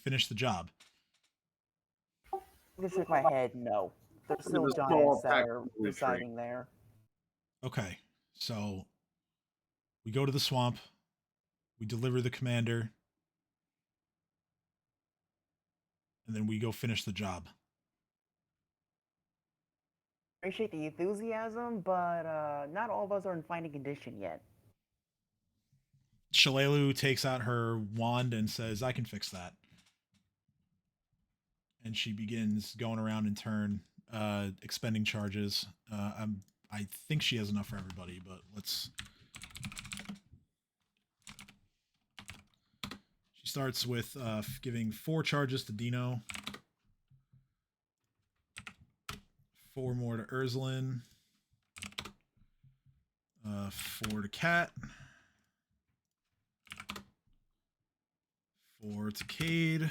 finish the job? I'm gonna shake my head, no. There's still There's a giants small that are tactical retreat. residing there. Okay. So we go to the swamp. We deliver the commander. And then we go finish the job. Appreciate the enthusiasm, but not all of us are in fighting condition yet. Shalelu takes out her wand and says, I can fix that. And she begins going around in turn, expending charges. I think she has enough for everybody, but let's... She starts with giving 4 charges to Dino. 4 more to Urzlin. 4 to Cat. 4 to Cade.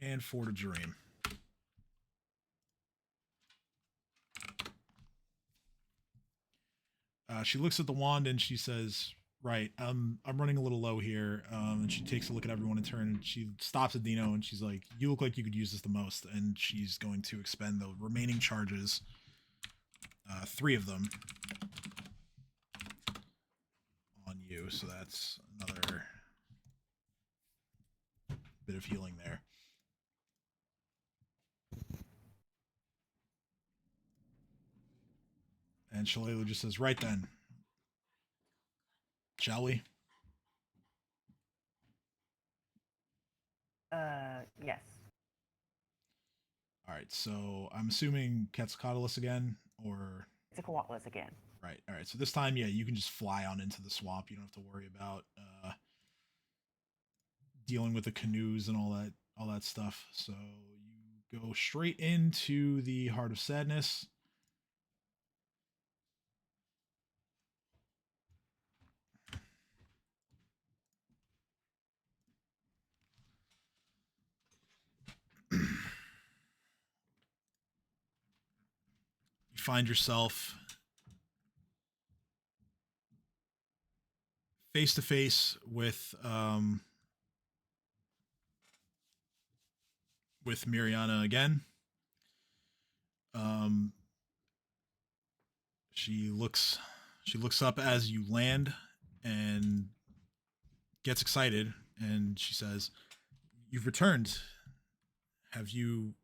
And 4 to Dream. She looks at the wand and she says, right, I'm running a little low here. And she takes a look at everyone in turn and she stops at Dino and she's like, you look like you could use this the most. And she's going to expend the remaining charges, 3 of them, on you. So that's another bit of healing there. And Shalelu just says, right then. Shall we? Yes. All right, so I'm assuming Quetzalcoatlus again, or... It's a Coatlas again. Right, all right, so this time, yeah, you can just fly on into the swamp. You don't have to worry about dealing with the canoes and all that stuff. So you go straight into the Heart of Sadness. You find yourself face to face with Miriana again. She looks up as you land and gets excited, and she says, "You've returned. Have you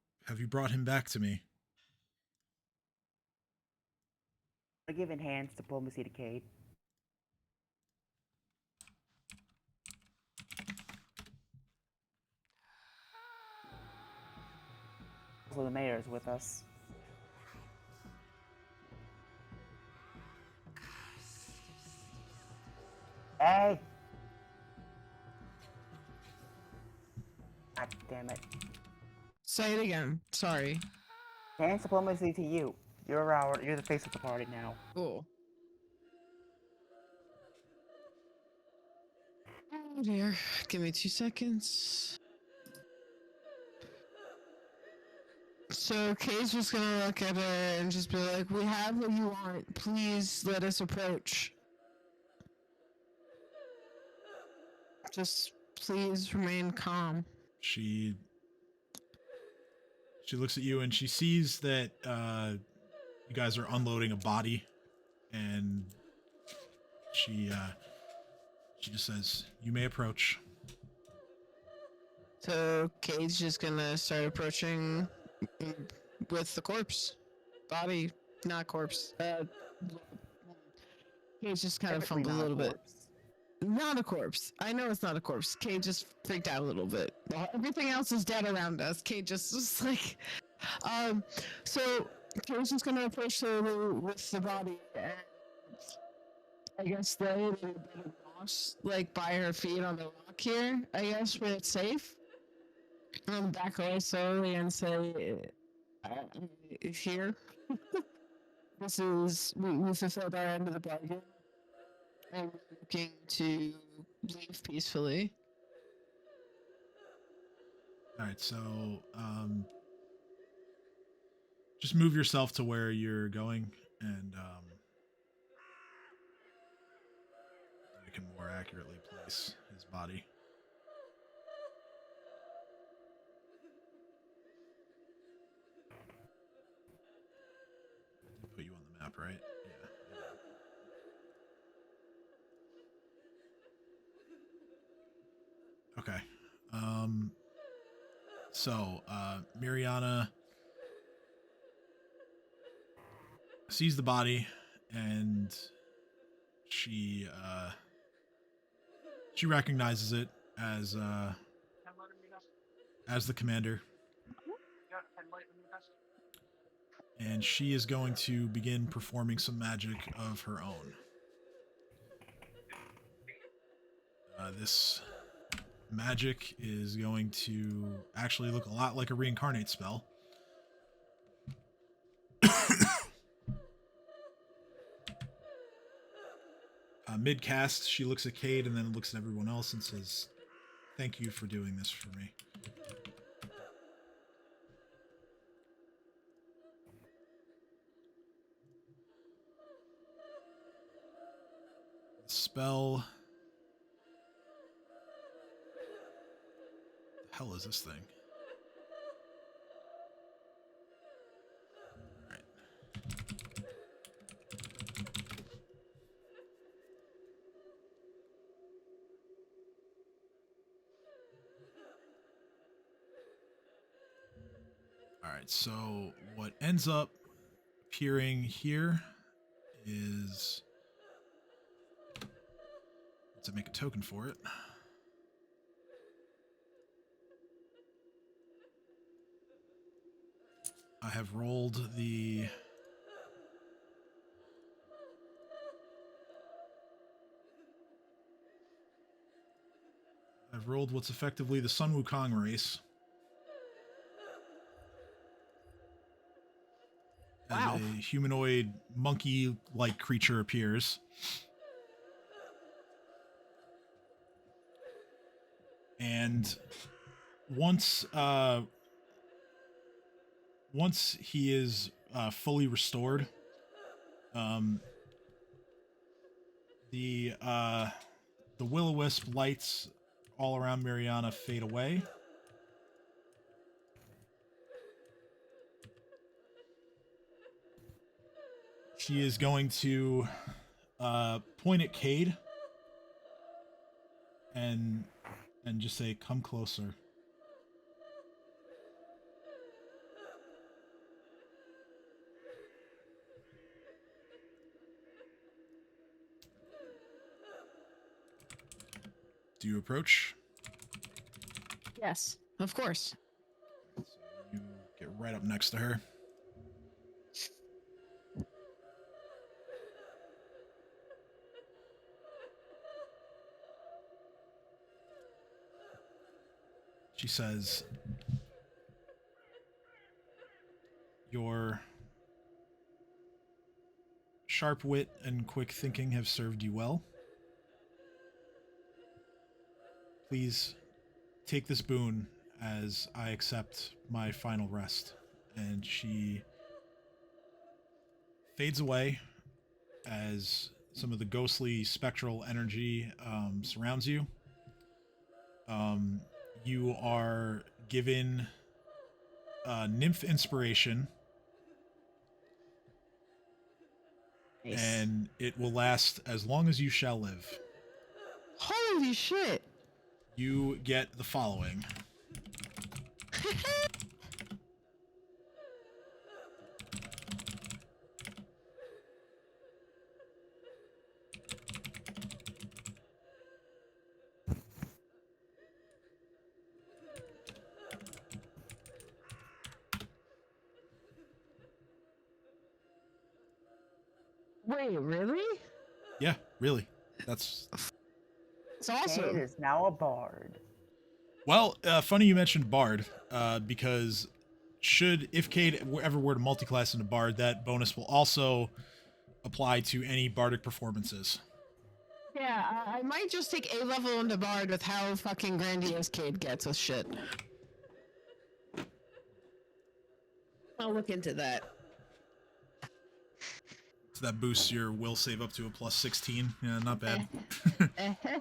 brought him back to me?" I give enhanced diplomacy to Cade. Also, the mayor is with us. Hey! God damn it. Say it again. Sorry. Enhanced diplomacy to you. You're the face of the party now. Cool. Oh dear. Give me 2 seconds. So Kay's just gonna look at her and just be like, "We have what you want. Please let us approach. Just please remain calm." She looks at you and she sees that you guys are unloading a body, and she just says, "You may approach." So Kay's just gonna start approaching with the corpse, body, not corpse. Kay's just kind of Technically fumbled a not little bit. corpse. Not a corpse. I know it's not a corpse. Kay just freaked out a little bit. Everything else is dead around us. Kay just was like, so Kay's just gonna approach slowly with the body, and I guess lay a little bit of moss, like by her feet on the rock here. I guess where it's safe. Back away slowly and say, "Here, this is we fulfilled our end of the bargain, and we're looking to leave peacefully." All right, so just move yourself to where you're going, and I can more accurately place his body. Put you on the map, right? Yeah. Okay. So Mariana sees the body, and she recognizes it as the commander, and she is going to begin performing some magic of her own. This magic is going to actually look a lot like a reincarnate spell. Mid-cast, she looks at Cade and then looks at everyone else and says, "Thank you for doing this for me." The spell... The hell is this thing? Alright. Alright, so what ends up appearing here is... Let's make a token for it. I have rolled the... I've rolled what's effectively the Sun Wukong race. Wow. As a humanoid monkey-like creature appears. And once he is fully restored, the will-o-wisp lights all around Mariana fade away. She is going to point at Cade and just say, "Come closer." Do you approach? Yes, of course. So you get right up next to her. She says, "Your sharp wit and quick thinking have served you well. Please take this boon as I accept my final rest, and she fades away as some of the ghostly spectral energy surrounds you. You are given nymph inspiration, Nice. and it will last as long as you shall live. Holy shit! You get the following. Wait, really? Yeah, really. That's It's Kate awesome. is now a bard. well. Funny you mentioned bard, because if Cade ever were to multiclass into bard, that bonus will also apply to any bardic performances. Yeah, I might just take A level into Bard with how fucking grandiose Cade gets with shit. I'll look into that. So that boosts your will save up to a plus 16. Yeah, not bad.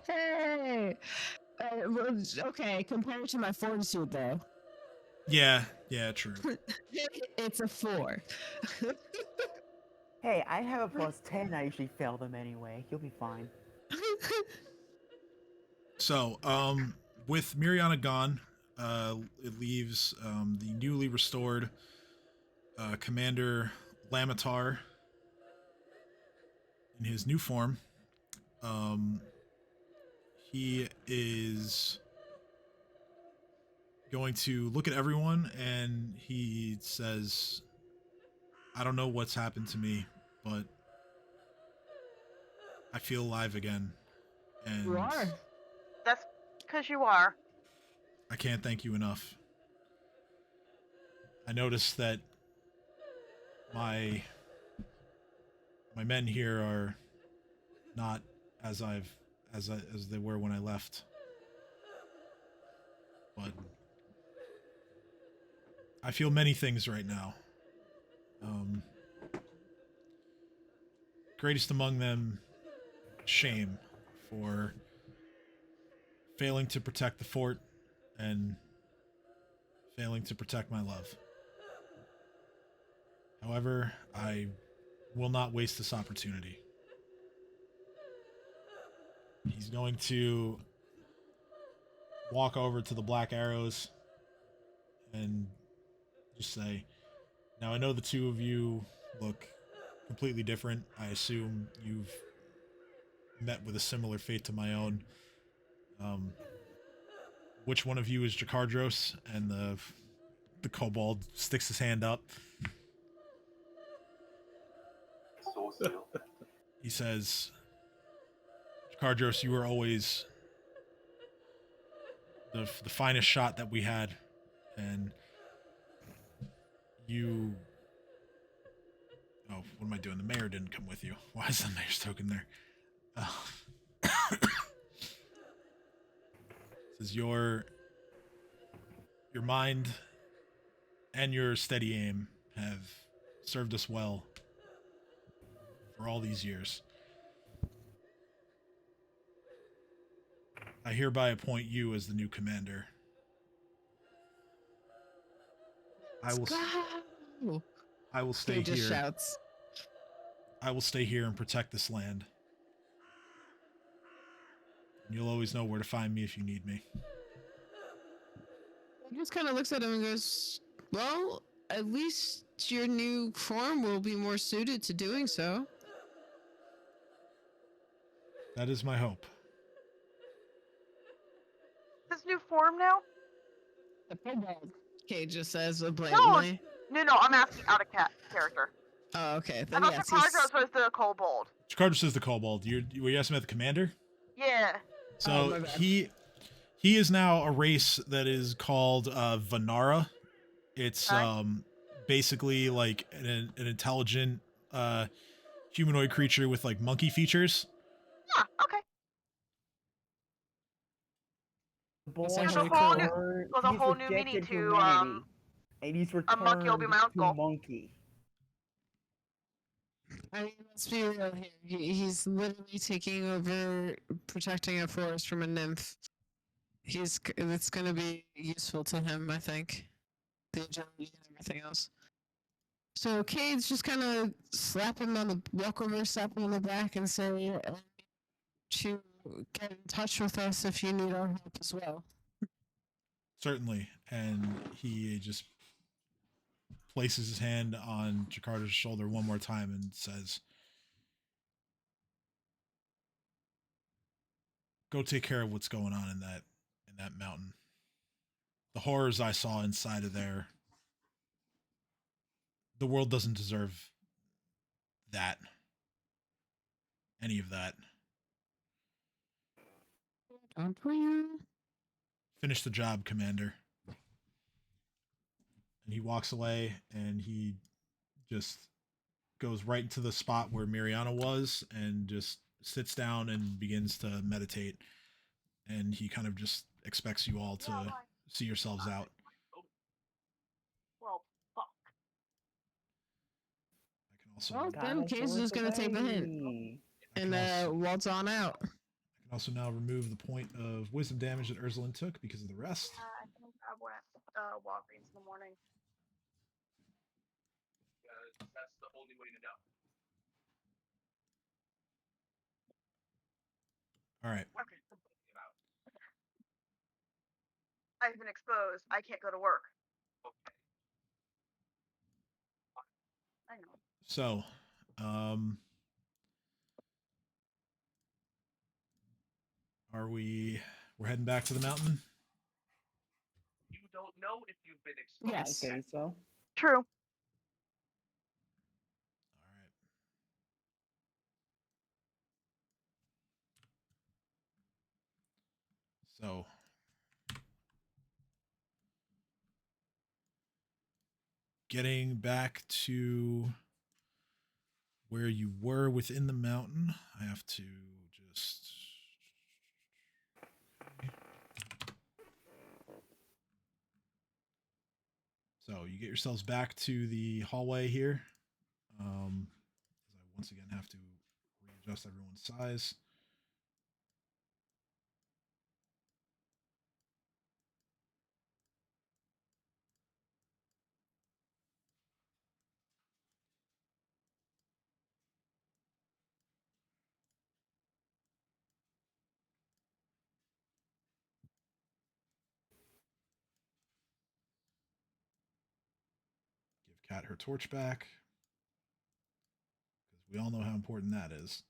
Hey! Well, okay, compared to my fortitude though, Yeah, true. it's a 4. Hey, I have a plus 10. I usually fail them anyway. You'll be fine. So, with Miriana gone, it leaves the newly restored Commander Lamitar in his new form. He is going to look at everyone and he says, I don't know what's happened to me, but I feel alive again. And You are. That's because you are. I can't thank you enough. I noticed that my men here are not as they were when I left. But I feel many things right now. Greatest among them, shame for failing to protect the fort and failing to protect my love. However, I will not waste this opportunity. He's going to walk over to the Black Arrows and just say, now I know the two of you look completely different. I assume you've met with a similar fate to my own. Which one of you is Jakardros? And the kobold sticks his hand up. So still. He says, Jakardros, you were always the finest shot that we had, and you... Oh, what am I doing? The mayor didn't come with you. Why is the mayor's token there? Says your mind and your steady aim have served us well for all these years. I hereby appoint you as the new commander. I will stay Cade just here. shouts. I will stay here and protect this land. And you'll always know where to find me if you need me. He just kind of looks at him and goes, well, at least your new form will be more suited to doing so. That is my hope. This new form now? The kobold. Cade just says blatantly. No, I'm asking out of character. Oh, okay. I Then thought yes, Jakardros was the kobold. Jakardros is the kobold. Were you asking about the commander? Yeah. So my bad. he is now a race that is called Vanara. It's Okay. Basically like an intelligent humanoid creature with like monkey features. Yeah, okay. That's There's actually a whole cool. new- There's a He's whole new meaning rejected to humanity. And he's A monkey will be returned my to uncle. monkey. I mean, let's be real here. He's literally taking over, protecting a forest from a nymph. It's gonna be useful to him, I think. The agility and everything else. So Cade's just kind of slap him on the walk over, slap him on the back, and say to get in touch with us if you need our help as well. Certainly. And he just places his hand on Jakarta's shoulder one more time and says, "Go take care of what's going on in that mountain. The horrors I saw inside of there. The world doesn't deserve that. Any of that. Don't we? Finish the job, Commander." And he walks away and he just goes right into the spot where Mariana was and just sits down and begins to meditate. And he kind of just expects you all to see yourselves out. Well, fuck. I can also Well, God, then that's Cade's worth just gonna take the hint away. and waltz on out. I can also now remove the point of wisdom damage that Ursuline took because of the rest. I think I went Walgreens in the morning. That's the only way to know. All right. Okay. I've been exposed. I can't go to work. I know. So, we're heading back to the mountain? You don't know if you've been exposed. I Yes. say so. True. All right. So, getting back to where you were within the mountain, I have to just. So you get yourselves back to the hallway here. As I once again have to readjust everyone's size. Give Kat her torch back. Because we all know how important that is.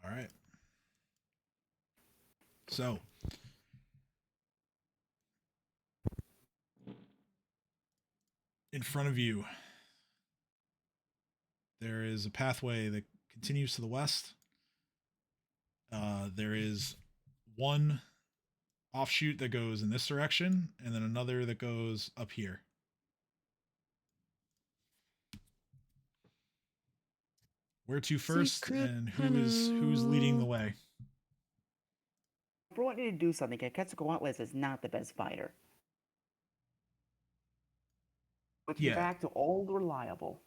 All right. So, in front of you, there is a pathway that continues to the west. There is one offshoot that goes in this direction, and then another that goes up here. Where to first, Secret and who's leading the way? If we want you to do something, Quetzalcoatl Atlas is not the best fighter. Let's Yeah. get back to old reliable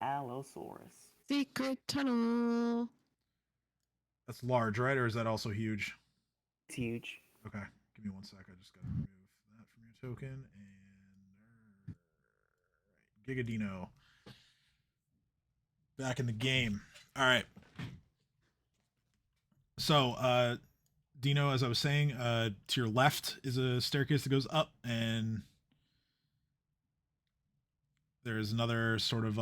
Allosaurus. Secret tunnel. That's large, right? Or is that also huge? It's huge. Okay, give me 1 sec. I just gotta remove that from your token. And Gigadino back in the game. All right. So, Dino, as I was saying, to your left is a staircase that goes up, and there's another sort of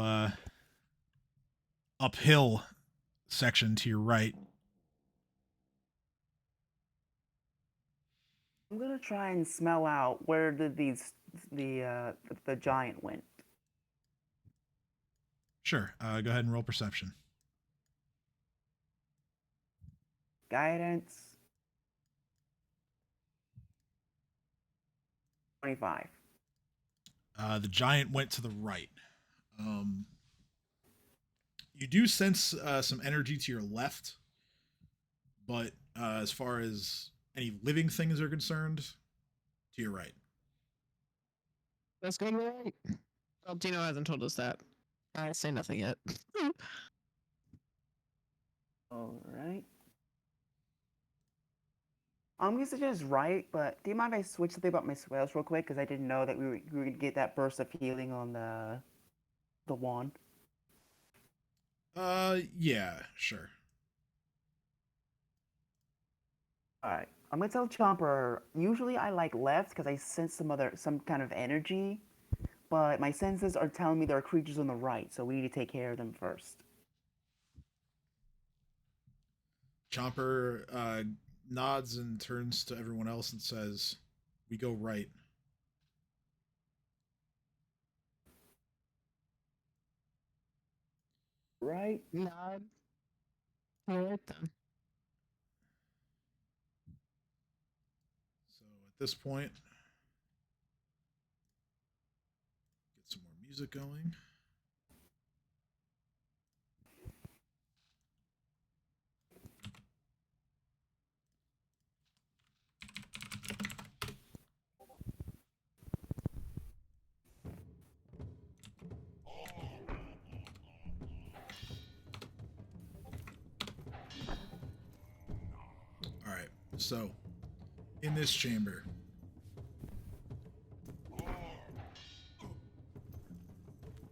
uphill section to your right. I'm gonna try and smell out where did the giant went. Sure. Go ahead and roll perception. Guidance. 25. The giant went to the right. You do sense some energy to your left, but as far as any living things are concerned, to your right. Let's go to the right. Well, Dino hasn't told us that. I say nothing yet. Alright. I'm gonna suggest right, but do you mind if I switch something about my spells real quick? Because I didn't know that we were gonna get that burst of healing on the wand. Yeah, sure. Alright. I'm gonna tell Chomper, usually I like left because I sense some kind of energy, but my senses are telling me there are creatures on the right, so we need to take care of them first. Chomper nods and turns to everyone else and says, "We go right." Right? Nod. All right then. So at this point, get some more music going. All right. So, in this chamber,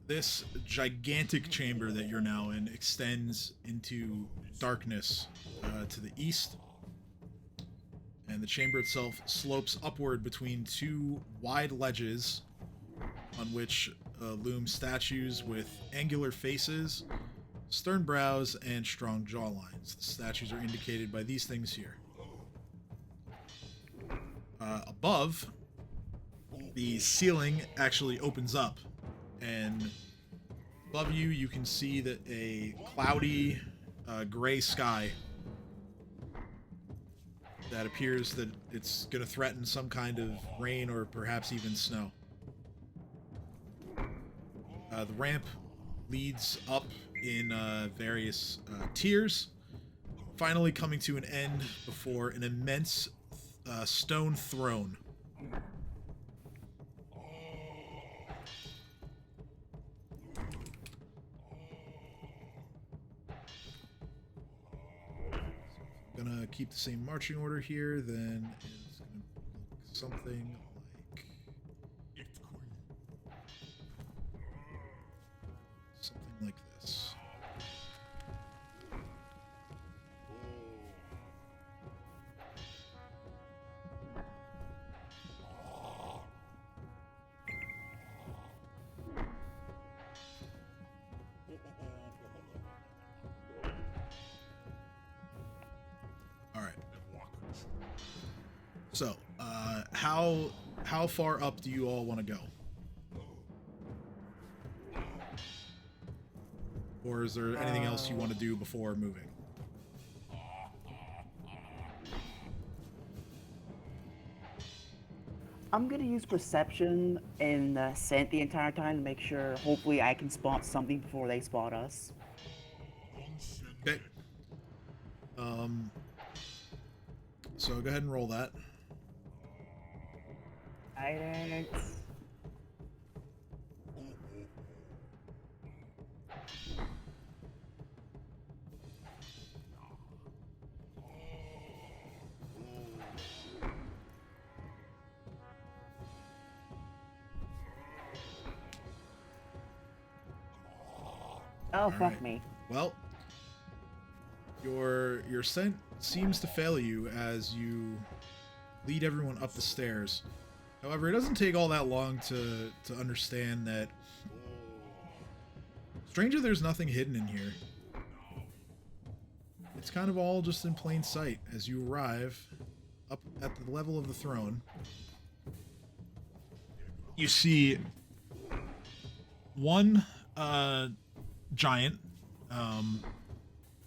this gigantic chamber that you're now in extends into darkness to the east, and the chamber itself slopes upward between two wide ledges on which loom statues with angular faces, stern brows, and strong jawlines. The statues are indicated by these things here. Above, the ceiling actually opens up, and above you, you can see that a cloudy, gray sky that appears that it's going to threaten some kind of rain or perhaps even snow. The ramp leads up in various tiers, finally coming to an end before an immense stone throne. I'm gonna keep the same marching order here, then it's gonna look something like this. All right. So, how far up do you all want to go? Or is there anything else you want to do before moving? I'm gonna use perception and scent the entire time to make sure, hopefully, I can spot something before they spot us. Okay. So go ahead and roll that. Guidance. Oh, fuck right. me. Well, your scent seems to fail you as you lead everyone up the stairs. However, it doesn't take all that long to understand that, stranger, there's nothing hidden in here. It's kind of all just in plain sight as you arrive up at the level of the throne. You see one giant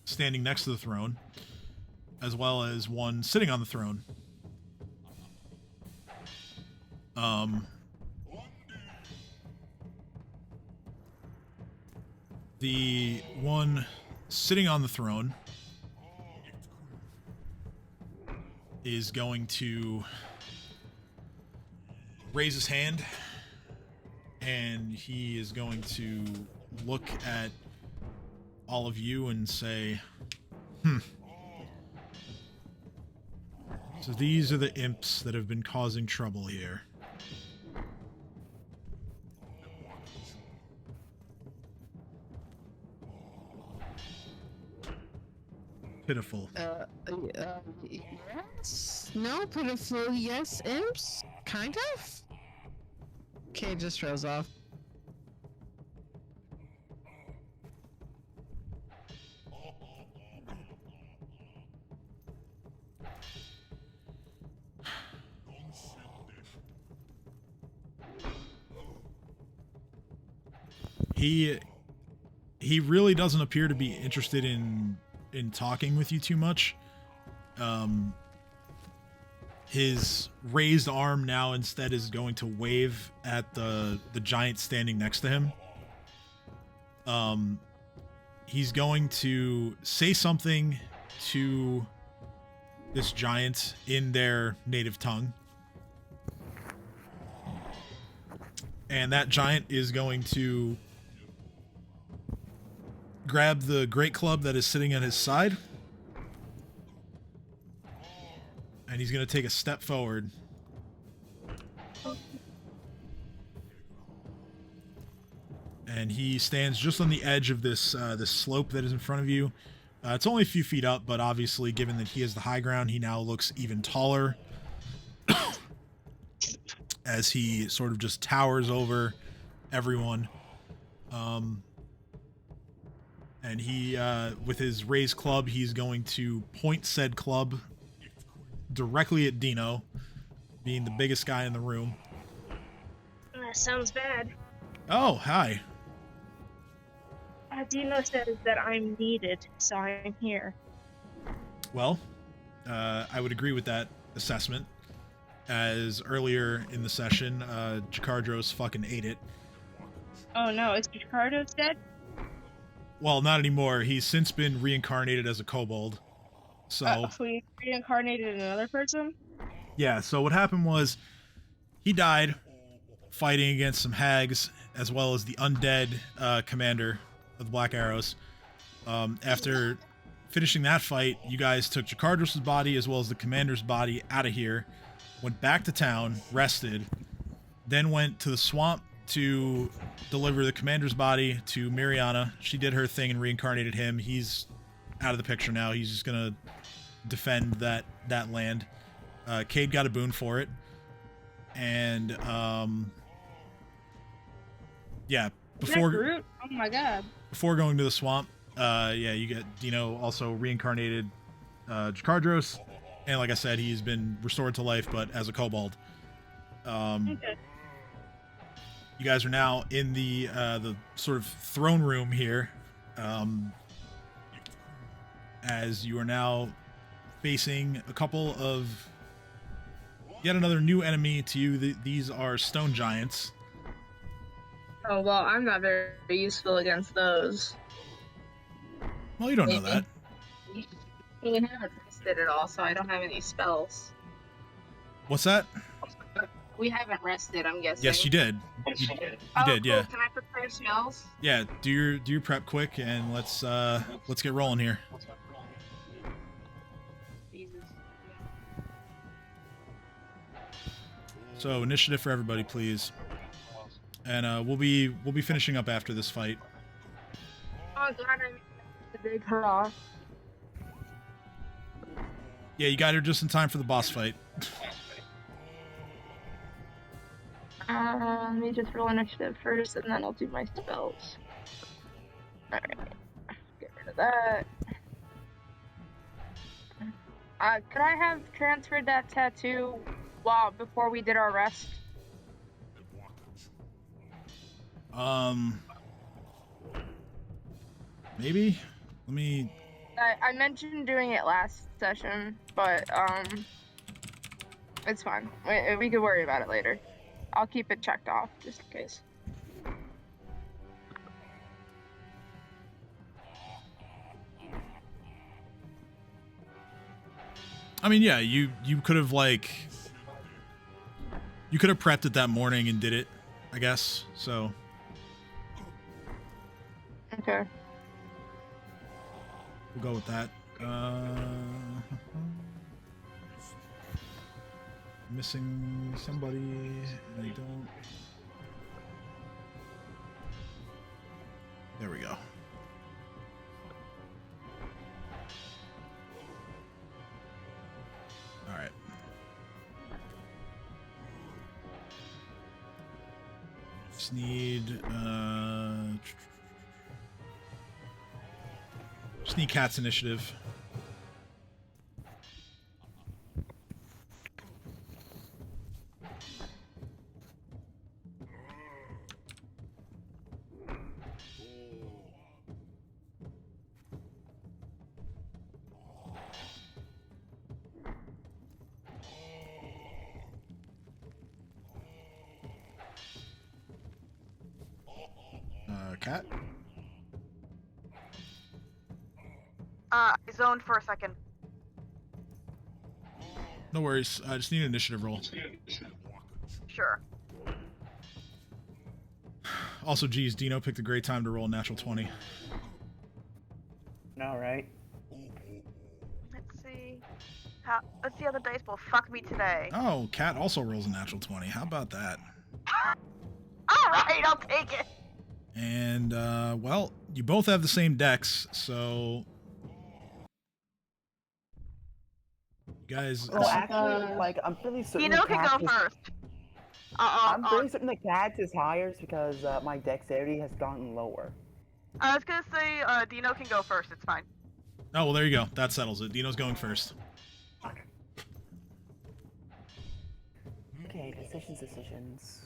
standing next to the throne, as well as one sitting on the throne. The one sitting on the throne is going to raise his hand, and he is going to look at all of you and say, so these are the imps that have been causing trouble here. Pitiful. Yes? No, pitiful, yes, imps? Kind of? Kay just throws off. He really doesn't appear to be interested in talking with you too much. His raised arm now instead is going to wave at the giant standing next to him. He's going to say something to this giant in their native tongue. And that giant is going to grab the great club that is sitting at his side. And he's going to take a step forward. And he stands just on the edge of this this slope that is in front of you. It's only a few feet up, but obviously, given that he has the high ground, he now looks even taller. As he sort of just towers over everyone. And he, with his raised club, he's going to point said club directly at Dino, being the biggest guy in the room. That sounds bad. Oh, hi. Dino says that I'm needed, so I'm here. Well, I would agree with that assessment. As earlier in the session, Jakardros fucking ate it. Oh no, is Jakardos dead? Well, not anymore. He's since been reincarnated as a kobold. So We reincarnated another person? yeah, so what happened was he died fighting against some hags as well as the undead commander of the Black Arrows. After finishing that fight, you guys took Jakardros' body as well as the commander's body out of here, went back to town, rested, then went to the swamp to deliver the commander's body to Miriana. She did her thing and reincarnated him. He's out of the picture now. He's just gonna defend that land. Cade got a boon for it. And yeah, Groot? Oh my god. before going to the swamp, yeah, you get Dino also reincarnated Jakardros, and like I said, he's been restored to life, but as a kobold. Okay. You guys are now in the sort of throne room here, as you are now facing a couple of yet another new enemy to you. These are stone giants. Oh well, I'm not very useful against those. Well, you don't know that. We haven't rested at all, so I don't have any spells. What's that? We haven't rested, I'm guessing. Yes, you did. You did, cool. yeah. Can I prepare spells? Yeah, do your prep quick, and let's get rolling here. Jesus. So initiative for everybody, please. And we'll be finishing up after this fight. Oh god, I made the big hurrah. Yeah, you got here just in time for the boss fight. Let me just roll initiative first, and then I'll do my spells. Alright. Get rid of that. Could I have transferred that tattoo before we did our rest? Maybe? Let me... I mentioned doing it last session, but, it's fine. We could worry about it later. I'll keep it checked off, just in case. I mean, yeah, you could have like you could have prepped it that morning and did it, I guess. So Okay. we'll go with that. Missing somebody, and I don't. There we go. All right. Just need Cat's initiative. Cat? I zoned for a second. No worries. I just need an initiative roll. Sure. Also, geez, Dino picked a great time to roll a natural 20. All right. Let's see. Let's see how the dice will fuck me today. Oh, Cat also rolls a natural 20. How about that? Alright, I'll take it. And, well, you both have the same decks, so... You guys... Well, actually, like, I'm pretty certain Dino can go Cat is- first. I'm pretty certain the Cat's is higher because my dexterity has gotten lower. I was gonna say, Dino can go first, it's fine. Oh, well, there you go. That settles it. Dino's going first. Okay, decisions.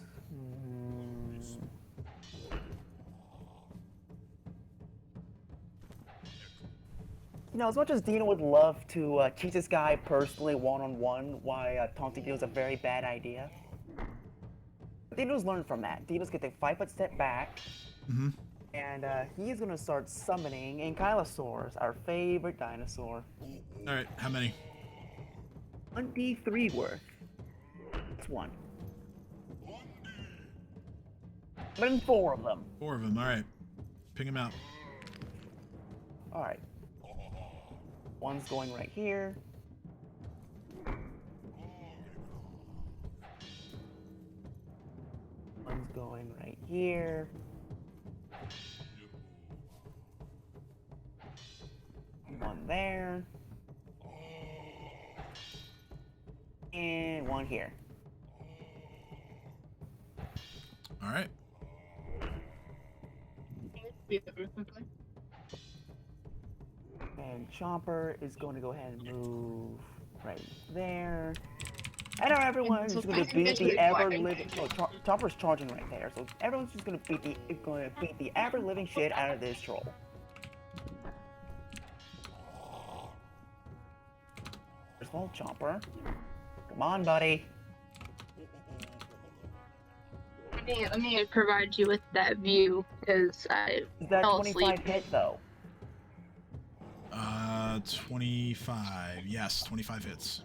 You know, as much as Dino would love to teach this guy personally one-on-one why taunting Dino is a very bad idea, Dino's learned from that. Dino's gonna take a 5-foot step back, and he's gonna start summoning Ankylosaurs, our favorite dinosaur. Alright, how many? 1d3 worth. That's one. But in 4 of them. 4 of them, alright. Ping them out. Alright. One's going right here. One's going right here. One there. And one here. Alright. And Chomper is going to go ahead and move right there. I know everyone's just going to beat the ever-living. Oh, Chomper's charging right there, so everyone's just going to beat the ever-living shit out of this troll. First of all, Chomper, come on, buddy. Let me provide you with that view because I Is that fell 25 asleep. hit though? 25. Yes, 25 hits.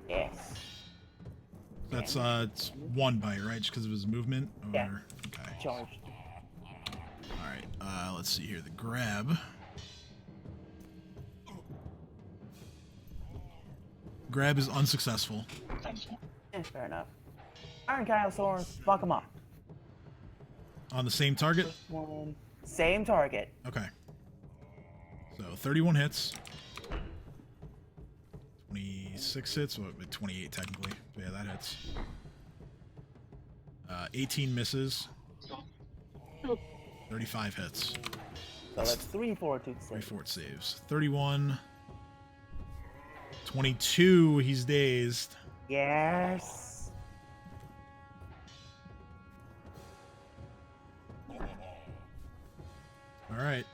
Yes. That's it's 1 bite, right? Just because of his movement? Or... Yeah. Okay. Charged. Alright, let's see here. The grab. Grab is unsuccessful. Fair enough. Iron Kylosaurus, fuck him up. On the same target? One. Same target. Okay. So 31 hits. 26 hits, well, 28 technically. But yeah, that hits. 18 misses. 35 hits. So that's 3 fortitude 3 saves. fort saves. 31. 22, he's dazed. Yes. Alright.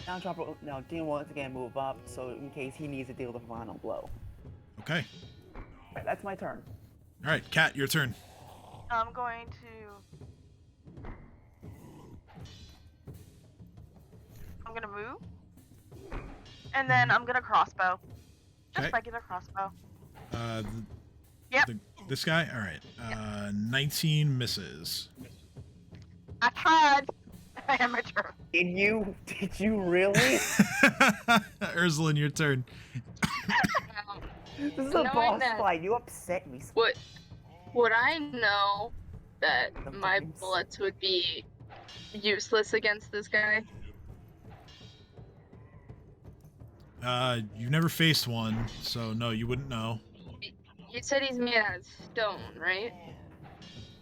Now Chopper, now Dean will once again move up, so in case he needs to deal with the final blow. Okay. Right, that's my turn. Alright, Cat, your turn. I'm going to... I'm gonna move. And then I'm gonna crossbow. Just Okay. regular crossbow. Yep. This guy? Alright. 19 misses. I tried. I am my turn. Did you really? Ursula, your turn. This is a Knowing boss that- fight. You upset me. Would I know that my Sometimes. bullets would be useless against this guy? You've never faced one, so no, you wouldn't know. You said he's made out of stone, right?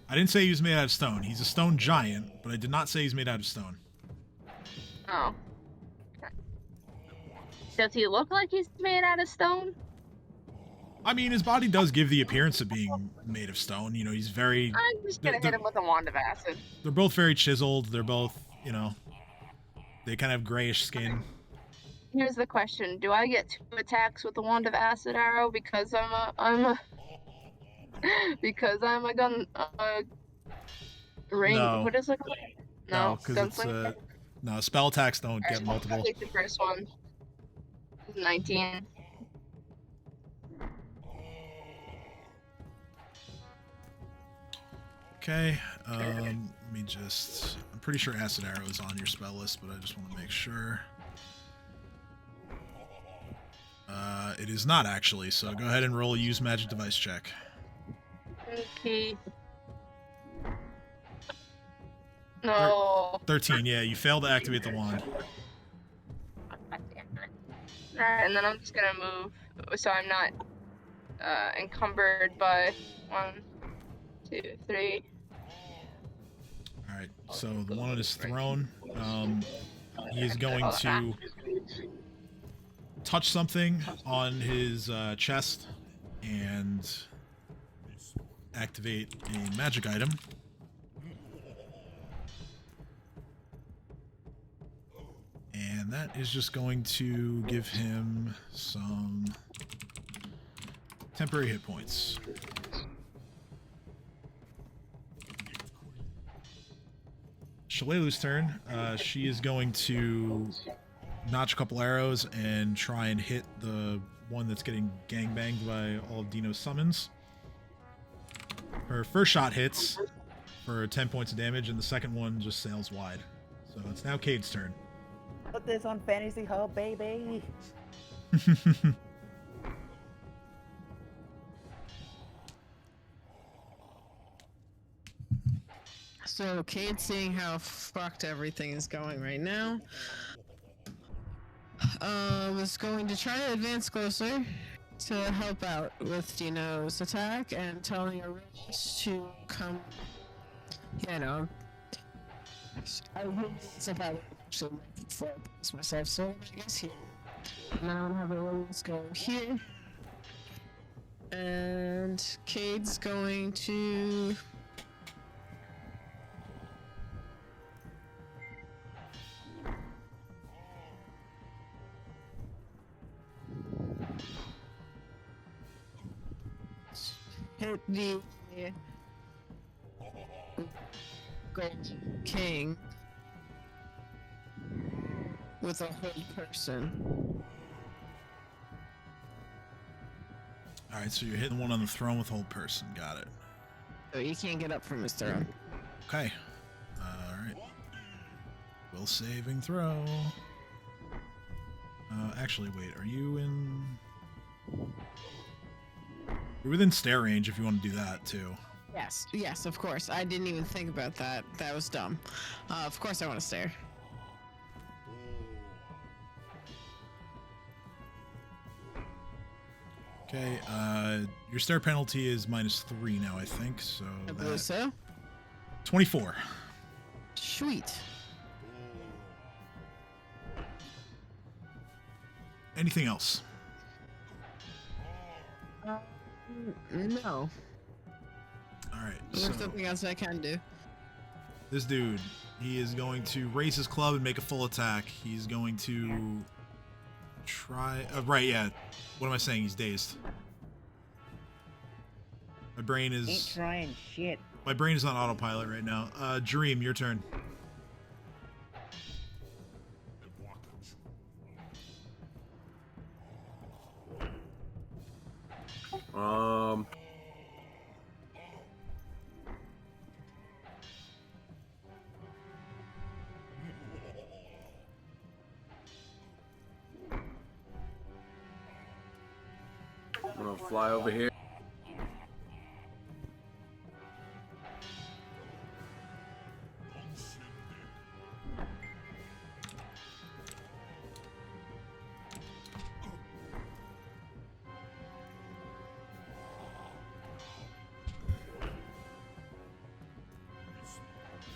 I didn't say he was made out of stone. He's a stone giant, but I did not say he's made out of stone. Oh. Okay. Does he look like he's made out of stone? I mean, his body does give the appearance of being made of stone. You know, he's very... I'm just gonna hit him with a wand of acid. They're both very chiseled. They're both, you know... They kind of have grayish skin. Here's the question: do I get 2 attacks with the wand of acid arrow because because I'm a gun ring? No. What is it called? No, because it's... gunslinger? No, spell attacks don't Alright, get multiple. I'll take the first one. 19. Okay, let me just... I'm pretty sure Acid Arrow is on your spell list, but I just want to make sure. It is not, actually, so go ahead and roll a Use Magic Device check. Okay. No. 13, yeah, you failed to activate the wand. Alright, and then I'm just gonna move so I'm not encumbered by 1, 2, 3. Alright, so the one on his throne, he is going to touch something on his chest and activate a magic item. And that is just going to give him some temporary hit points. Shalelu's turn. She is going to notch a couple arrows and try and hit the one that's getting gangbanged by all of Dino's summons. Her first shot hits for 10 points of damage, and the second one just sails wide. So it's now Cade's turn. Put this on Fantasy Hub, baby. So, Cade, seeing how fucked everything is going right now, was going to try to advance closer to help out with Dino's attack and telling Aurelius to come. Yeah, no. I would about actually focus myself, so I guess here. And then I'm gonna have Aurelius go here. And Cade's going to. Hit the Gold King with a whole person. Alright, so you're hitting one on the throne with hold person. Got it. So he can't get up from his throne. Okay. Alright. Will saving throw. Actually, wait. Are you in... You're within stare range if you want to do that, too. Yes, of course. I didn't even think about that. That was dumb. Of course I want to stare. Okay, your stare penalty is -3 now, I think, so... I believe so. 24. Sweet. Anything else? No. Alright, There's so... something else I can do. This dude, he is going to raise his club and make a full attack. He's going to try... right, yeah. What am I saying? He's dazed. My brain Ain't is... trying shit. My brain is on autopilot right now. Dream, your turn. Um. I'm gonna fly over here.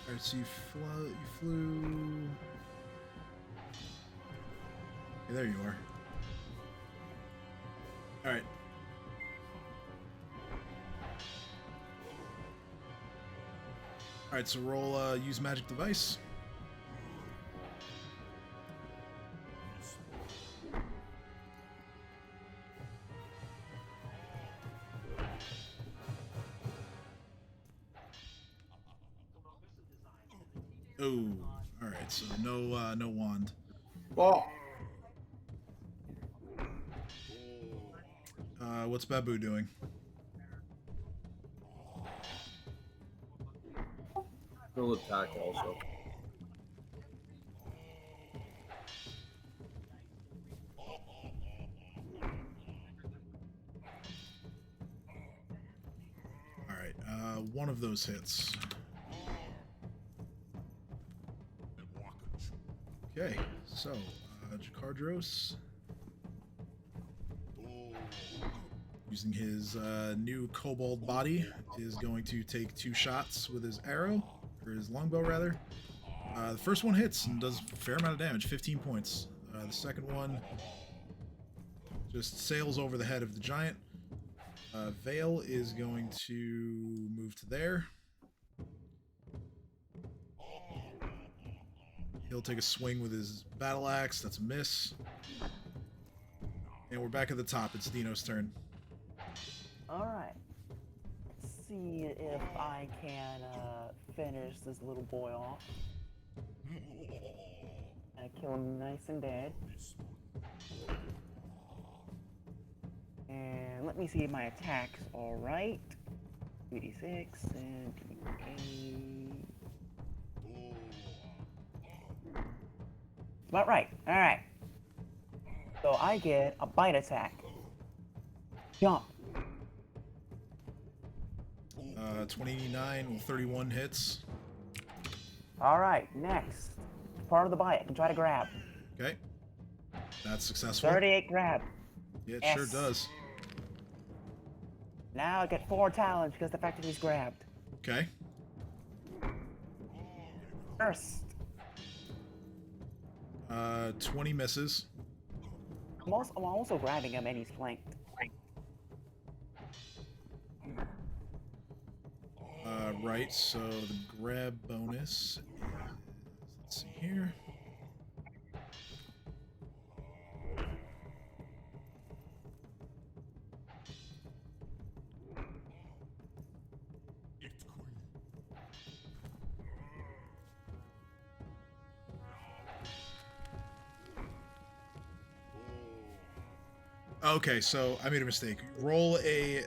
Alright, so you flew. Okay, there you are. Alright. Alright, so roll use magic device. Oh, alright, so no wand. Oh. What's Babu doing? He'll attack also. Alright, one of those hits. Okay, so, Jakardros, using his new kobold body, is going to take 2 shots with his arrow, or his longbow rather. The first one hits and does a fair amount of damage, 15 points. The second one just sails over the head of the giant. Vale is going to move to there. He'll take a swing with his battle axe. That's a miss. And we're back at the top. It's Dino's turn. Alright. Let's see if I can finish this little boy off. And kill him nice and dead. And let me see if my attacks alright. 2d6 and 2d8. About right. Alright. So I get a bite attack. Jump. 29 with 31 hits. Alright, next. Part of the bite. I can try to grab. Okay. That's successful. 38 grab. Yeah, it Yes. sure does. Now I get 4 talents because the fact that he's grabbed. Okay. First. 20 misses. I'm also grabbing him and he's flanked. Right, so the grab bonus is, let's see here. Okay, so I made a mistake. Roll a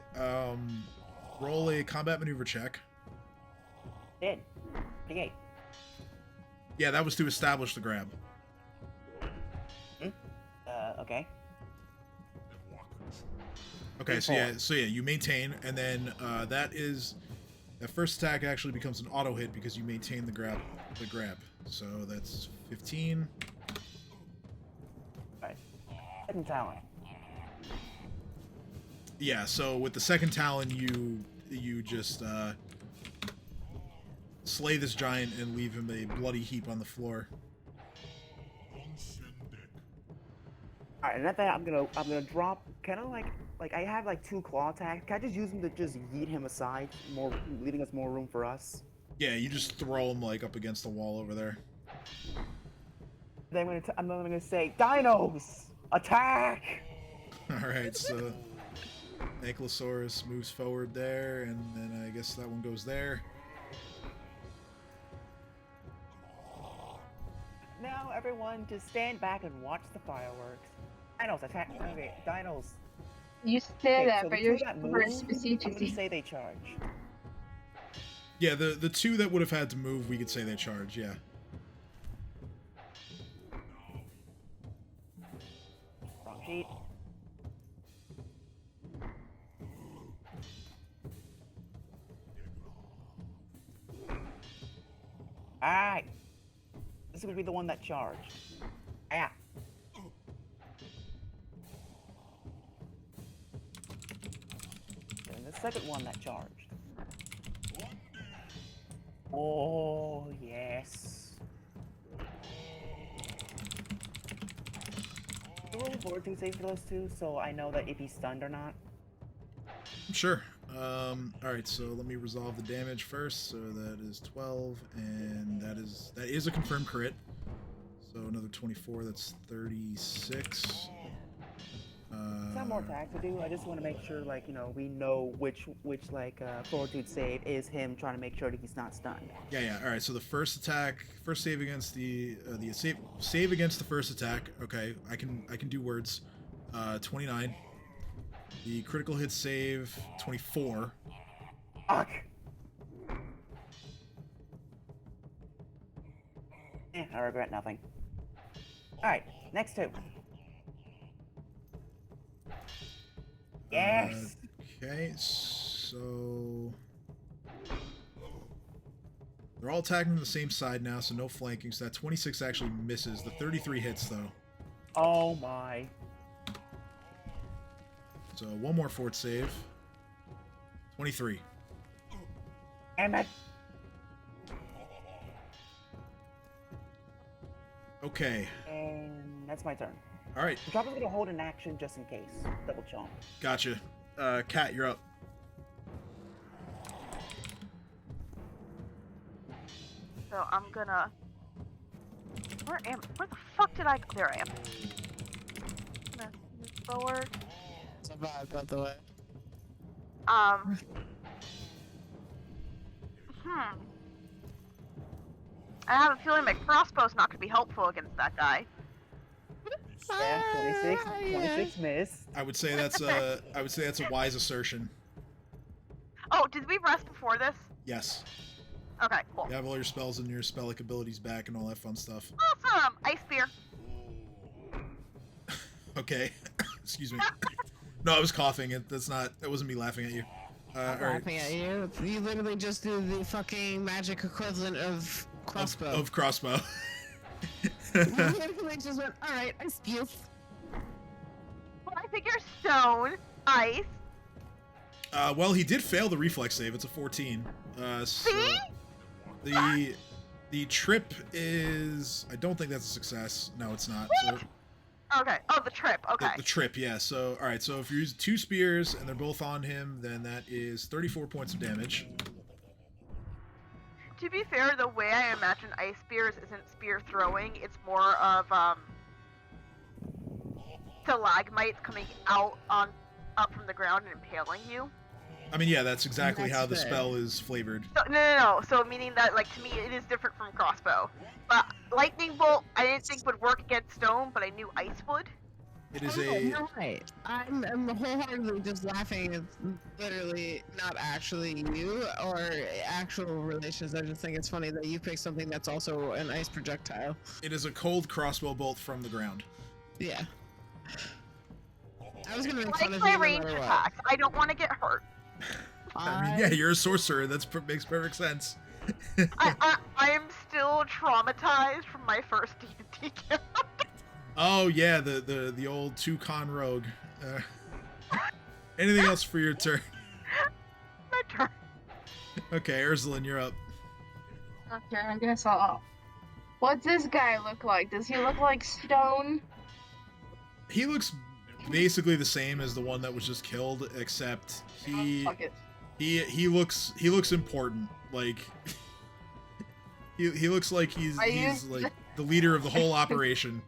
combat maneuver check. Did. 38. Yeah, that was to establish the grab. Okay. Okay, so yeah, you maintain, and then that first attack actually becomes an auto hit because you maintain the grab. So that's 15. Alright. Second talent. Yeah, so with the second talon, you just slay this giant and leave him a bloody heap on the floor. Alright, and at that I'm gonna drop kinda like I have like 2 claw attacks. Can I just use them to just yeet him aside, leaving us more room for us? Yeah, you just throw him like up against the wall over there. Then I'm gonna say, Dinos! Attack! Alright, so Ankylosaurus moves forward there, and then I guess that one goes there. Now everyone just stand back and watch the fireworks. Dinos attack. Okay, Dinos. You say Okay, that, so but the you're two that super move, I'm gonna specific. say they charge. Yeah, the two that would have had to move, we could say they charge. Yeah. Wrong sheet. Alright. This would be the one that charged. Ah. And the second one that charged. Oh, yes. Roll a fortitude save for those two, so I know that if he's stunned or not. Sure. Alright, so let me resolve the damage first. So that is 12, and that is a confirmed crit. So another 24, that's 36. It's not more attack to do. I just want to make sure, like, you know, we know which fortitude save is him trying to make sure that he's not stunned. Yeah. All right. So the first save against the save against the first attack. Okay, I can do words. 29. The critical hit save 24. Fuck. I regret nothing. All right, next two. Yes. Okay, so they're all attacking the same side now, so no flanking. So that 26 actually misses. The 33 hits though. Oh my. So one more fort save. 23. Damn it. Okay. And that's my turn. All right. I'm probably gonna hold an action just in case. Double chomp. Gotcha. Kat, you're up. So I'm gonna. Where the fuck did I? There I am. Gonna move forward. Survive, by the way. I have a feeling my crossbow's not gonna be helpful against that guy. Yeah, 26 miss. I would say that's a wise assertion. Oh, did we rest before this? Yes. Okay, cool. You have all your spells and your spellic abilities back and all that fun stuff. Awesome! Ice spear. Okay. Excuse me. No, I was coughing. That wasn't me laughing at you. I'm laughing at you. You literally just do the fucking magic equivalent of crossbow. Of crossbow. You literally just went, alright, I spew. Well, I figure stone, ice. Well, he did fail the reflex save. It's a 14. So See? the trip is. I don't think that's a success. No, it's not. So, Okay. Oh, the trip. Okay. the trip, yeah. So, all right. So if you use 2 spears and they're both on him, then that is 34 points of damage. To be fair, the way I imagine ice spears isn't spear throwing. It's more of stalagmites coming up from the ground and impaling you. I mean, yeah, that's exactly That's how the fair. spell is flavored. So, no. So meaning that, like, to me, it is different from crossbow. But lightning bolt, I didn't think would work against stone, but I knew ice would. It is Oh, a. you're right. I'm wholeheartedly just laughing. It's literally not actually you or actual relations. I just think it's funny that you picked something that's also an ice projectile. It is a cold crossbow bolt from the ground. Yeah. I was gonna make Like fun of my you no range matter what. attacks. I don't want to get hurt. I mean, yeah, you're a sorcerer. Makes perfect sense. I am still traumatized from my first D&D camp. Oh yeah, the old Toucan rogue. Anything else for your turn? My turn. Okay, Ursuline, you're up. Okay, I guess I'll. What's this guy look like? Does he look like stone? He looks basically the same as the one that was just killed, except he Fuck it. he looks important. Like he looks like he's like the leader of the whole operation.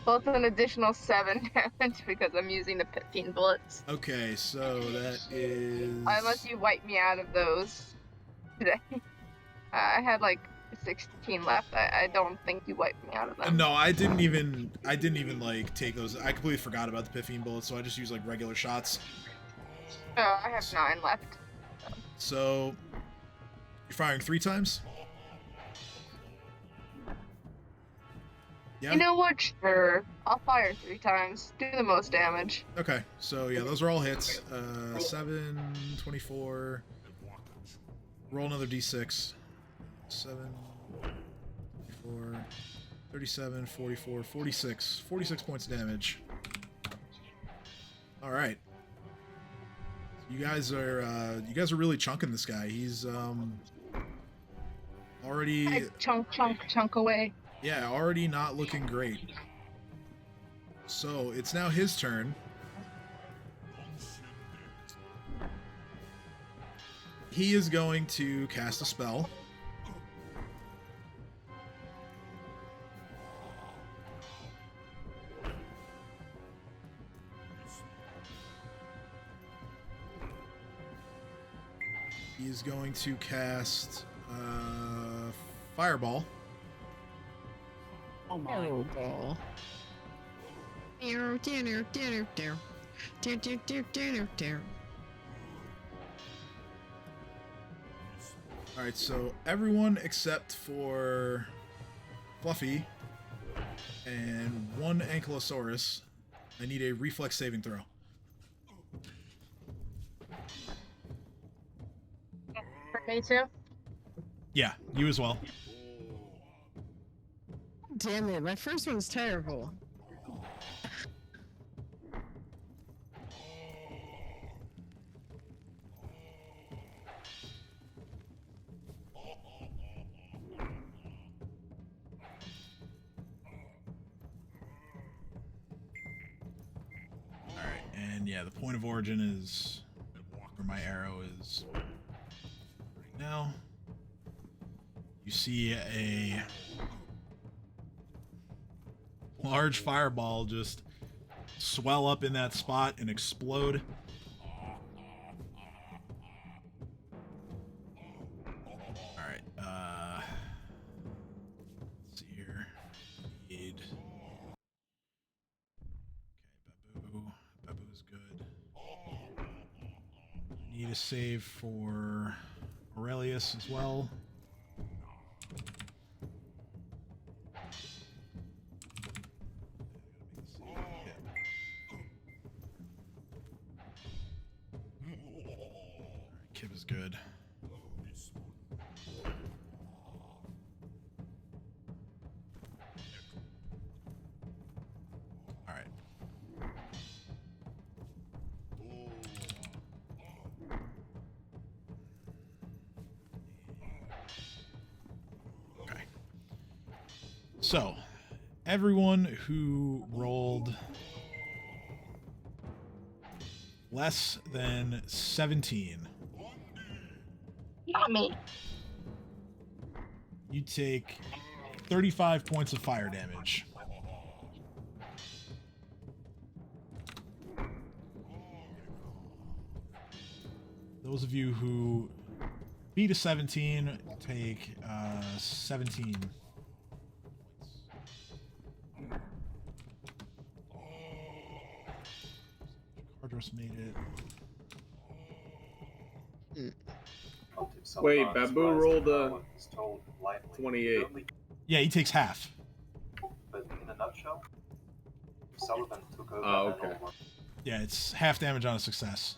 Both an additional 7 damage because I'm using the 15 bullets. Okay, so that is Unless you wipe me out of those today. I had like 16 left. I don't think you wiped me out of them. No, I didn't even like take those. I completely forgot about the Piffine bullets, so I just used like regular shots. Oh, I have 9 left. So you're firing 3 times? Yeah. You know what? Sure. I'll fire 3 times. Do the most damage. Okay, so yeah, those are all hits. 7, 24. Roll another d6. 7, 24, 37, 44, 46. 46 points of damage. All right. You guys are really chunking this guy. He's already I chunk away. yeah, already not looking great. So it's now his turn. He is going to cast a spell. He's going to cast Fireball. Oh my. Fireball. Alright, so everyone except for Fluffy and one Ankylosaurus, I need a reflex saving throw. For me too? Yeah, you as well. Damn it, my first one's terrible. Alright, and yeah, the point of origin is where my arrow is right now. You see a large fireball just swell up in that spot and explode. Alright, let's see here. Need... Okay, Babu's good. Need a save for Aurelius as well. Kib is good. Alright. Okay. So, everyone who rolled less than 17, Not me. you take 35 points of fire damage. Those of you who beat a 17 take 17 points. Cardros made it. Wait, Babu rolled a 28. Yeah, he takes half. But in a nutshell, Sullivan took over. Oh, okay. Yeah, it's half damage on a success.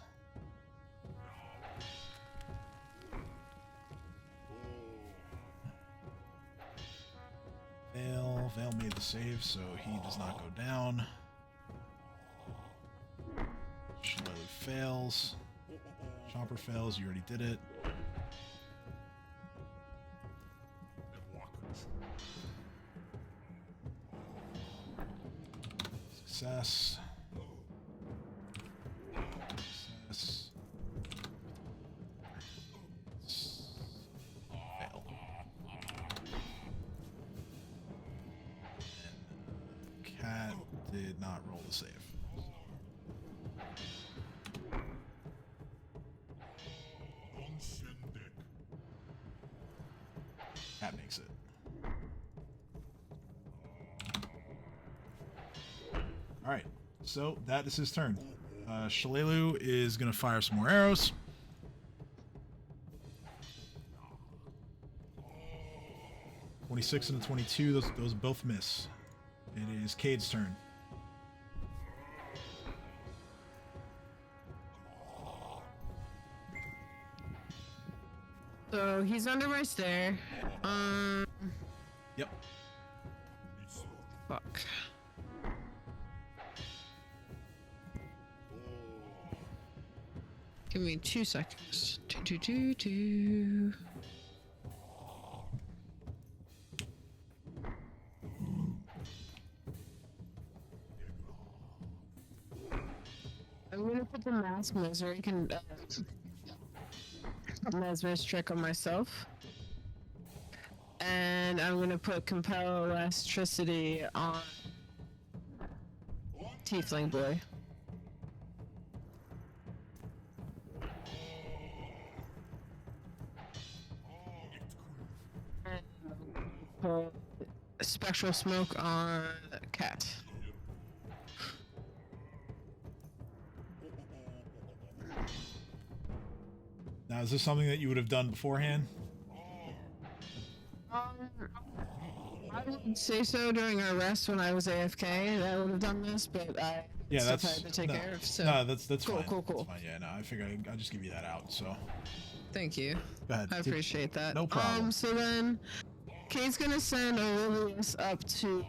Vale made the save, so he does not go down. Shillelagh fails. Chomper fails, you already did it. Success. Success. Fail. And Cat did not roll the save. That makes it. Alright, so that is his turn. Shalelu is going to fire some more arrows. .26 and a 22, those both miss. It is Cade's turn. So he's under my stair. Yep. Fuck. Give me 2 seconds. Two. I'm gonna put the mask misery mesmer's trick on myself. And I'm gonna put compel electricity on Tiefling Boy. And put spectral smoke on Cat. Now, is this something that you would have done beforehand? I would say so during our rest when I was AFK. That I would have done this, but I still had to take care of. So no, that's cool, fine. cool. That's fine. Yeah, no, I figured I'd just give you that out. So Thank you. go ahead. I appreciate that. No problem. So then, Kate's gonna send Aurelius up to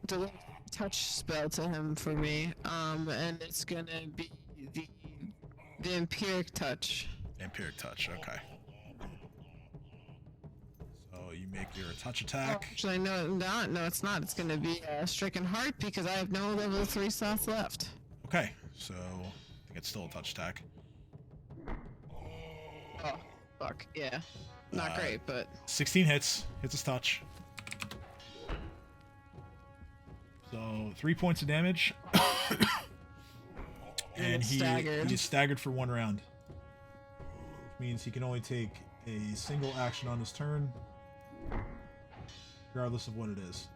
deliver a touch spell to him for me. And it's gonna be the empiric touch. Empiric touch. Okay. So you make your touch Oh, attack. actually, no, it's not. It's gonna be stricken heart because I have no level 3 slots left. Okay. So I think it's still a touch attack. Oh, fuck, yeah. Not great, but 16 hits. Hits his touch. So 3 points of damage. And he's staggered for 1 round. Which means he can only take a single action on his turn, regardless of what it is.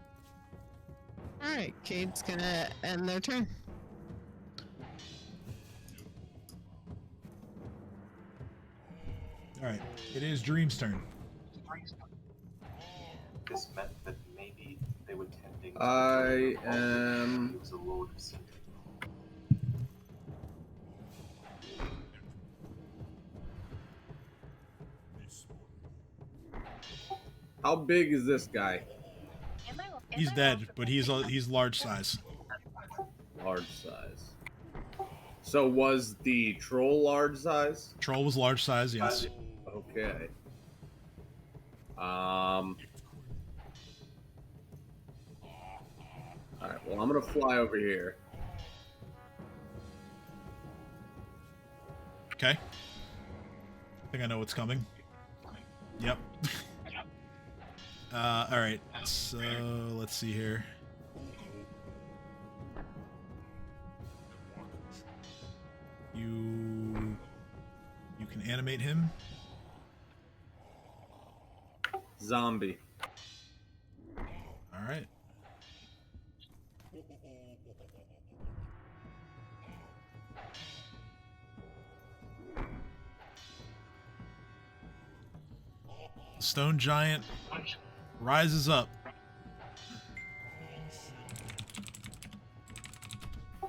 alright, Kate's gonna end their turn. Alright, it is Dream's turn. This meant that maybe they were tending to I am. He was a lord of sin. How big is this guy? He's dead, but he's large size. Large size. So was the troll large size? Troll was large size, yes. Okay. Alright, well, I'm gonna fly over here. Okay. I think I know what's coming. Yep. Alright, so let's see here. You can animate him. Zombie. Alright. Stone giant rises up.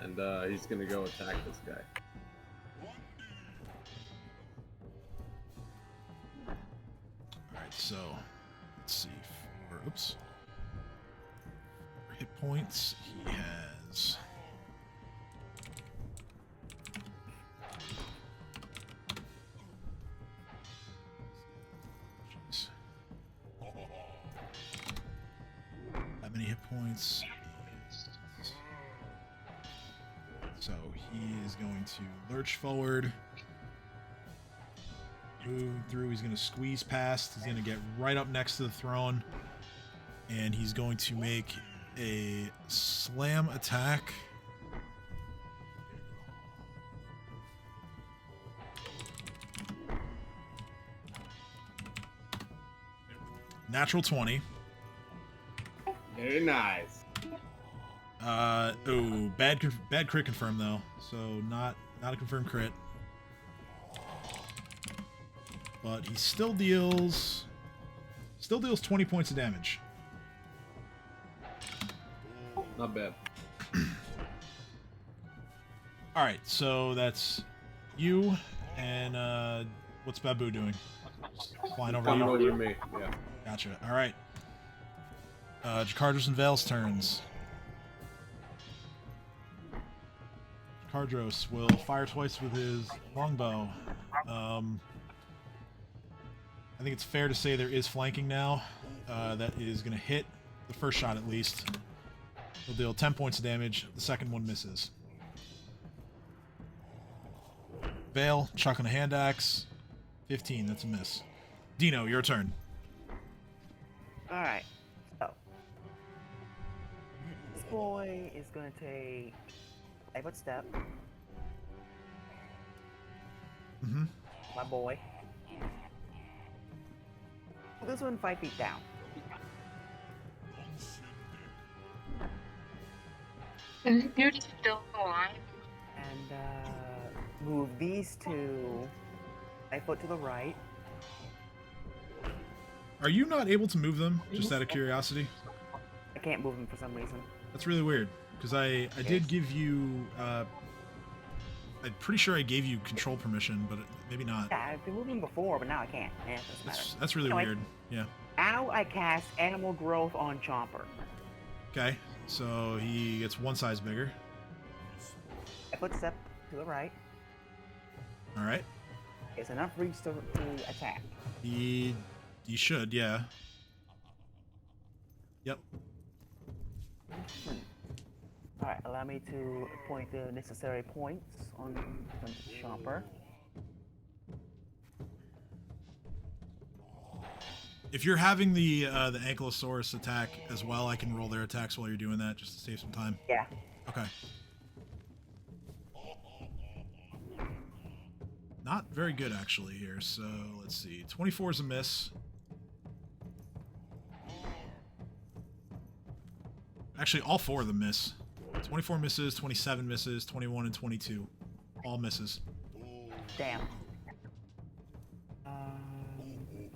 And he's gonna go attack this guy. Alright, so let's see. For hit points, he has jeez. That many hit points. So he is going to lurch forward. Move through. He's going to squeeze past. He's going to get right up next to the throne. And he's going to make a slam attack. Natural 20. Very nice. Bad crit confirm though, so not a confirmed crit. But he still deals 20 points of damage. Not bad. All right, so that's you, and what's Babu doing? Just flying over Coming you. over to me. Yeah. Gotcha. All right. Jakardros and Vale's turns. Jakardros will fire twice with his longbow. I think it's fair to say there is flanking now. That is going to hit the first shot at least. He'll deal 10 points of damage. The second one misses. Vale, chucking a hand axe. 15, that's a miss. Dino, your turn. Alright. So. This boy is gonna take a footstep. Mm-hmm. My boy. This one 5 feet down. Is this dude still alive? And move these two a foot to the right. Are you not able to move them, just out of curiosity? I can't move them for some reason. That's really weird, because I did give you, I'm pretty sure I gave you control permission, but maybe not. Yeah, I've been moving before, but now I can't. Yeah, it doesn't matter. That's really Anyway. weird. Yeah. Now I cast Animal Growth on Chomper. Okay, so he gets one size bigger. A footstep to the right. All right. It's enough reach to attack. He should, yeah. Yep. Alright, allow me to point the necessary points on Chomper. If you're having the Ankylosaurus attack as well, I can roll their attacks while you're doing that, just to save some time. Yeah. Okay. Not very good, actually, here. So, let's see. 24 is a miss. Actually, all four of them miss. 24 misses, 27 misses, 21 and 22. All misses. Damn. Let's see.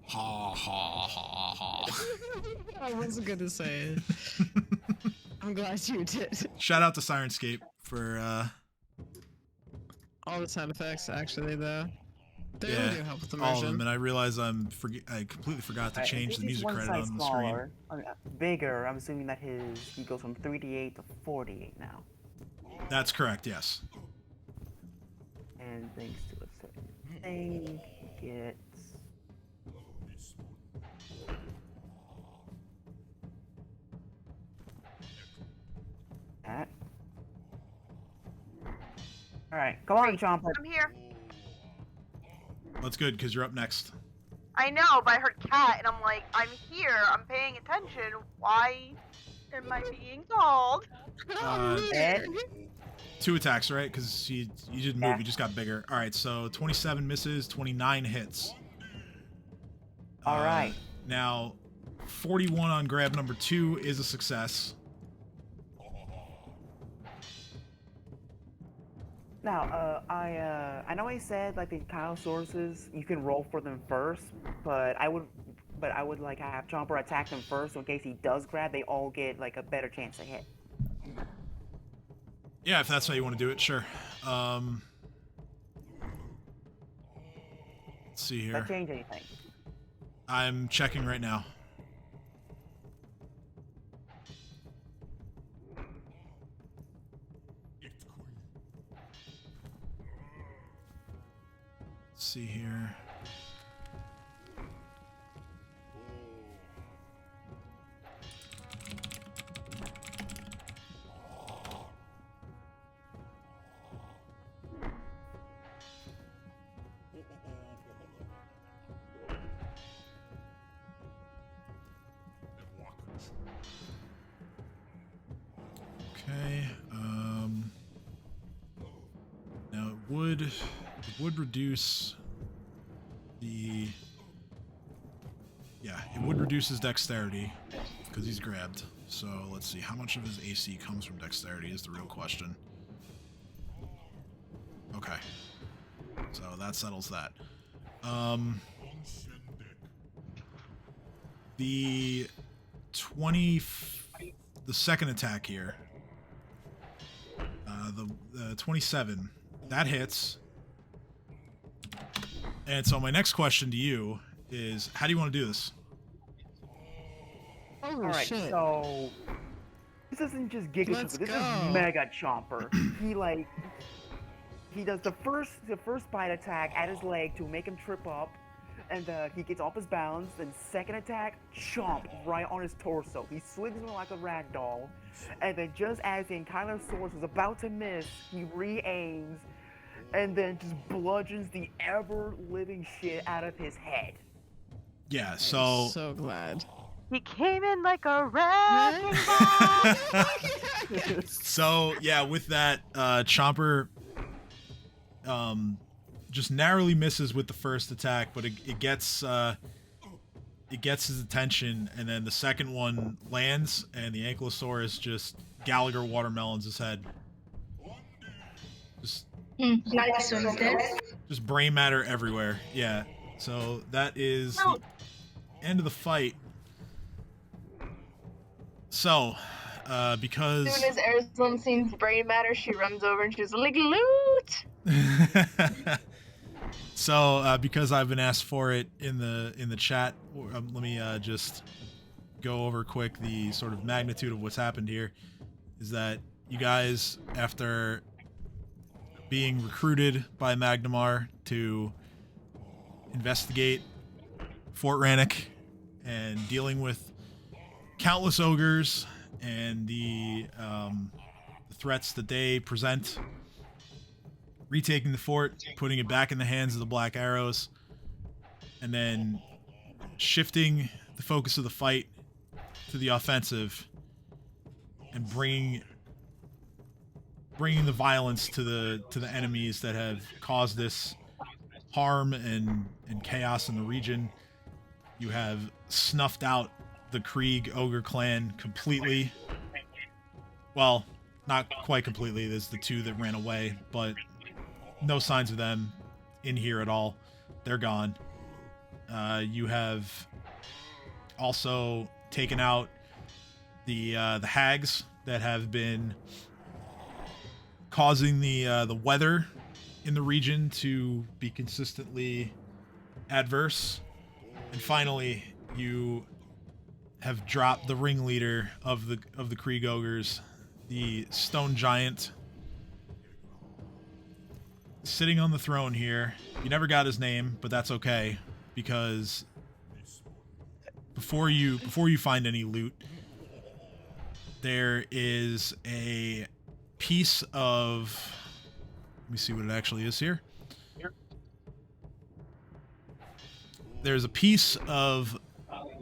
Ha, ha, ha, ha. I wasn't gonna say it. I'm glad you did. Shout out to Sirenscape for, All the sound effects, actually, though. They yeah, really do help with the all of immersion. them, and I realize I completely forgot to Alright, change since the he's music one credit size on the screen. smaller, bigger, I'm assuming that he goes from 3d8 to 4d8 now. That's correct, yes. And thanks to a certain thing, he gets... that. Alright, come on, Chomper. I'm here. That's good, because you're up next. I know, but I heard cat, and I'm like, I'm here. I'm paying attention. Why am I being called? Ed? 2 attacks, right? Because you didn't move, Yeah. you just got bigger. All right, so 27 misses, 29 hits. Alright. Now, 41 on grab number 2 is a success. Now, I know I said like the Kyosauruses, you can roll for them first, but I would like have Chomper attack them first, so in case he does grab, they all get like a better chance to hit. Yeah, if that's how you want to do it, sure. Let's see Does here. that change anything? I'm checking right now. Let's see here. Okay, would reduce the... Yeah, it would reduce his dexterity because he's grabbed. So let's see, how much of his AC comes from dexterity is the real question. Okay. So that settles that. The second attack here, the 27, that hits. And so my next question to you is, how do you want to do this? Oh Alright, shit. so this isn't just Giga Let's Chomper, this go. is Mega Chomper. He does the first bite attack at his leg to make him trip up, and he gets off his balance. Then second attack, chomp right on his torso. He swings him like a rag doll, and then just as the Ankylosaurus was about to miss, he re-aims, and then just bludgeons the ever-living shit out of his head. Yeah, so... I'm so glad. He came in like a wrecking ball. So, yeah, with that, Chomper just narrowly misses with the first attack, but it gets his attention, and then the second one lands, and the Ankylosaurus just Gallagher watermelons his head. Nice one, Dad. Just brain matter everywhere. Yeah. So that is the end of the fight. So, because... As soon as Arizona sees brain matter, she runs over and she's like, loot! So, because I've been asked for it in the chat, let me just go over quick the sort of magnitude of what's happened here. Is that you guys, after being recruited by Magnamar to investigate Fort Rannoch and dealing with countless ogres and the threats that they present, retaking the fort, putting it back in the hands of the Black Arrows, and then shifting the focus of the fight to the offensive and bringing the violence to the enemies that have caused this harm and chaos in the region. You have snuffed out the Kreeg ogre clan completely. Well, not quite completely. There's the two that ran away, but no signs of them in here at all. They're gone. You have also taken out the hags that have been causing the weather in the region to be consistently adverse. And finally, you have dropped the ringleader of the Kreeg ogres, the stone giant, sitting on the throne here. You never got his name, but that's okay, because before you find any loot, there is a piece of... Let me see what it actually is here. There's a piece of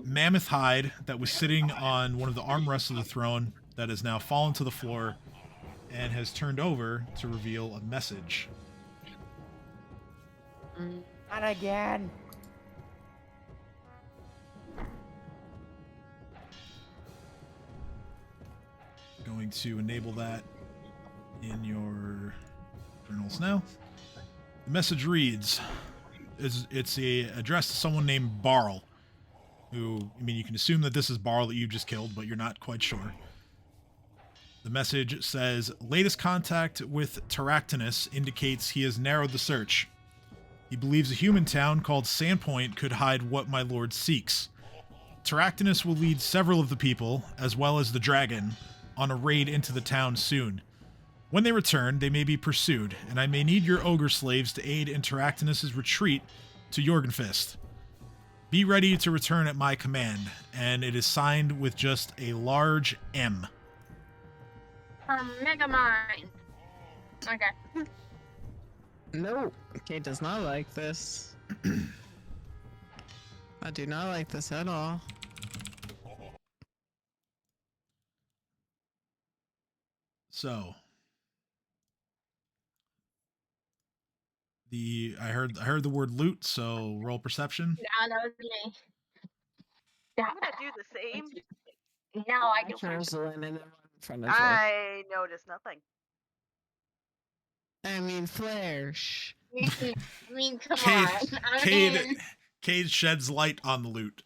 mammoth hide that was sitting on one of the armrests of the throne that has now fallen to the floor and has turned over to reveal a message. Not again. Going to enable that in your journals now. The message reads, it's addressed to someone named Barl, who, I mean, you can assume that this is Barl that you just killed, but you're not quite sure. The message says, latest contact with Terractinus indicates he has narrowed the search. He believes a human town called Sandpoint could hide what my lord seeks. Terractinus will lead several of the people, as well as the dragon, on a raid into the town soon. When they return, they may be pursued, and I may need your ogre slaves to aid in Terractinus' retreat to Jorgenfist. Be ready to return at my command, and it is signed with just a large M. Mega Mind. Okay. No, Kate does not like this. I do not like this at all. So, I heard the word loot, so roll perception. No, that was me. Yeah. I'm gonna do the same. No, I do Turns first. the line and then one in front of you. I noticed nothing. I mean, flare. Shh. I mean, come Cade, on. I Cade, mean, Cade sheds light on the loot.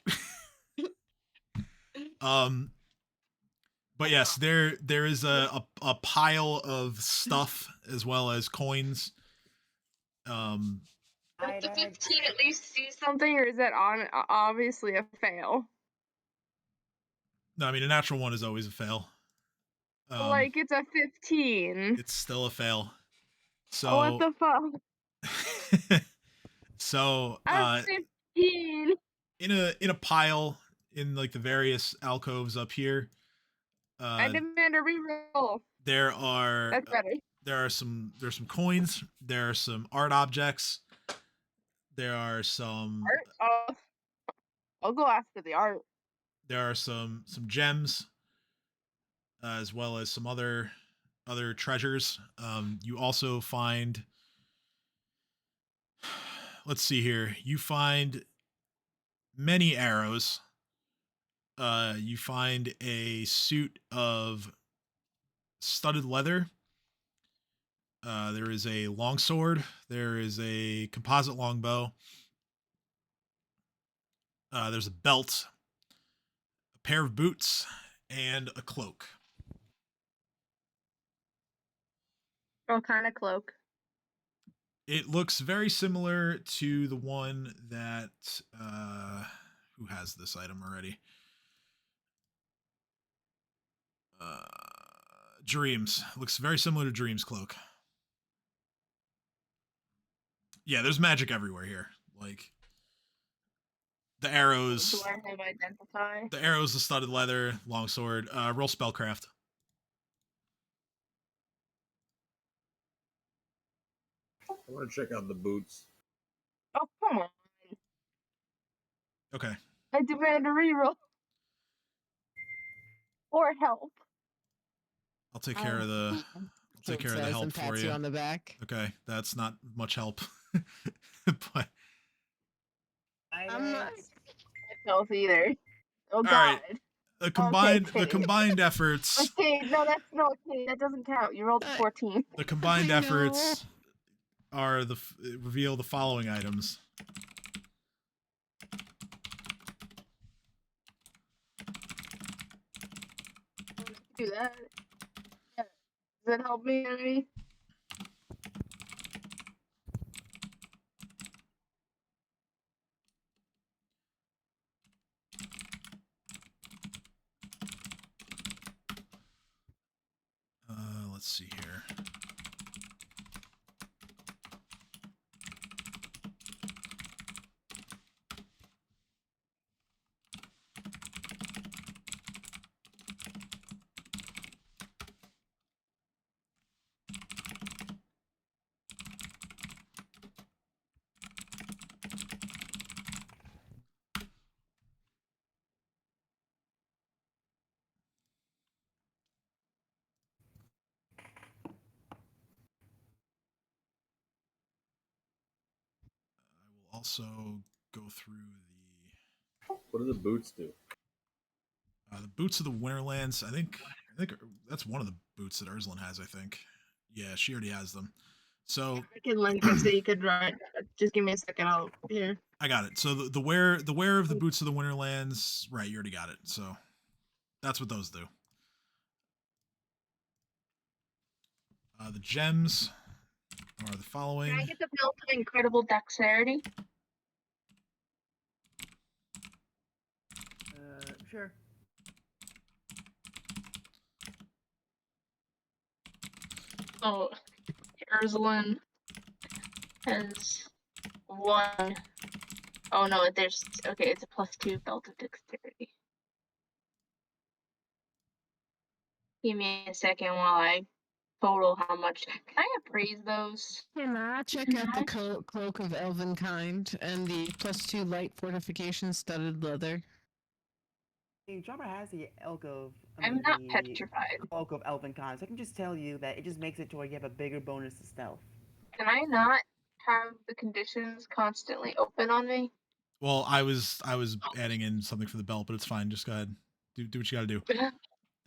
But yes, there is a pile of stuff as well as coins. does I'd, the 15 at least see something, or is that obviously a fail? No, I mean a natural one is always a fail. Like, it's a 15. It's still a fail. So What the fuck? so A 15. in a pile in like the various alcoves up here, I demand a reroll. there are That's better. there's some coins, there are some art objects, there are some Art? I'll go after the art. there are some gems, as well as some other treasures. You also find, let's see here, you find many arrows. You find a suit of studded leather. There is a longsword. There is a composite longbow. There's a belt, a pair of boots, and a cloak. What kind of cloak? It looks very similar to the one that who has this item already? Dreams. Looks very similar to Dreams cloak. Yeah, there's magic everywhere here. Like the arrows. Do I have identify? The arrows, the studded leather, longsword. Roll spellcraft. I want to check out the boots. Oh, come on. Okay. I demand a reroll. Or help. I'll take care of the Kid help and for pats you. on the back. Okay, that's not much help. But I'm not. Help either. Oh, God. right. the Okay. combined efforts. Okay, no, that's not okay. That doesn't count. You rolled 14. The combined I know. efforts are reveal the following items. Do that. Yeah. Does that help me, Emily? Let's see here. Also go through What do the boots do? the boots of the Winterlands. I think that's one of the boots that Urslan has. I think. Yeah, she already has them. So I can link it so you could write. Just give me a second. I'll here. I got it. So the wear of the boots of the Winterlands. Right, you already got it. So that's what those do. The gems are the following. Can I get the belt of incredible dexterity? Sure. Oh, Urslan has 1. Oh no, there's okay. It's a +2 belt of dexterity. Give me a second while I total how much. Can I appraise those? Can I check out the cloak of elven kind and the +2 light fortification studded leather? Hey, Jobber has the I'm not petrified. cloak of elven kind, so I can just tell you that it just makes it to where you have a bigger bonus to stealth. Can I not have the conditions constantly open on me? Well, I was adding in something for the belt, but it's fine. Just go ahead. Do what you got to do.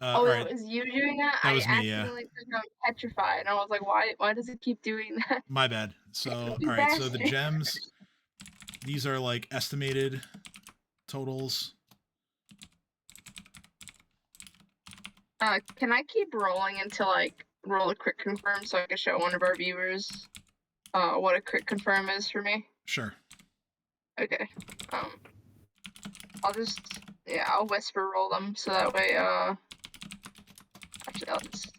Oh, All that right. was you doing that? That I was me, yeah. accidentally clicked on petrified, and I was like, why does it keep doing that? My bad. So, You all right. So the bastard. gems, these are like estimated totals. Can I keep rolling until like roll a crit confirm so I can show one of our viewers what a crit confirm is for me? Sure. Okay. I'll just I'll whisper roll them so that way actually I'll just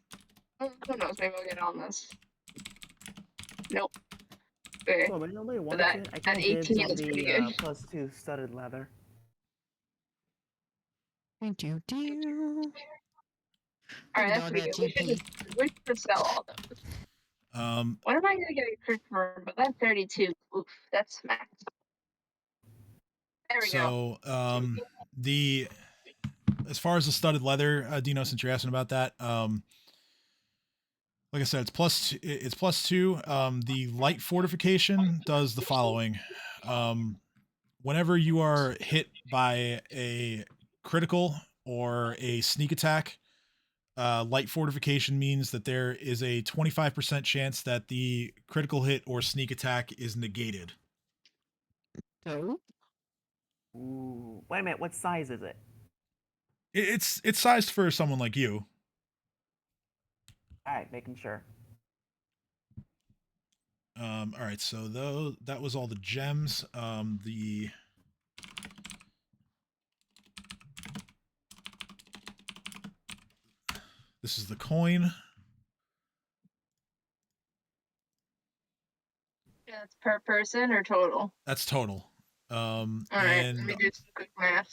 who knows, maybe I'll get on this. Nope. Okay. Well, but nobody wants that- it. I that can't dibs 18 on is pretty the good. +2 studded leather. Thank you, dear. Alright, that's All pretty that good. We should just sell all those. When am I gonna get a crit confirm? But that's 32. Oof, that's max. There we go. So, the as far as the studded leather, Dino, since you're asking about that, like I said, it's +2. The light fortification does the following. Whenever you are hit by a critical or a sneak attack, light fortification means that there is a 25% chance that the critical hit or sneak attack is negated. So, Ooh, wait a minute. What size is it? It's sized for someone like you. All right, making sure. All right, so that was all the gems. This is the coin. Yeah, that's per person or total? That's total. Alright, and let me do some quick math.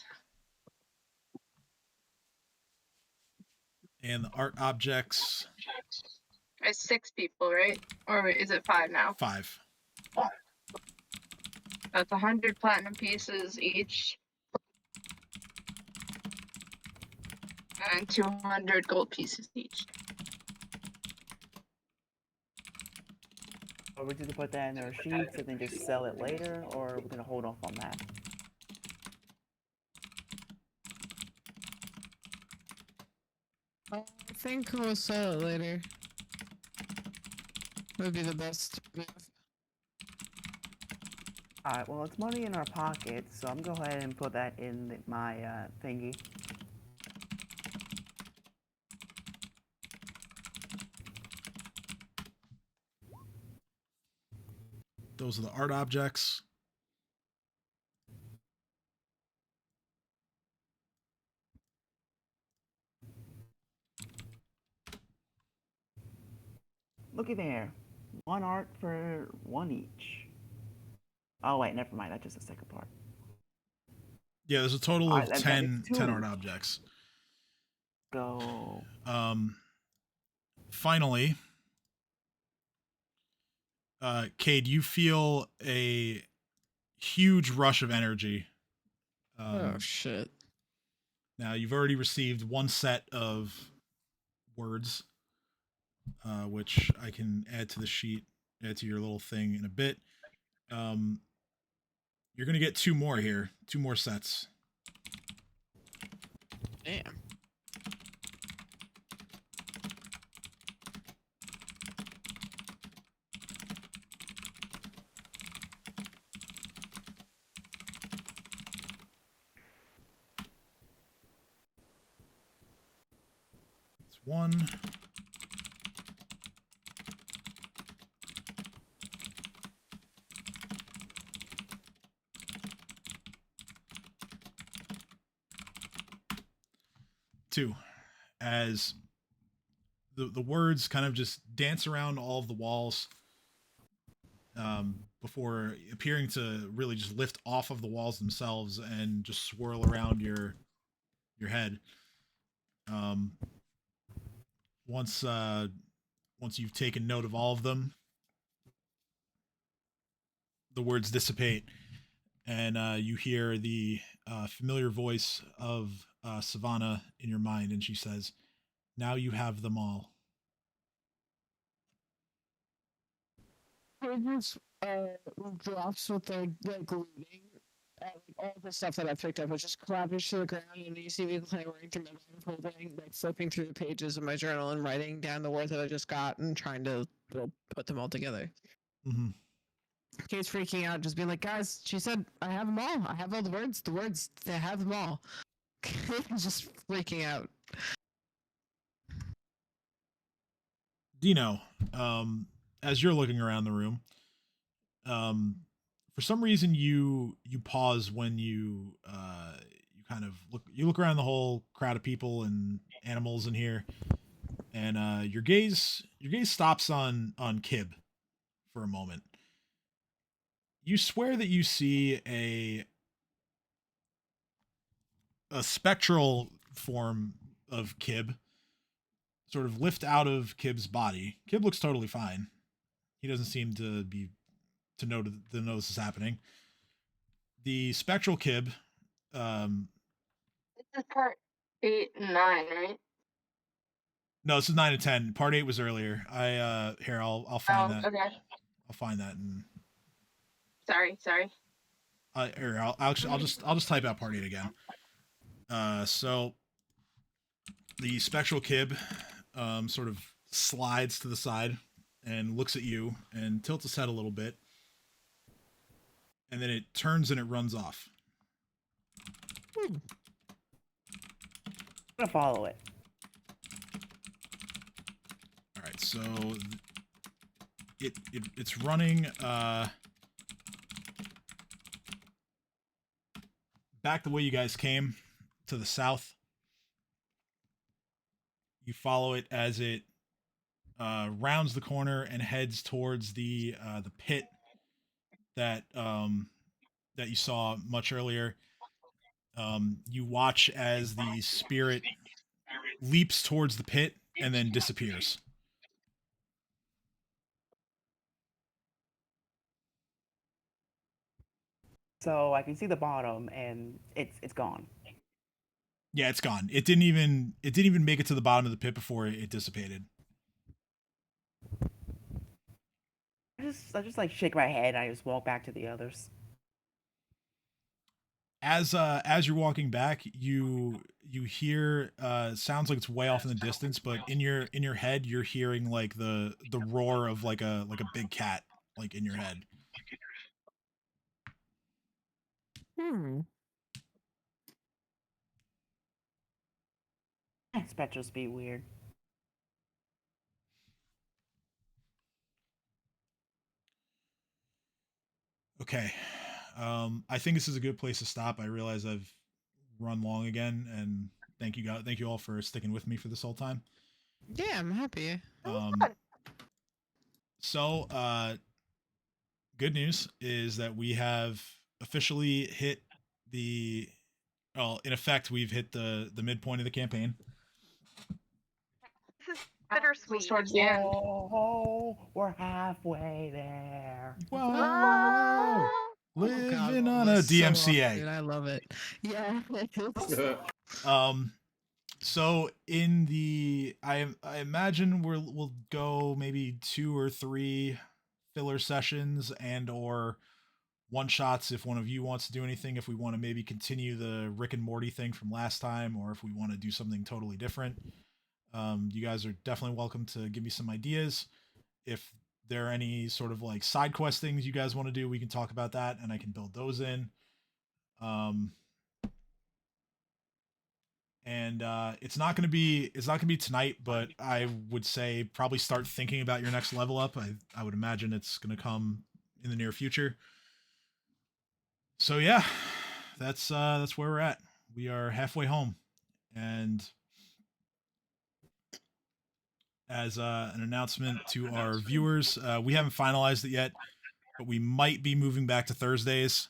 and the art objects, It's 6 people, right? Or wait, is it 5 now? 5. That's 100 platinum pieces each. And 200 gold pieces each. Are we going to put that in our sheets and then just sell it later, or are we going to hold off on that? I think we'll sell it later. Would be the best move. Alright, well, it's money in our pockets, so I'm going to go ahead and put that in my thingy. Those are the art objects. Looky there. 1 art for 1 each. Oh, wait, never mind. That's just the second part. Yeah, there's a total of Alright, that 10 is 10 art two. objects. Go. Finally, Cade, you feel a huge rush of energy. Oh shit. Now you've already received 1 set of words, which I can add to the sheet, add to your little thing in a bit. You're gonna get 2 more here, 2 more sets. Damn. It's 1. Two, as the words kind of just dance around all of the walls, before appearing to really just lift off of the walls themselves and just swirl around your head. Once you've taken note of all of them, the words dissipate, and you hear the familiar voice of Savannah in your mind, and she says, "Now you have them all." drops with their like looting. All the stuff that I picked up was just collapsed to the ground, and you see me clambering through my holding, like flipping through the pages of my journal and writing down the words that I just got and trying to put them all together. Mm-hmm. Kate's freaking out, just being like, "Guys," she said, "I have them all. I have all the words. The words, I have them all." Just freaking out. Dino, as you're looking around the room, for some reason you pause when you kind of look around the whole crowd of people and animals in here, and your gaze stops on Kib for a moment. You swear that you see a spectral form of Kib sort of lift out of Kib's body. Kib looks totally fine. He doesn't seem to know this is happening. The spectral Kib, This is part 8 and 9, right? no, this is 9 and 10. Part 8 was earlier. I'll find that. Okay. I'll find that and Sorry. here, I'll just type out part 8 again. So the spectral Kib sort of slides to the side and looks at you and tilts its head a little bit. And then it turns and it runs off. I'm gonna follow it. All right, so it's running back the way you guys came, to the south. You follow it as it rounds the corner and heads towards the pit that you saw much earlier. You watch as the spirit leaps towards the pit and then disappears. So I can see the bottom, and it's gone. Yeah, it's gone. It didn't even make it to the bottom of the pit before it dissipated. I just like shake my head. And I just walk back to the others. As you're walking back, you hear sounds like it's way off in the distance, but in your head you're hearing like the roar of like a big cat, like in your head. Specters be weird. Okay. I think this is a good place to stop. I realize I've run long again, and thank you all for sticking with me for this whole time. Yeah, I'm happy. So good news is that we have officially hit in effect we've hit the midpoint of the campaign. This is bittersweet. Towards the end. Oh, we're halfway there. Whoa! Living on a DMCA. Dude, I love it. Yeah. So in the I imagine we'll go maybe 2 or 3 filler sessions and or one shots if one of you wants to do anything, if we want to maybe continue the Rick and Morty thing from last time, or if we want to do something totally different. You guys are definitely welcome to give me some ideas. If there are any sort of like side quest things you guys want to do, we can talk about that and I can build those in. And it's not gonna be tonight, but I would say probably start thinking about your next level up. I would imagine it's gonna come in the near future. So yeah, that's where we're at. We are halfway home, and as an announcement to our viewers, we haven't finalized it yet, but we might be moving back to Thursdays.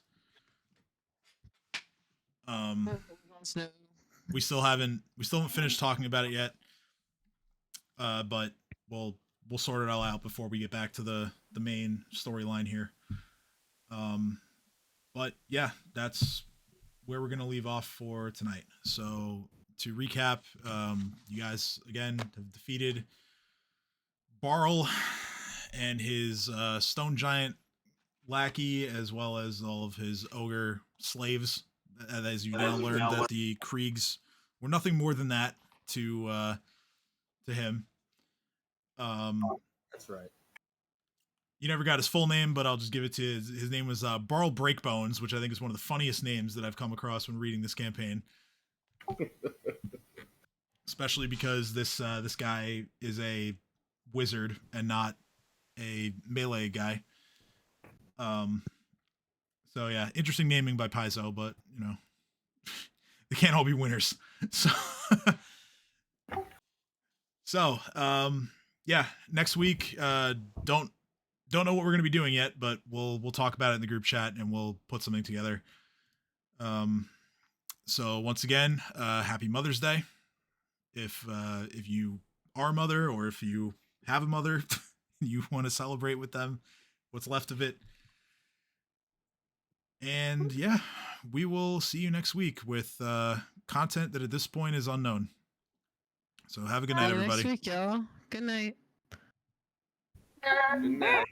We still haven't finished talking about it yet, but we'll sort it all out before we get back to the main storyline here. But yeah, that's where we're gonna leave off for tonight. So to recap, you guys again have defeated Barl and his stone giant lackey as well as all of his ogre slaves. As you now learn that the Kreegs were nothing more than that to him. That's right. You never got his full name, but I'll just give it to his name was Barl Breakbones, which I think is one of the funniest names that I've come across when reading this campaign. Especially because this guy is a wizard and not a melee guy. So yeah, interesting naming by Paizo, but you know, they can't all be winners. So yeah, next week, don't know what we're gonna be doing yet, but we'll talk about it in the group chat and we'll put something together. So once again, happy Mother's Day. If you are a mother or if you have a mother, you want to celebrate with them, what's left of it. And yeah, we will see you next week with content that at this point is unknown. So have a good night, everybody. Next week, y'all. Good night. Good night.